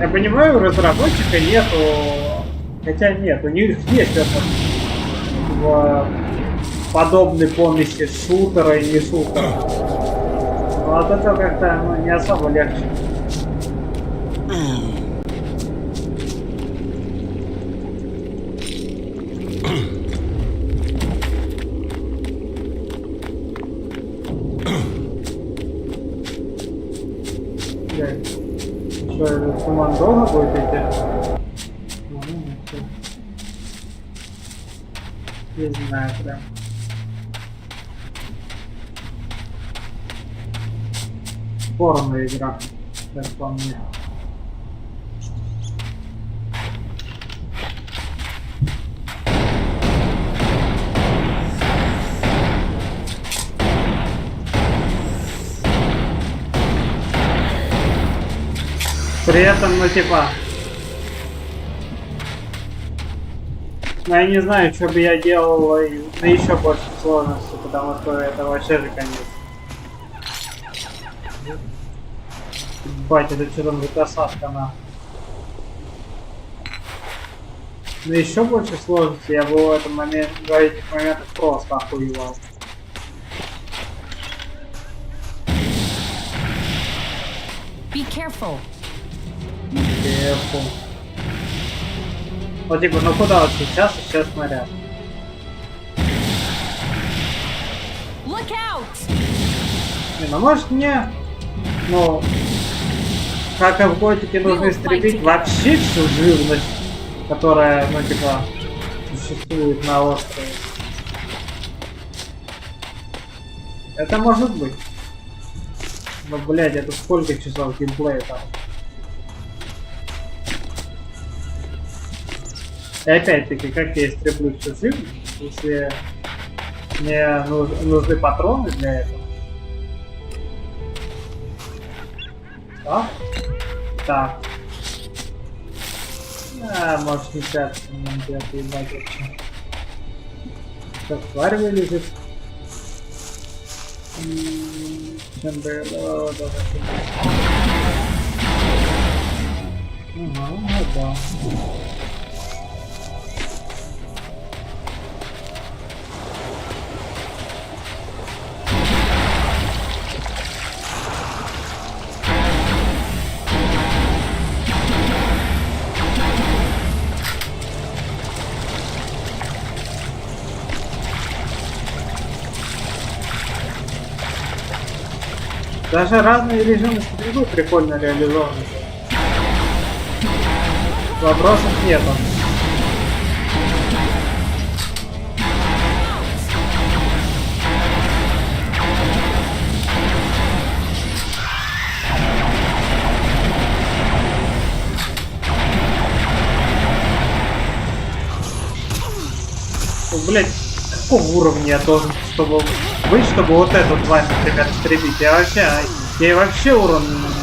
я понимаю, у разработчика нету, хотя нет, у них есть это в подобной помеси шутера и не шутера. Но от этого как-то не особо легче. Что, этот туман долго будет идти? Не знаю прям. Спорная игра, как по мне. При этом, ну типа, я не знаю, что бы я делал на еще больше сложности, потому что это вообще же конец. Бать, это что там за касатка на? На еще больше сложности я бы в этом моменте, в этих моментах просто охуевал. Be careful. Careful. Вот типа, ну куда вот сейчас и сейчас снаряд? Look out! Не, ну может мне, ну, как и в Готике, нужно истребить вообще всю живность, которая, ну типа, существует на острове. Это может быть. Но, блядь, это сколько часов геймплея там? И опять-таки, как я истреблю всю жизнь, если мне нужны патроны для этого? Так? Так. Может не кажется, мне где-то ебать вообще. Как тварь вылезет. Чем бы... Да. Даже разные режимы стрельбы прикольно реализованы. Вопросов нету. Блять, какого уровня я должен, чтобы быть, чтобы вот эту тварь, например, истребить? Я вообще урон не наношу.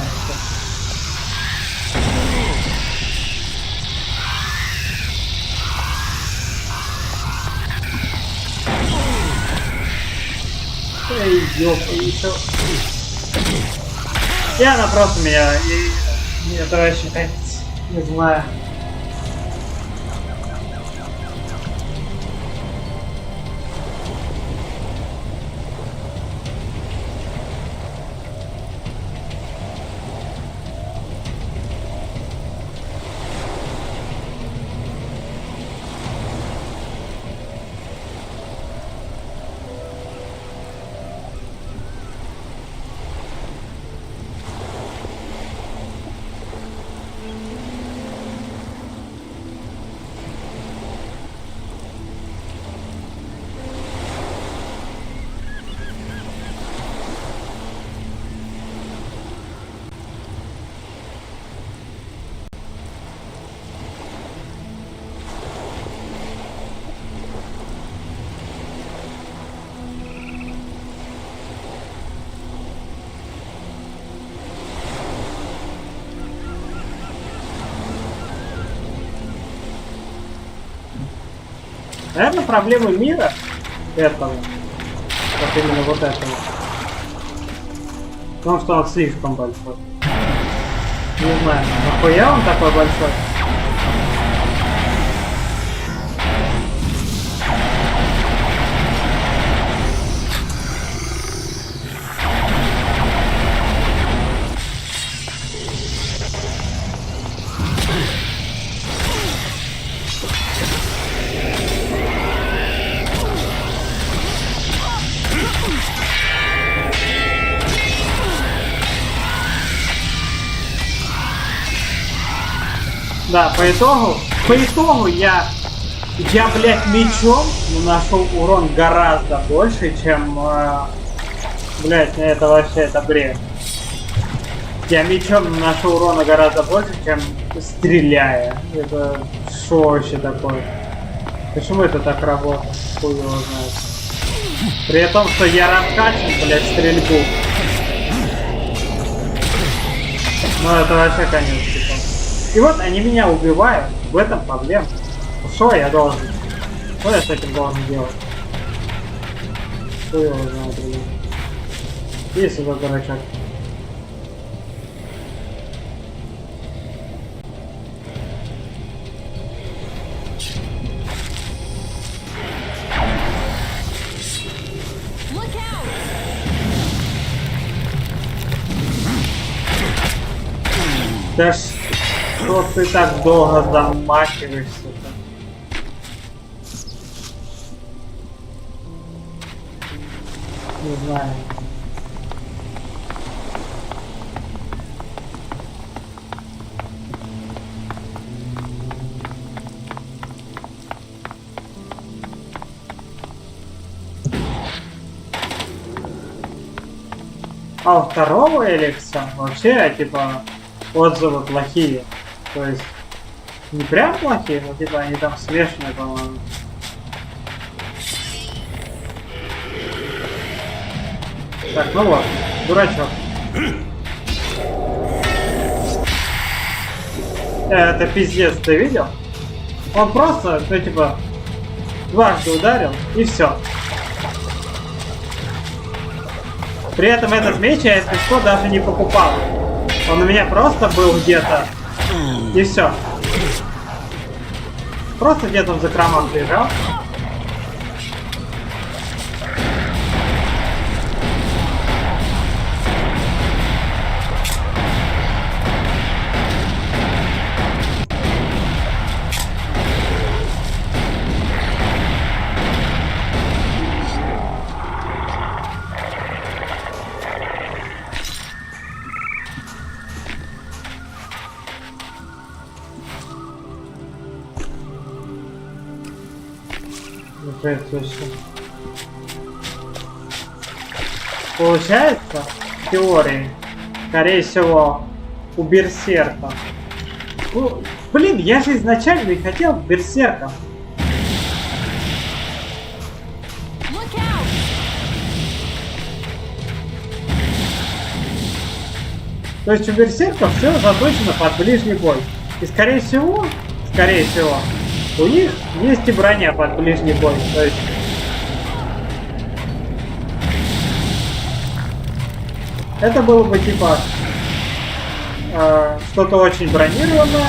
Эй, ёпа, еще. И она просто меня... Это вообще конец. Не знаю. Наверное, проблемы мира этого, вот именно вот этого, потому что он слишком большой. Не знаю, нахуя он такой большой? Да, по итогу я, блядь, мечом наношу урон гораздо больше, чем, блядь, это вообще, это бред. Я мечом наношу урона гораздо больше, чем стреляя. Это что вообще такое? Почему это так работает? Хуй его знает. При том, что я раскачан, блядь, стрельбу. Ну это вообще конец, типа. И вот они меня убивают, в этом проблема. Что я должен? Что я с этим должен делать? Что я знаю, блин. Есть сюда дурачок. Да что ты так долго замахиваешься-то? Не знаю. А у второго Элекса вообще, типа, отзывы плохие. То есть, не прям плохие, но типа они там смешанные, по-моему. Так, ну вот, дурачок. Это пиздец, ты видел? Он просто, ну типа, дважды ударил и все. При этом этот меч я, если что, даже не покупал. Он у меня просто был где-то. И все. Просто где-то в закромах лежал. Получается, в теории, скорее всего, у берсерка. Ну, блин, я же изначально и хотел берсерка. То есть у берсерков все заточено под ближний бой. И скорее всего, у них есть и броня под ближний бой. То есть это было бы типа что-то очень бронированное.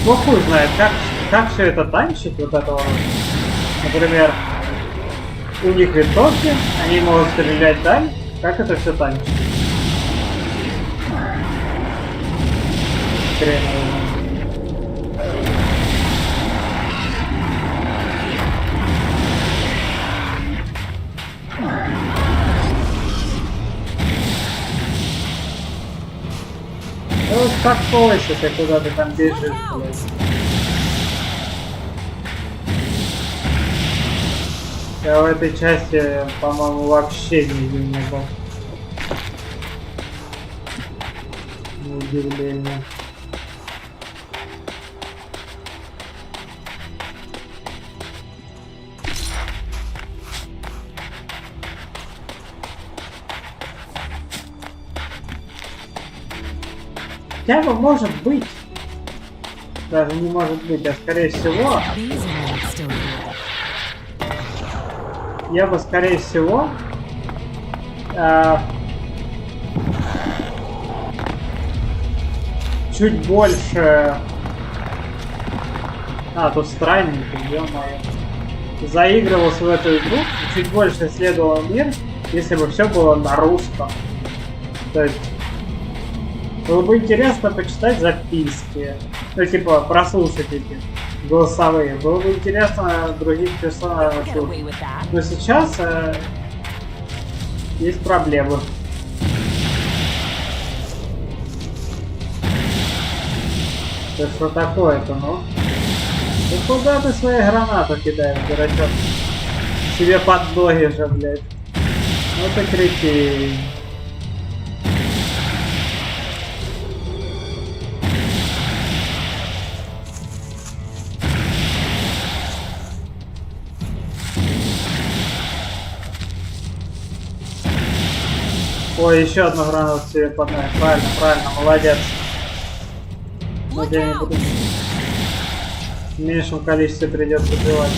Ну хуй знает, как все это танчить, вот это вот. Например, у них винтовки, они могут стрелять даль. Как это все танчить? Хрен его знает. Ну успокойся ты, куда ты там бежишь, блядь. Я в этой части, по-моему, вообще нигде не был. На удивление. Хотя бы, может быть, Даже не может быть, а скорее всего... Я бы, скорее всего... чуть больше... тут странненько, ё-моё. Заигрывался в эту игру, чуть больше исследовал мир, если бы все было на русском. То есть... Было бы интересно почитать записки. Ну, типа, прослушать эти голосовые. Было бы интересно других персонажей. Но сейчас есть проблемы. Это что такое-то, ну? Ну куда ты свои гранаты кидаешь, дурачок? Себе под ноги же, блядь. Ну ты кретин. Ой, еще одну гранату себе под ноги. Правильно, правильно, молодец. Я не буду... В меньшем количестве придется убивать.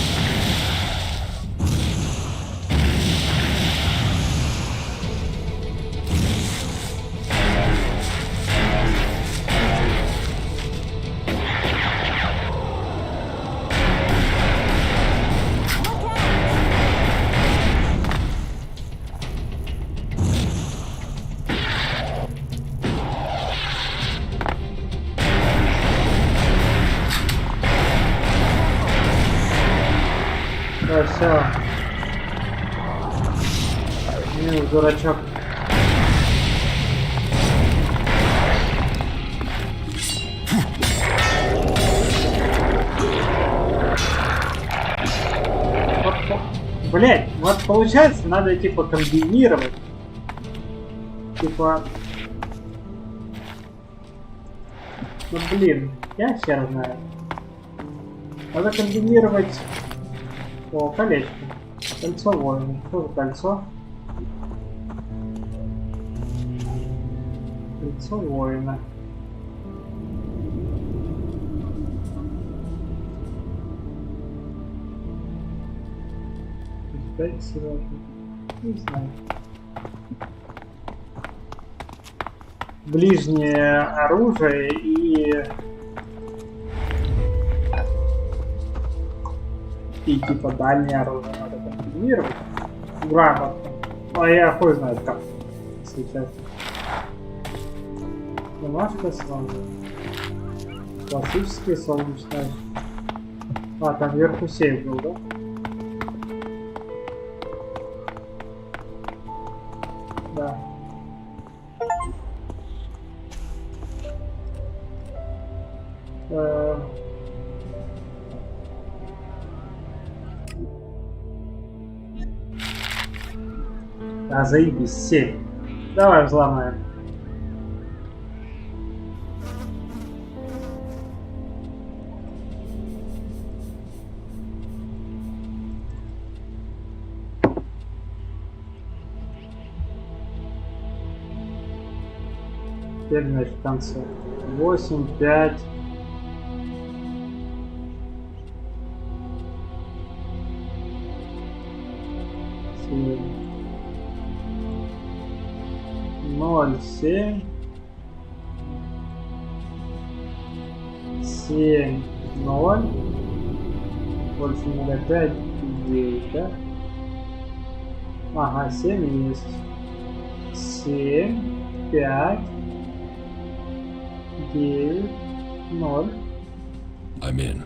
Да, все. Минус, дурачок. Блять, вот получается, надо типа комбинировать. Типа... Ну блин, я хер знаю. Надо комбинировать... О, колечко. Кольцо воина. Что за кольцо? Кольцо воина. Не знаю. Ближнее оружие и типа дальнее оружие надо комбинировать. Грамотно. А я хуй знает как. Сейчас. Домашка слон. Классический солнечный. А, там вверху сейф был, да? Да. А, заебись, 7. Давай взломаем. Теперь, значит, в конце. 8, 5. Ноль, 7, 7, 0, больше 0, 5, 9, да? Ага, 7 есть. 7, 5, 9, 0. I'm in.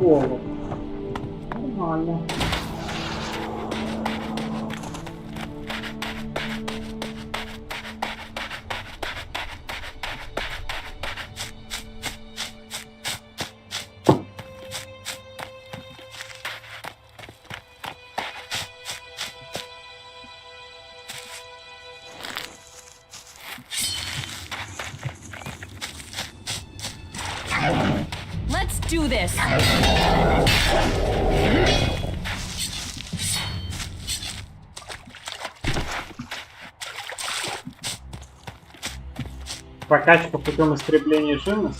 голову. Нормально. Let's do this. Прокачка путем истребления живности.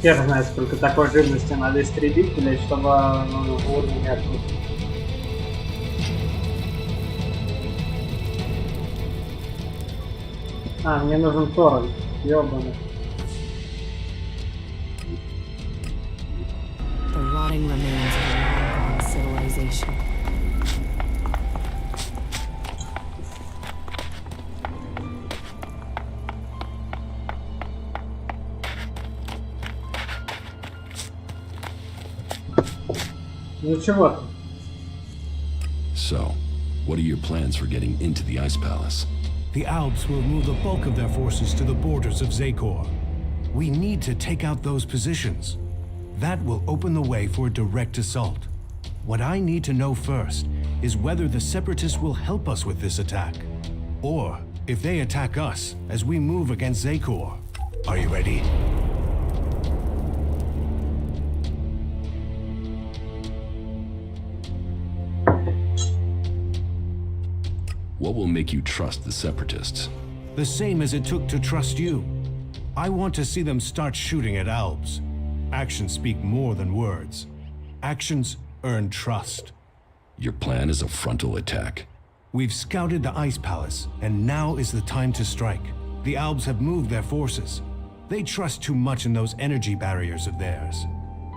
Хер знает, сколько такой живности надо истребить, блять, чтобы уровень открыть. А, мне нужен торрент, ёбаный. The rotting remains of a long-gone civilization. Ничего там. So, what are your plans for getting into the Ice Palace? The Alps will move the bulk of their forces to the borders of Zakor. We need to take out those positions. That will open the way for a direct assault. What I need to know first is whether the Separatists will help us with this attack, or if they attack us as we move against Zakor. Are you ready? What will make you trust the Separatists? The same as it took to trust you. I want to see them start shooting at Alps. Actions speak more than words. Actions earn trust. Your plan is a frontal attack. We've scouted the Ice Palace, and now is the time to strike. The Alps have moved their forces. They trust too much in those energy barriers of theirs.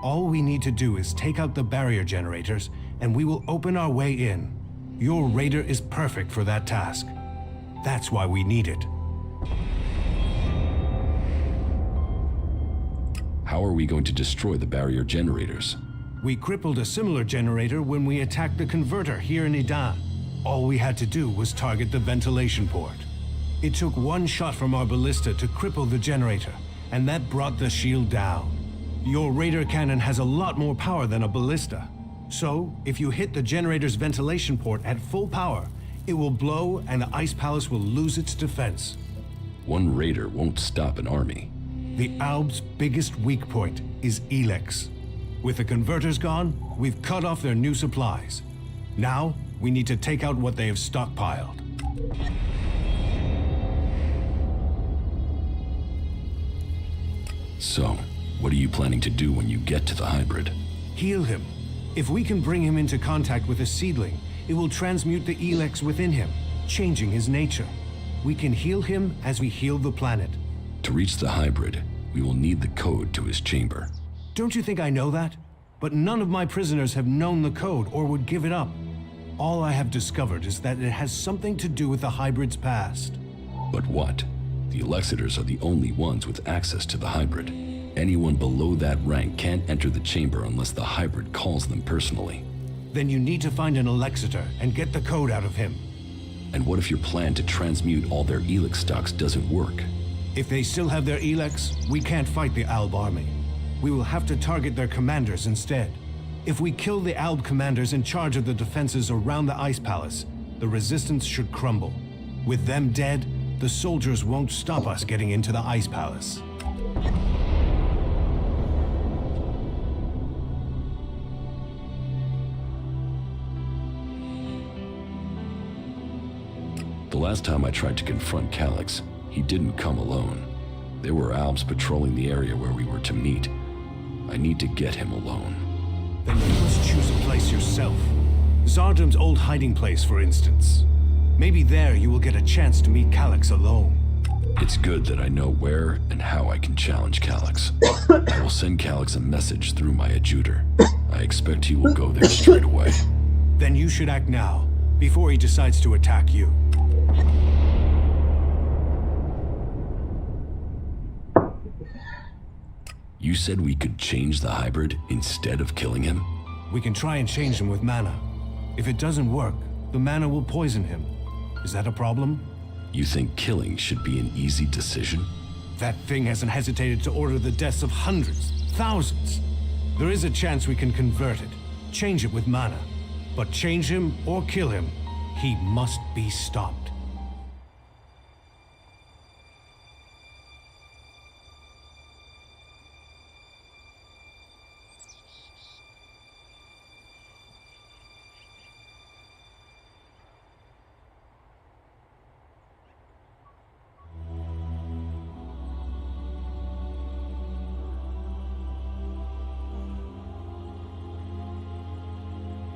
All we need to do is take out the barrier generators, and we will open our way in. Your raider is perfect for that task. That's why we need it. How are we going to destroy the barrier generators? We crippled a similar generator when we attacked the converter here in Idan. All we had to do was target the ventilation port. It took one shot from our ballista to cripple the generator, and that brought the shield down. Your raider cannon has a lot more power than a ballista. So, if you hit the generator's ventilation port at full power, it will blow and the Ice Palace will lose its defense. One raider won't stop an army. The Alb's biggest weak point is Elex. With the converters gone, we've cut off their new supplies. Now, we need to take out what they have stockpiled. So, what are you planning to do when you get to the hybrid? Heal him. If we can bring him into contact with a seedling, it will transmute the Elex within him, changing his nature. We can heal him as we heal the planet. To reach the hybrid, we will need the code to his chamber. Don't you think I know that? But none of my prisoners have known the code or would give it up. All I have discovered is that it has something to do with the hybrid's past. But what? The Elexitors are the only ones with access to the hybrid. Anyone below that rank can't enter the chamber unless the hybrid calls them personally. Then you need to find an Elexitor and get the code out of him. And what if your plan to transmute all their Elex stocks doesn't work? If they still have their Elex, we can't fight the Alb army. We will have to target their commanders instead. If we kill the Alb commanders in charge of the defenses around the Ice Palace, the resistance should crumble. With them dead, the soldiers won't stop us getting into the Ice Palace. The last time I tried to confront Calyx, he didn't come alone. There were Albs patrolling the area where we were to meet. I need to get him alone. Then you must choose a place yourself. Zardum's old hiding place, for instance. Maybe there you will get a chance to meet Calyx alone. It's good that I know where and how I can challenge Calyx. I will send Calyx a message through my adjutor. I expect he will go there straight away. Then you should act now, before he decides to attack you. You said we could change the hybrid instead of killing him? We can try and change him with mana. If it doesn't work, the mana will poison him. Is that a problem? You think killing should be an easy decision? That thing hasn't hesitated to order the deaths of hundreds, thousands. There is a chance we can convert it, change it with mana. But change him or kill him, he must be stopped.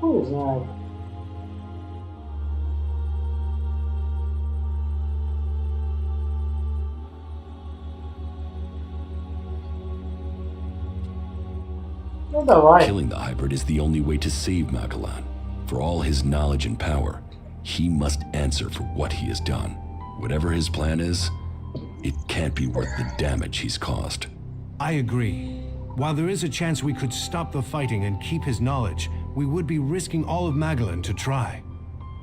Не знаю. Ну давай. Killing the hybrid is the only way to save Magalan. For all his knowledge and power, he must answer for what he has done. Whatever his plan is, it can't be worth the damage he's caused. I agree. While there is a chance we could stop the fighting and keep his knowledge, we would be risking all of Magalan to try.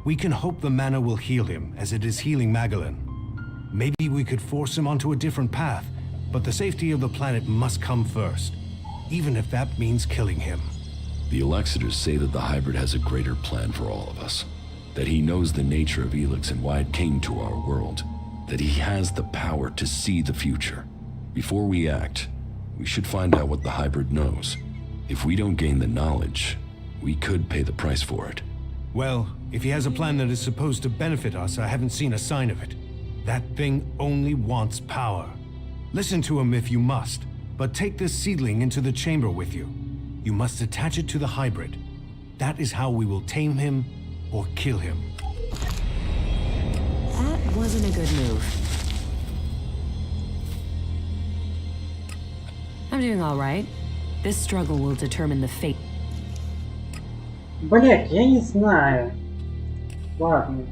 We can hope the mana will heal him, as it is healing Magalan. Maybe we could force him onto a different path, but the safety of the planet must come first, even if that means killing him. The Elexiters say that the hybrid has a greater plan for all of us. That he knows the nature of Elex and why it came to our world. That he has the power to see the future. Before we act, we should find out what the hybrid knows. If we don't gain the knowledge, we could pay the price for it. Well, if he has a plan that is supposed to benefit us, I haven't seen a sign of it. That thing only wants power. Listen to him if you must, but take this seedling into the chamber with you. You must attach it to the hybrid. That is how we will tame him or kill him. That wasn't a good move. I'm doing all right. This struggle will determine the fate. Блять, я не знаю. Ладно.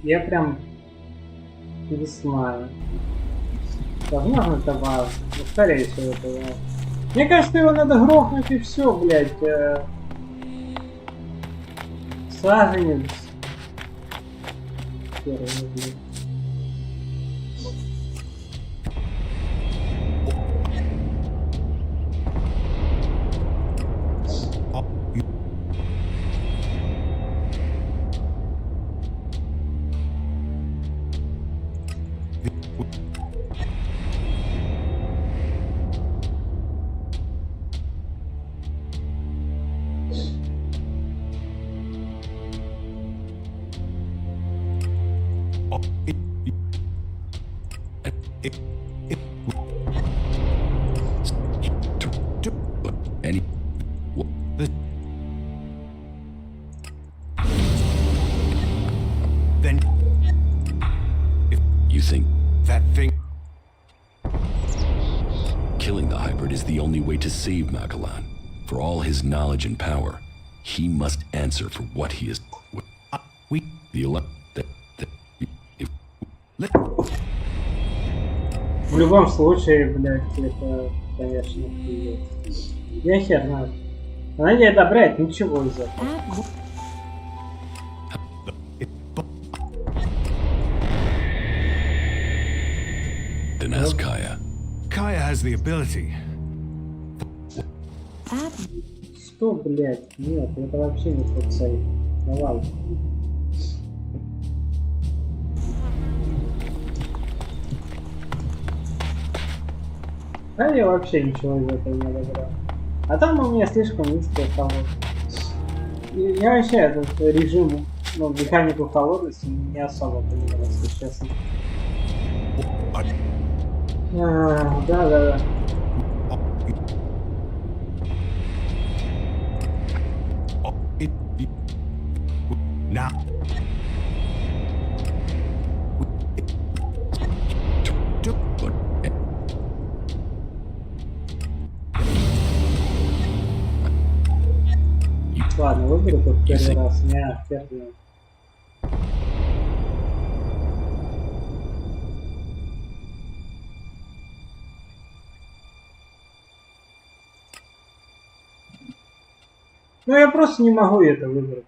Я прям не знаю. Возможно, это важно. Но, скорее всего, это важно. Мне кажется, его надо грохнуть и все, блять. Саженец. Первый, блядь. Then You think that thing... killing the hybrid is the only way to save Magalan. For all his knowledge and power, he must answer for what he is... We... The В любом случае, блядь, это, конечно, пиздец. Я хер знаю. Она не одобряет ничего из этого. Then ask Kaya. Kaya has the ability. Что, блядь? Нет, это вообще не тот сайт. Давай. А я вообще ничего из этого не одобрял. А там у меня слишком низкая холодность. Я вообще этот режим, ну, механику холодности не особо понимаю, если честно. Да. Now. Ладно, выберу тут первый раз. Не, первый. Ну я просто не могу это выбрать.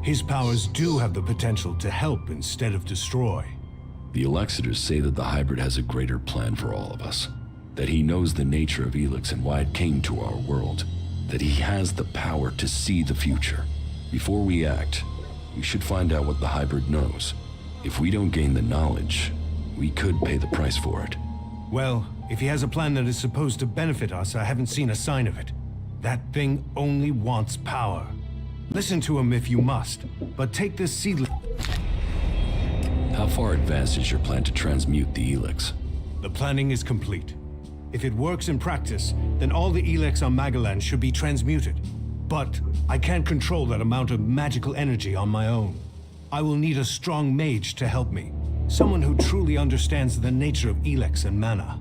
His powers do have the potential to help instead of destroy. The Elexiters say that the hybrid has a greater plan for all of us. That he knows the nature of Elex and why it came to our world. That he has the power to see the future. Before we act, we should find out what the hybrid knows. If we don't gain the knowledge, we could pay the price for it. Well, if he has a plan that is supposed to benefit us, I haven't seen a sign of it. That thing only wants power. Listen to him if you must, but take this seedling. How far advanced is your plan to transmute the Elex? The planning is complete. If it works in practice, then all the Elex on Magalan should be transmuted. But I can't control that amount of magical energy on my own. I will need a strong mage to help me. Someone who truly understands the nature of Elex and mana.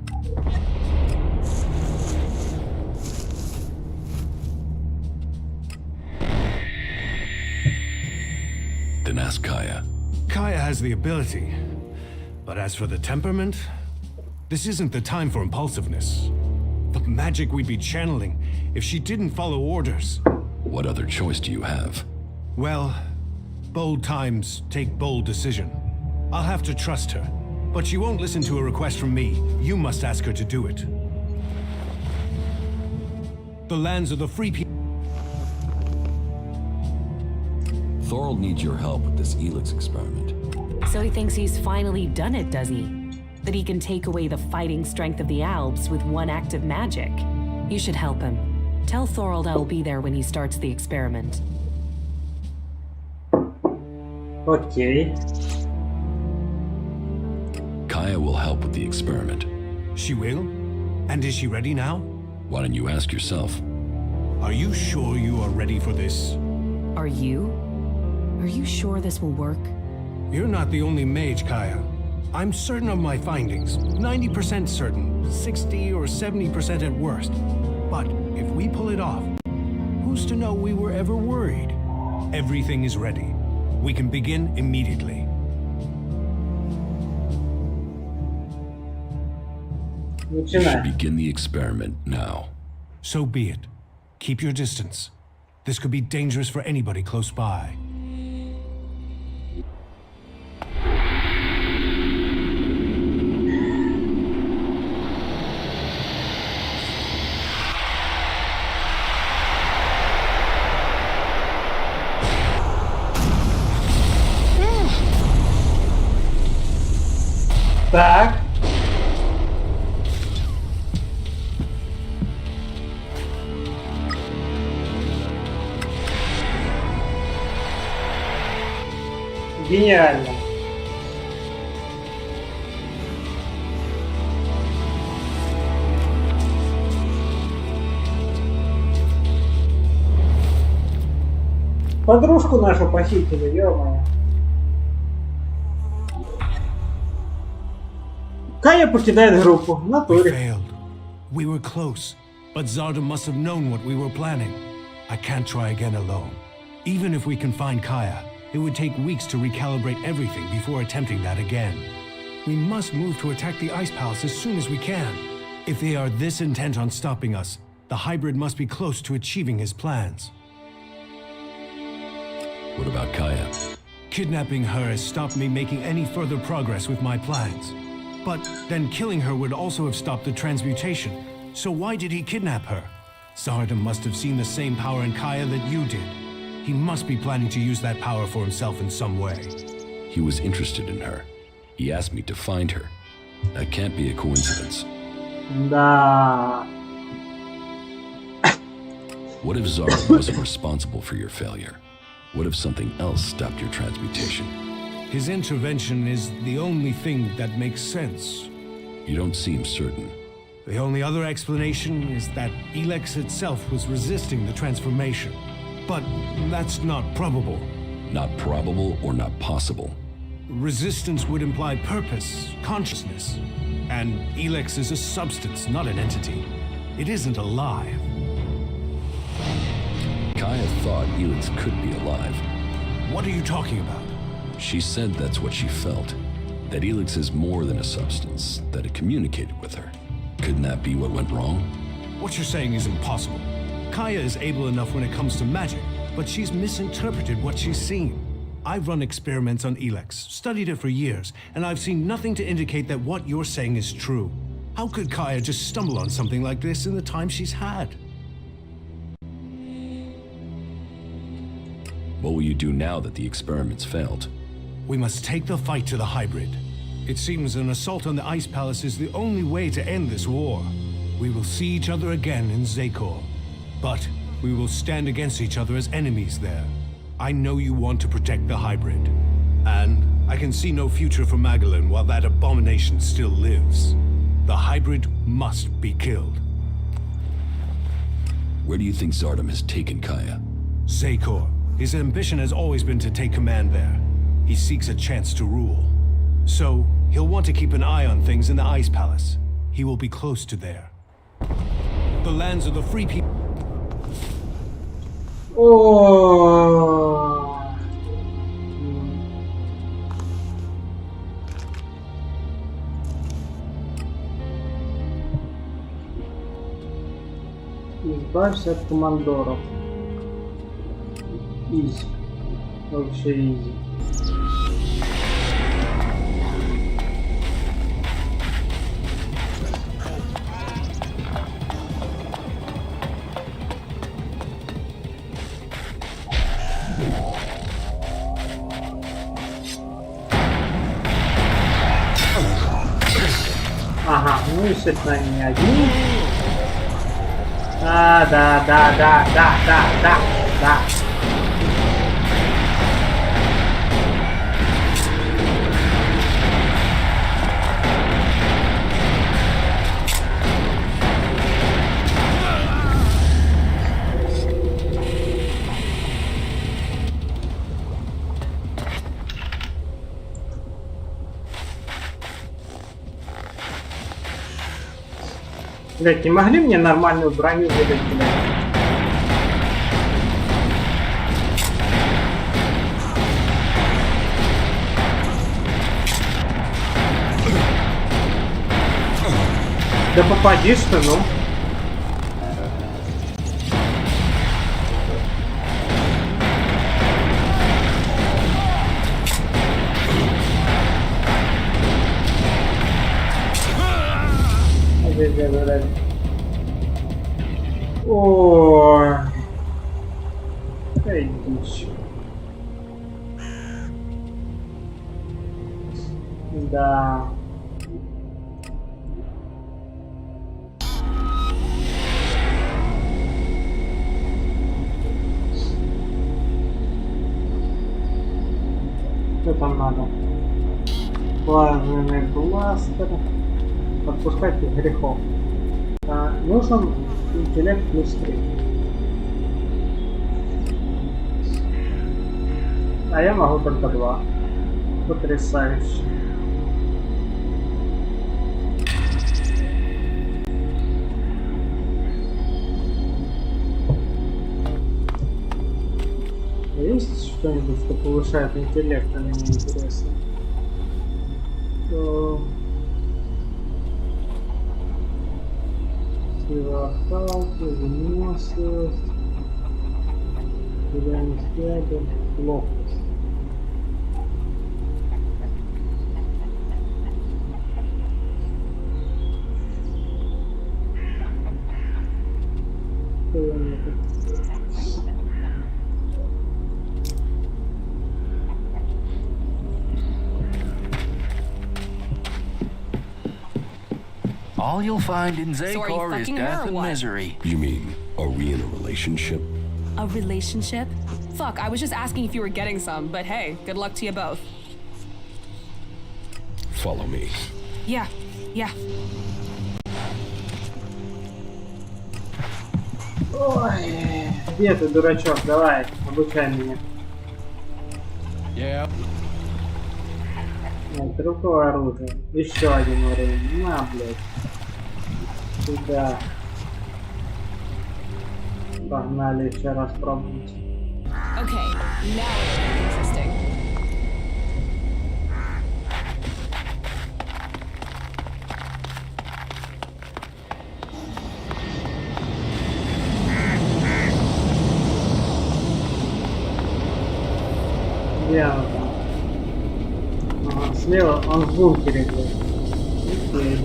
Then ask Kaya. Kaya has the ability, but as for the temperament, this isn't the time for impulsiveness. The magic we'd be channeling if she didn't follow orders. What other choice do you have? Well, bold times take bold decision. I'll have to trust her, but she won't listen to a request from me. You must ask her to do it. The lands of the free people. Thorold needs your help with this Elex experiment. So he thinks he's finally done it, does he? That he can take away the fighting strength of the Alps with one act of magic. You should help him. Tell Thorold I'll be there when he starts the experiment. Okay. Kaya will help with the experiment. She will? And is she ready now? Why don't you ask yourself? Are you sure you are ready for this? Are you? Are you sure this will work? You're not the only mage, Kaya. I'm certain of my findings. 90% certain. 60 or 70% at worst. But if we pull it off, who's to know we were ever worried? Everything is ready. We can begin immediately. We should begin the experiment now. So be it. Keep your distance. This could be dangerous for anybody close by. Так. Гениально. Подружку нашу похитили, ё-моё. Кая покидает группу. В натуре. We were close, but Zarda must have known what we were planning. I can't try again alone. Even if we can find Kaya, it would take weeks to recalibrate everything before attempting that again. We must move to attack the Ice Palace as soon as we can. If they are this intent on stopping us, the hybrid must be close to achieving his plans. What about Kaya? Kidnapping her has stopped me making any further progress with my plans. But then killing her would also have stopped the transmutation. So why did he kidnap her? Zarda must have seen the same power in Kaya that you did. He must be planning to use that power for himself in some way. He was interested in her. He asked me to find her. That can't be a coincidence. Да. What if Zarda wasn't responsible for your failure? What if something else stopped your transmutation? His intervention is the only thing that makes sense. You don't seem certain. The only other explanation is that Elex itself was resisting the transformation. But that's not probable. Not probable or not possible? Resistance would imply purpose, consciousness. And Elex is a substance, not an entity. It isn't alive. Kaya thought Elex could be alive. What are you talking about? She said that's what she felt. That Elex is more than a substance, that it communicated with her. Couldn't that be what went wrong? What you're saying is impossible. Kaya is able enough when it comes to magic, but she's misinterpreted what she's seen. I've run experiments on Elex, studied it for years, and I've seen nothing to indicate that what you're saying is true. How could Kaya just stumble on something like this in the time she's had? What will you do now that the experiments failed? We must take the fight to the hybrid. It seems an assault on the Ice Palace is the only way to end this war. We will see each other again in Zakor. But we will stand against each other as enemies there. I know you want to protect the hybrid. And I can see no future for Magalan while that abomination still lives. The hybrid must be killed. Where do you think Zardom has taken Kaya? Zakor. His ambition has always been to take command there. He seeks a chance to rule. So, he'll want to keep an eye on things in the Ice Palace. He will be close to there. The lands of the free people. Oh. Избавься от командоров. Изи. Вообще изи. Ага, ну естественно они не одни. Да. Блять, не могли мне нормальную броню выдать, блядь? Да попади, что, ну. Ой, эй, дичь. Да. Что там надо? Плазменный бластер. Отпускать из грехов. Нужен интеллект плюс 3. А я могу только 2. Потрясающе. Есть что-нибудь, что повышает интеллект, а мне интересно? Атаки, выносливость, дальность ядер, ловкость. All you'll find in Zakor is death and misery. You mean, are we in a relationship? A relationship? Fuck, I was just asking if you were getting some, but hey, good luck to you both. Follow me. Yeah. Ой, где ты, дурачок? Давай, обучай меня. Yeah. Нет, другое оружие. Еще один уровень. На, блядь. Сюда. Погнали еще раз пробовать. Okay, now it's getting interesting. Где она там? Ага, слева, он в бункере был. Окей.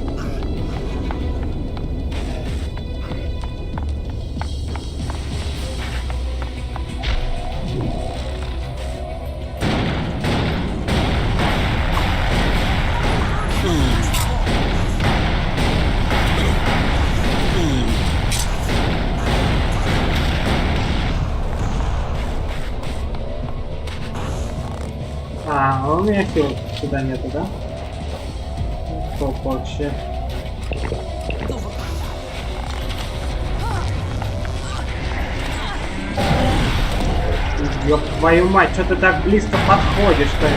А у меня сил сюда нету, да? Что вообще? Ёб твою мать, что ты так близко подходишь-то?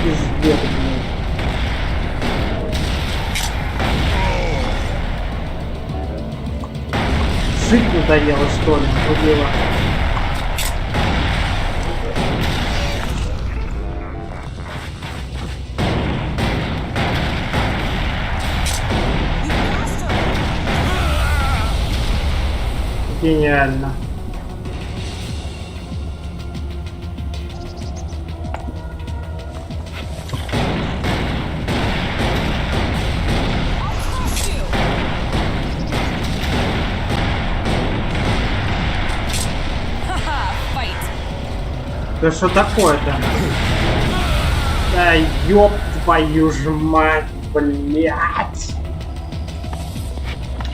Пиздец, блин. Жить надоело, что ли? Убило. Гениально. Да что такое-то? Да ёб твою ж мать, блядь!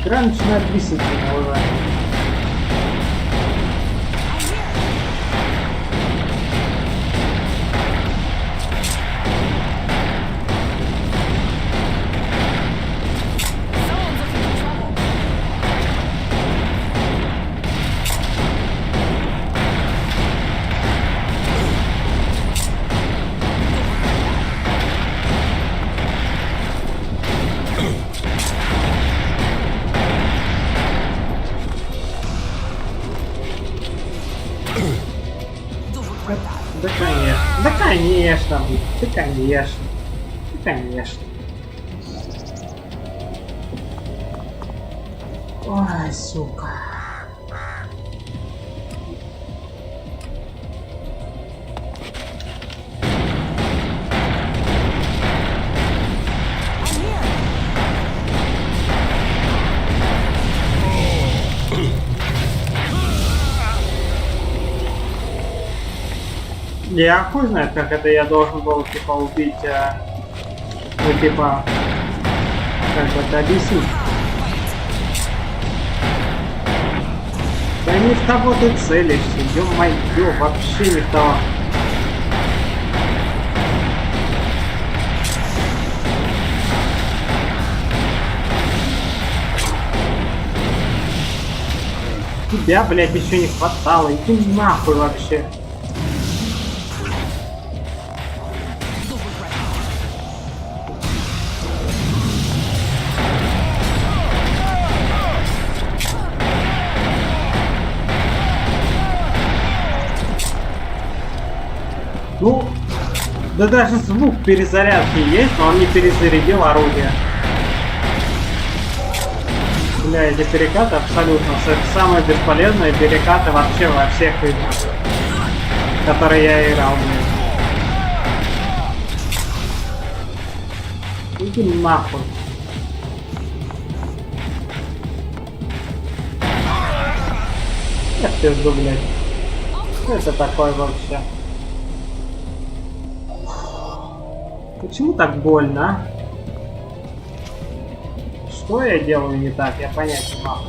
Игра начинает бесить меня уже. Да конечно, да конечно, да конечно, да конечно. Ой, сука. Я хуй знает, как это я должен был, типа, убить, ну, типа, как бы это объяснить. Да не в того ты целишься, ё-моё, вообще не в того. Тебя, блядь, еще не хватало, иди нахуй вообще. Ну, да даже звук перезарядки есть, но он не перезарядил орудие. Бля, эти перекаты абсолютно самые бесполезные перекаты вообще во всех играх, в которые я играл, блин. Иди нахуй. Я пизду, блядь. Что это такое вообще? Почему так больно, а? Что я делаю не так? Я понять не могу.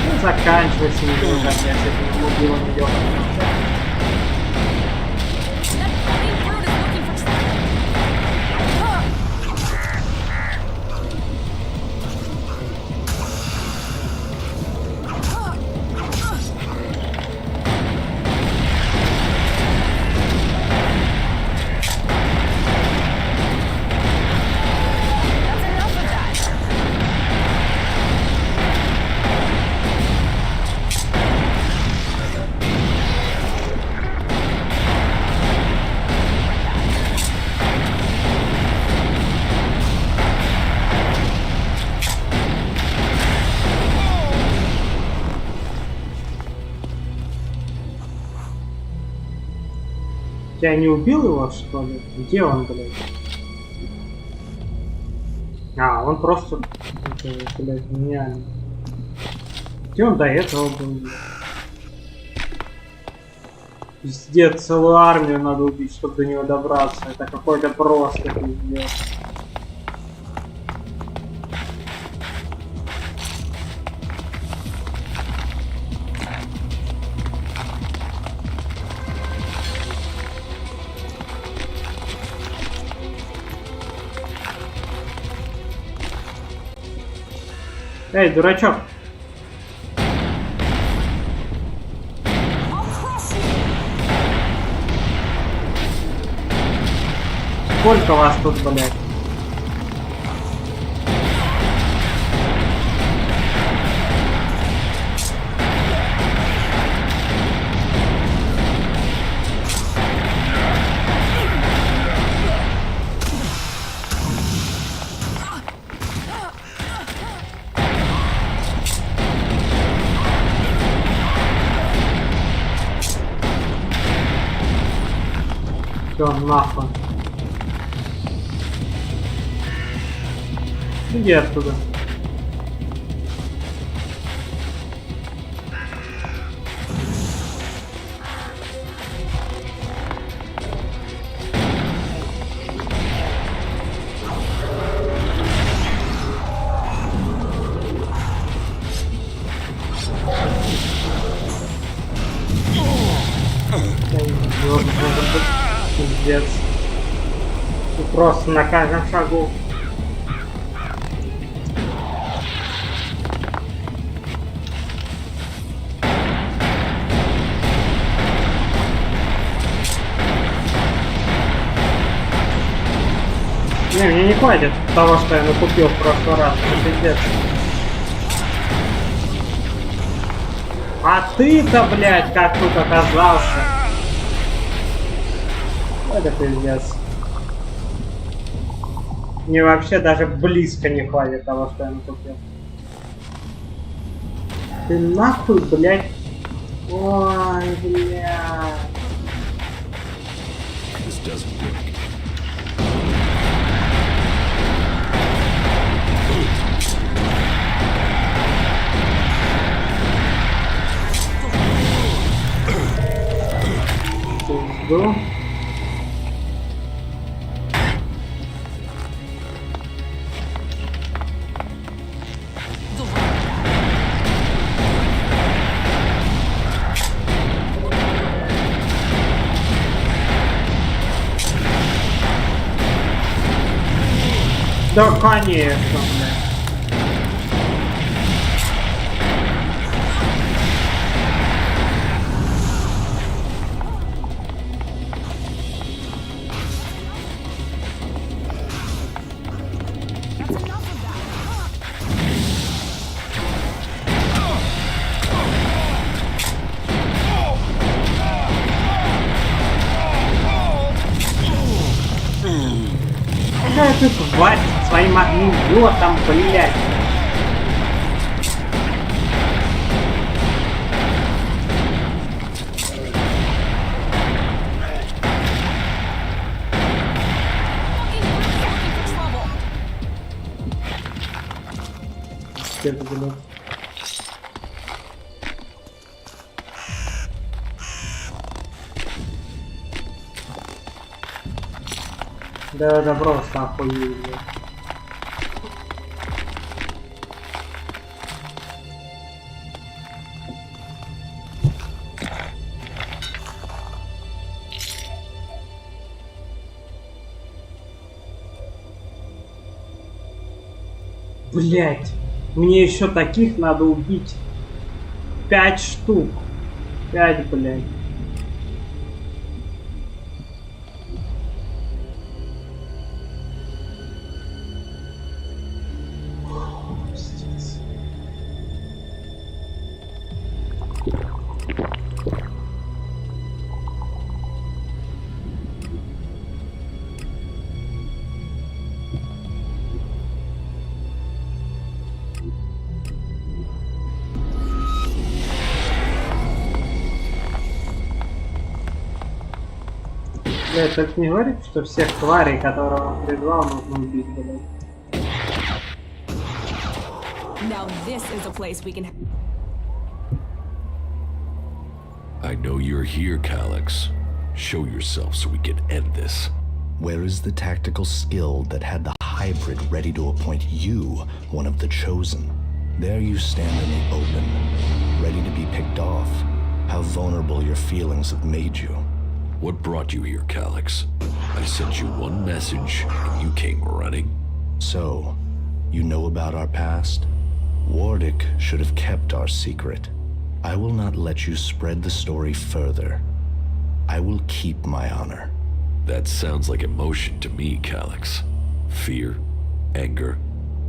Ну, заканчивай с ним, как я с этим мудилом идёт. Я не убил его, что ли? Где он, блядь? А, он просто... Это, блядь, гениально. Где он до этого был? Пиздец, целую армию надо убить, чтобы до него добраться. Это какой-то просто пиздец. Эй, дурачок! Сколько вас тут, блядь? Всё, нахуй. Иди оттуда. Пиздец. И просто на каждом шагу. Не, мне не хватит того, что я накупил в прошлый раз. Это пиздец. А ты-то, блядь, как тут оказался? Это пиздец. Мне вообще даже близко не хватит того, что я накупил. Ты нахуй, блядь. Ой, блядь. Жду. Да, конечно, блядь. Какая ты тварь своим огнеметом, блядь. Это, блядь. Да это просто охуенно. Блять, мне еще таких надо убить. 5 штук. 5, блять. Блядь, так не говорит, что всех тварей, которые он призвал, нужно убить, блядь. Now this is a place we can. I know you're here, Alex. Show yourself so we can end this. Where is the tactical skill that had the hybrid ready to appoint you one of the chosen? There you stand in the open, ready to be picked off. How vulnerable your feelings have made you. What brought you here, Alex? I sent you one message, and you came running. So, you know about our past? Wardick should have kept our secret. I will not let you spread the story further. I will keep my honor. That sounds like emotion to me, Alex. Fear, anger,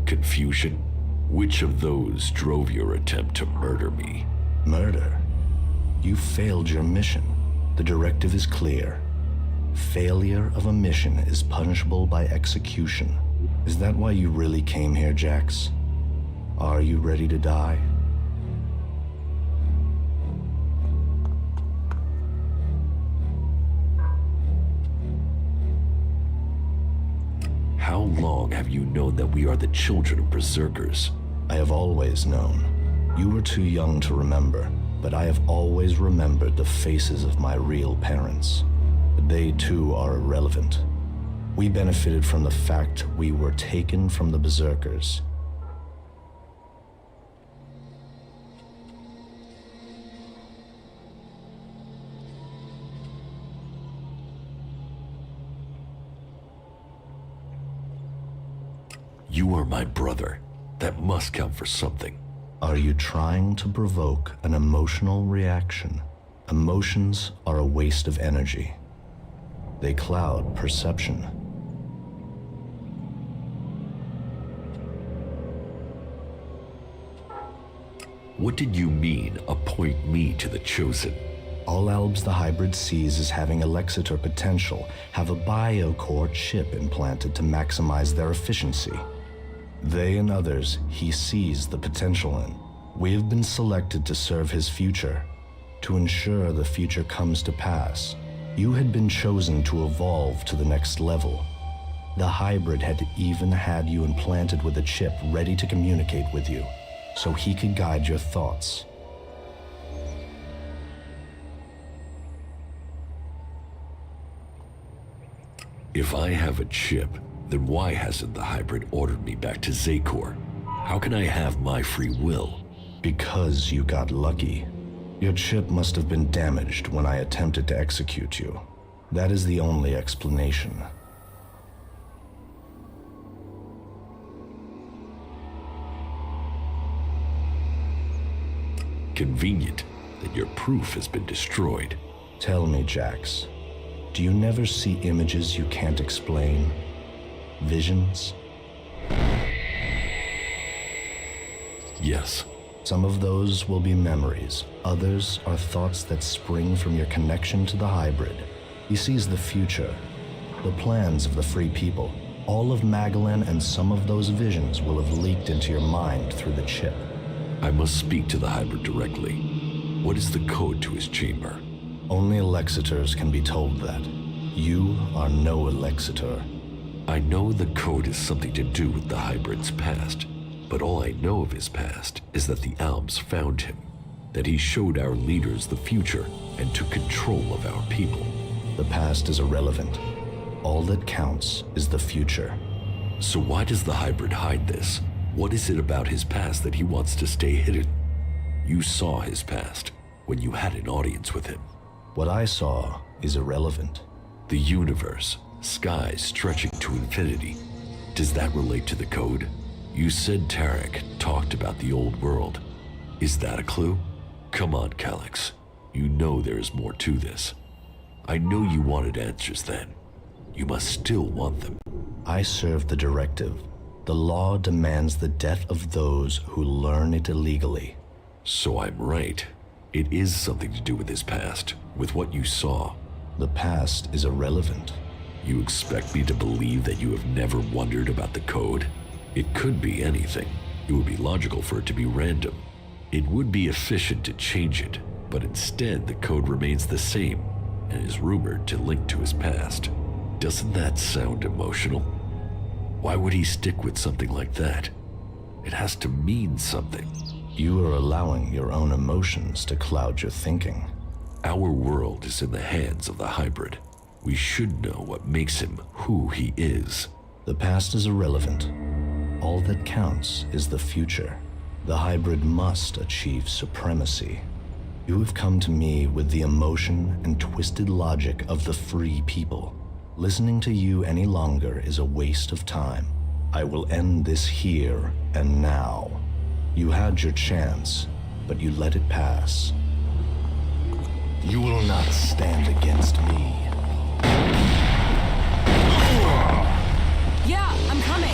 confusion. Which of those drove your attempt to murder me? Murder? You failed your mission. The directive is clear. Failure of a mission is punishable by execution. Is that why you really came here, Jax? Are you ready to die? How long have you known that we are the children of berserkers? I have always known. You were too young to remember, but I have always remembered the faces of my real parents. They too are irrelevant. We benefited from the fact we were taken from the berserkers. You are my brother. That must count for something. Are you trying to provoke an emotional reaction? Emotions are a waste of energy. They cloud perception. What did you mean, appoint me to the chosen? All Albs the hybrid sees as having Elexitor potential have a biocore chip implanted to maximize their efficiency. They and others he sees the potential in. We have been selected to serve his future, to ensure the future comes to pass. You had been chosen to evolve to the next level. The hybrid had even had you implanted with a chip ready to communicate with you, so he could guide your thoughts. If I have a chip, then why hasn't the hybrid ordered me back to Zakor? How can I have my free will? Because you got lucky. Your chip must have been damaged when I attempted to execute you. That is the only explanation. Convenient that your proof has been destroyed. Tell me, Jax, do you never see images you can't explain? Visions? Yes. Some of those will be memories. Others are thoughts that spring from your connection to the hybrid. He sees the future, the plans of the free people. All of Magalan and some of those visions will have leaked into your mind through the chip. I must speak to the hybrid directly. What is the code to his chamber? Only Alexitors can be told that. You are no Alexitor. I know the code has something to do with the hybrid's past, but all I know of his past is that the Albs found him, that he showed our leaders the future and took control of our people. The past is irrelevant. All that counts is the future. So why does the hybrid hide this? What is it about his past that he wants to stay hidden? You saw his past when you had an audience with him. What I saw is irrelevant. The universe, skies stretching to infinity. Does that relate to the code? You said Tarek talked about the old world. Is that a clue? Come on, Alex. You know there is more to this. I know you wanted answers then. You must still want them. I serve the directive. The law demands the death of those who learn it illegally. So I'm right. It is something to do with his past, with what you saw. The past is irrelevant. You expect me to believe that you have never wondered about the code? It could be anything. It would be logical for it to be random. It would be efficient to change it, but instead the code remains the same, and is rumored to link to his past. Doesn't that sound emotional? Why would he stick with something like that? It has to mean something. You are allowing your own emotions to cloud your thinking. Our world is in the hands of the hybrid. We should know what makes him who he is. The past is irrelevant. All that counts is the future. The hybrid must achieve supremacy. You have come to me with the emotion and twisted logic of the free people. Listening to you any longer is a waste of time. I will end this here and now. You had your chance, but you let it pass. You will not stand against me. Yeah, I'm coming.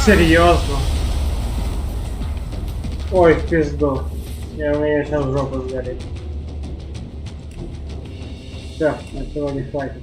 Серьезно? Ой, в пизду. У меня сейчас жопа сгорит. Все, этого не хватит.